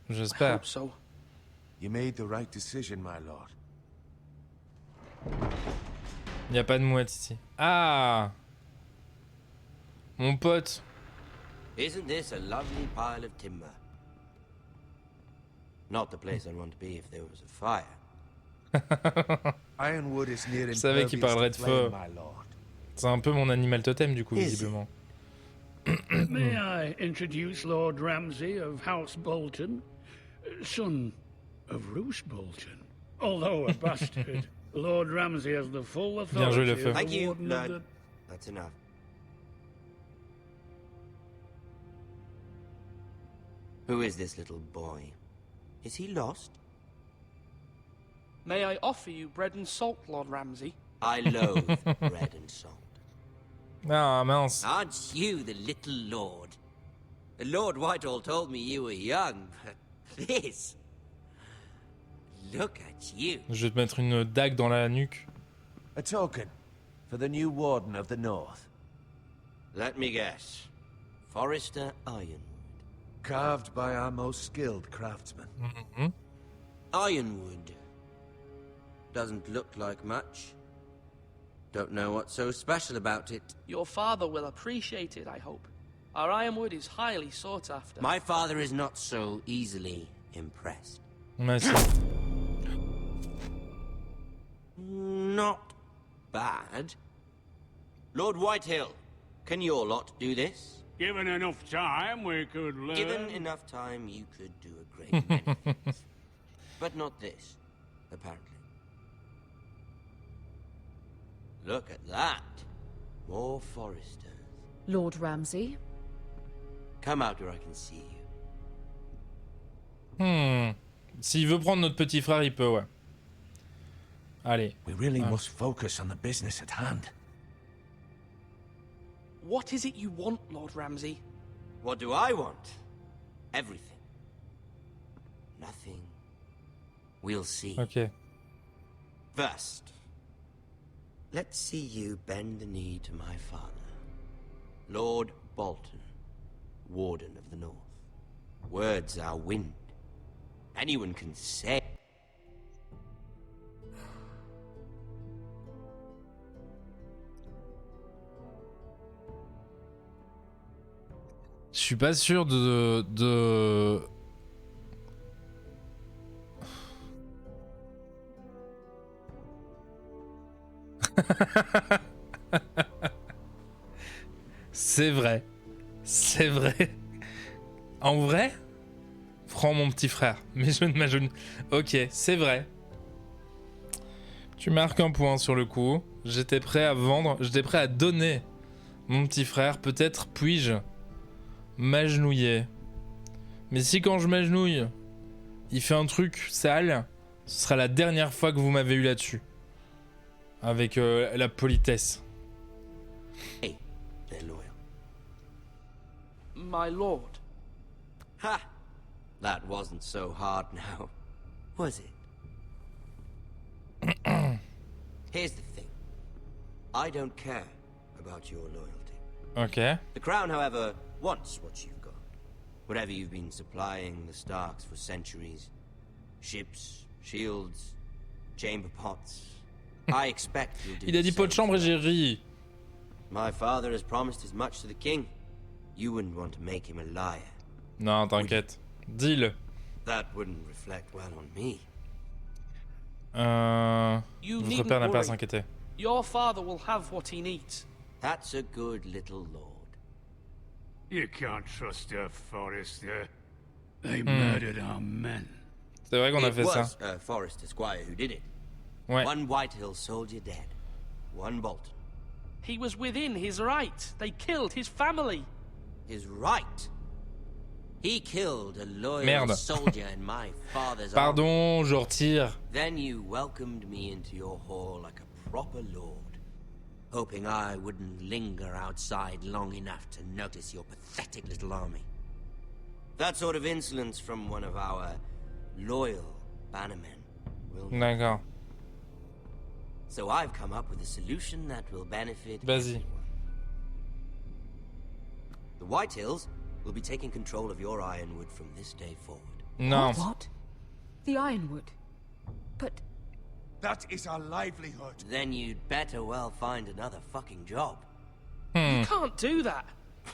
J'espère. So. You made the right decision, my lord. Y a pas de mouette ici. Ah. Mon pote. Isn't this a lovely pile of timber? Not the place I'd want to be if there was a fire. Ironwood is near. Je savais qu'il parlerait de feu. C'est un peu mon animal totem du coup, visiblement. May I introduce Lord Ramsay of House Bolton, son of Roose Bolton. Although a bastard, Lord Ramsay has the full authority of the Thank you, Warden of the... Lord. That's enough. Who is this little boy? Is he lost? May I offer you bread and salt, Lord Ramsay? I loathe bread and salt. Ah, mince. Aren't you the little lord? Lord Whitehall told me you were young, but this... Look at you. Je vais te mettre une dague dans la nuque. A token for the new Warden of the North. Let me guess. Forrester Ironwood. Carved by our most skilled craftsmen. Ironwood. Doesn't look like much. Don't know what's so special about it. Your father will appreciate it, I hope. Our ironwood is highly sought after. My father is not so easily impressed. Merci. Not bad. Lord Whitehill, can your lot do this? Given enough time, we could learn. Given enough time, you could do a great many things. But not this, apparently. Look at that. More Foresters. Lord Ramsay? Come out where I can see you. S'il veut prendre notre petit frère, il peut, ouais. Allez. We really must focus on the business at hand. What is it you want, Lord Ramsay? What do I want? Everything. Nothing. We'll see. Ok. First, let's see you bend the knee to my father, Lord Bolton, Warden of the North. Words are wind. Anyone can say. Je suis pas sûr de... C'est vrai. C'est vrai. En vrai? Prends mon petit frère. Mais je ne m'ajoute... Ok, c'est vrai. Tu marques un point sur le coup. J'étais prêt à vendre. J'étais prêt à donner mon petit frère. Peut-être puis-je m'agenouiller. Mais si quand je m'agenouille, il fait un truc sale, ce sera la dernière fois que vous m'avez eu là-dessus. Avec la politesse. Hey, they're loyal. My lord. Ha! That wasn't so hard now, was it? Here's the thing. I don't care about your loyalty. Okay. The Crown, however, wants what you've got. Whatever you've been supplying the Starks for centuries. Ships, shields, chamber pots. I expect you'll do Il a dit pot de chambre et j'ai ri. My father has promised as much to the king. You wouldn't want to make him a liar. Non, t'inquiète. Dis-le. That wouldn't reflect well on me. Votre père n'a pas à s'inquiéter. Your father will have what he needs. That's a good little lord. You can't trust her, Forrester. They murdered our men. C'est vrai qu'on a fait ça. It was Forrester Squire who did it. Ouais. One Whitehill soldier dead. One Bolton. He was within his right. They killed his family. His right? He killed a loyal soldier in my father's army. Pardon, je retire. Then you welcomed me into your hall like a proper lord, hoping I wouldn't linger outside long enough to notice your pathetic little army. That sort of insolence from one of our loyal bannermen will not. D'accord. So I've come up with a solution that will benefit Vas-y. everyone. The Whitehills will be taking control of your Ironwood from this day forward. Non. What? The Ironwood? But... That is our livelihood. Then you'd better well find another fucking job. You can't do that.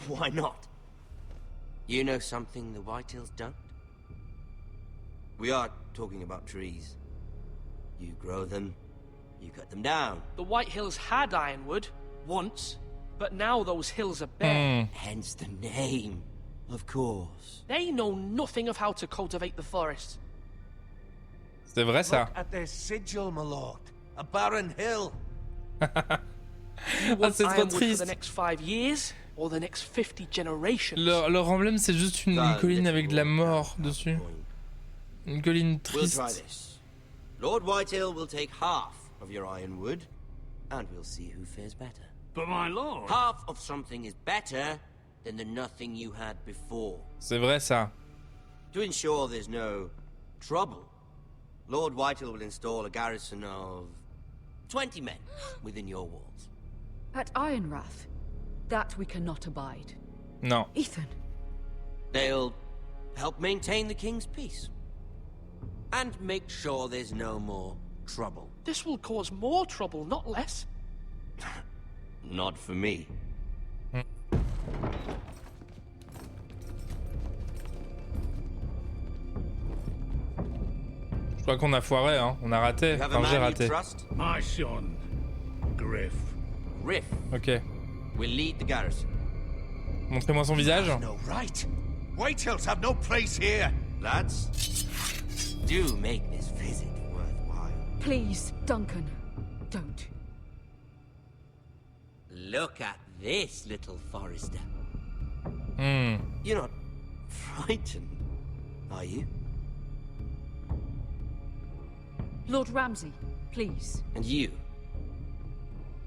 Why not? You know something the Whitehills don't? We are talking about trees. You grow them, you cut them down. The White Hills had Ironwood, once, but now those hills are bare. Hence the name, of course. They know nothing of how to cultivate the forest. C'est vrai ça. Look at their sigil, my lord. A barren hill. Ah, c'est trop Ironwood triste. for the next 5 years or the next 50 generations. Leur emblème, c'est juste une colline avec de la mort dessus. Une colline We'll try triste. this. Lord Whitehill will take half of your Ironwood, and we'll see who fares better. But my lord... Half of something is better than the nothing you had before. C'est vrai ça. To ensure there's no trouble, Lord Whitehill will install a garrison of 20 men within your walls. At Ironrath? That we cannot abide. Non. Ethan. They'll help maintain the king's peace. And make sure there's no more trouble. This will cause more trouble, not less. Not for me. Je crois qu'on a foiré, hein. On a raté. Enfin, j'ai raté. My son, Griff. Griff. Ok. Will lead the garrison. Montrez-moi son visage. No right. Whitehills have no place here. Lads, do make this visit worthwhile. Please, Duncan, don't. Look at this, little Forrester. Hmm. You're not frightened, are you? Lord Ramsay, please. And you?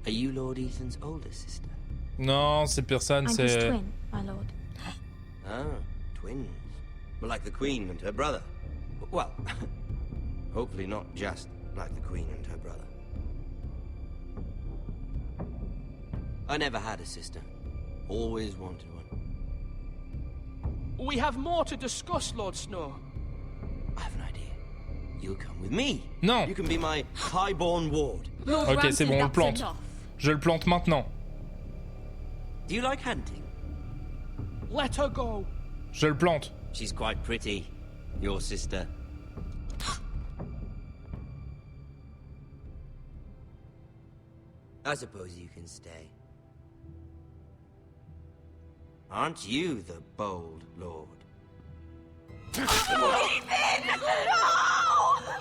Are you Lord Ethan's older sister? Non, c'est personne, I'm his c'est... twin, my lord. Ah, twins. Well, like the Queen and her brother. Well, hopefully not just like the Queen and her brother. I never had a sister. Always wanted one. We have more to discuss, Lord Snow. I have an idea. You'll come with me. Non. You can be my highborn ward. Ok, c'est bon, on le plante. Je le plante maintenant. Do you like hunting? Let her go. Je le plante. She's quite pretty. Your sister. I suppose you can stay. Aren't you the bold lord? Ethan! No!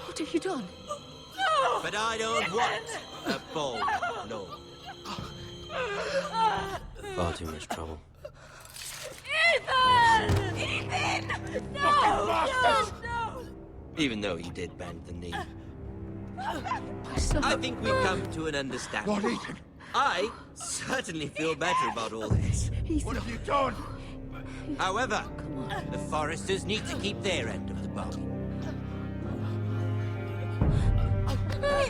What have you done? No! But I don't want a bold lord. Far too much trouble. Ethan! Ethan! No! No! No! Even though you did bend the knee. My son. I think we've come to an understanding. Lord Ethan! I certainly feel better about all this. What have you done? However, the Foresters need to keep their end of the bargain.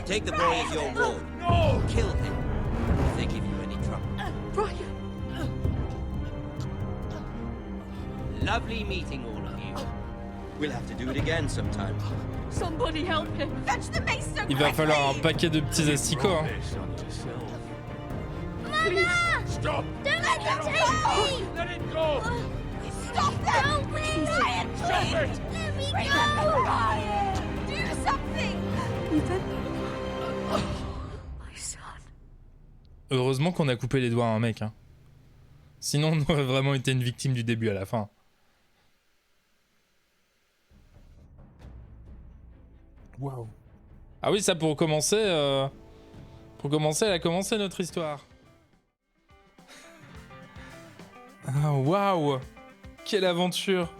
Take the boy as your ward. No! Kill him if they give you any trouble. Brian! Lovely meeting all of you. We'll have to do it again sometime. Somebody help him! Fetch the mace so Il va falloir un paquet de petits asticots, hein. Mama! Stop! Don't let them take me! Let it go! Stop them! Ryan, please! Let me go! Ryan! Do something! Ethan? My son. Heureusement qu'on a coupé les doigts à un mec. Hein. Sinon, on aurait vraiment été une victime du début à la fin. Waouh. Ah oui, ça pour commencer... elle a commencé notre histoire. Ah waouh. Quelle aventure.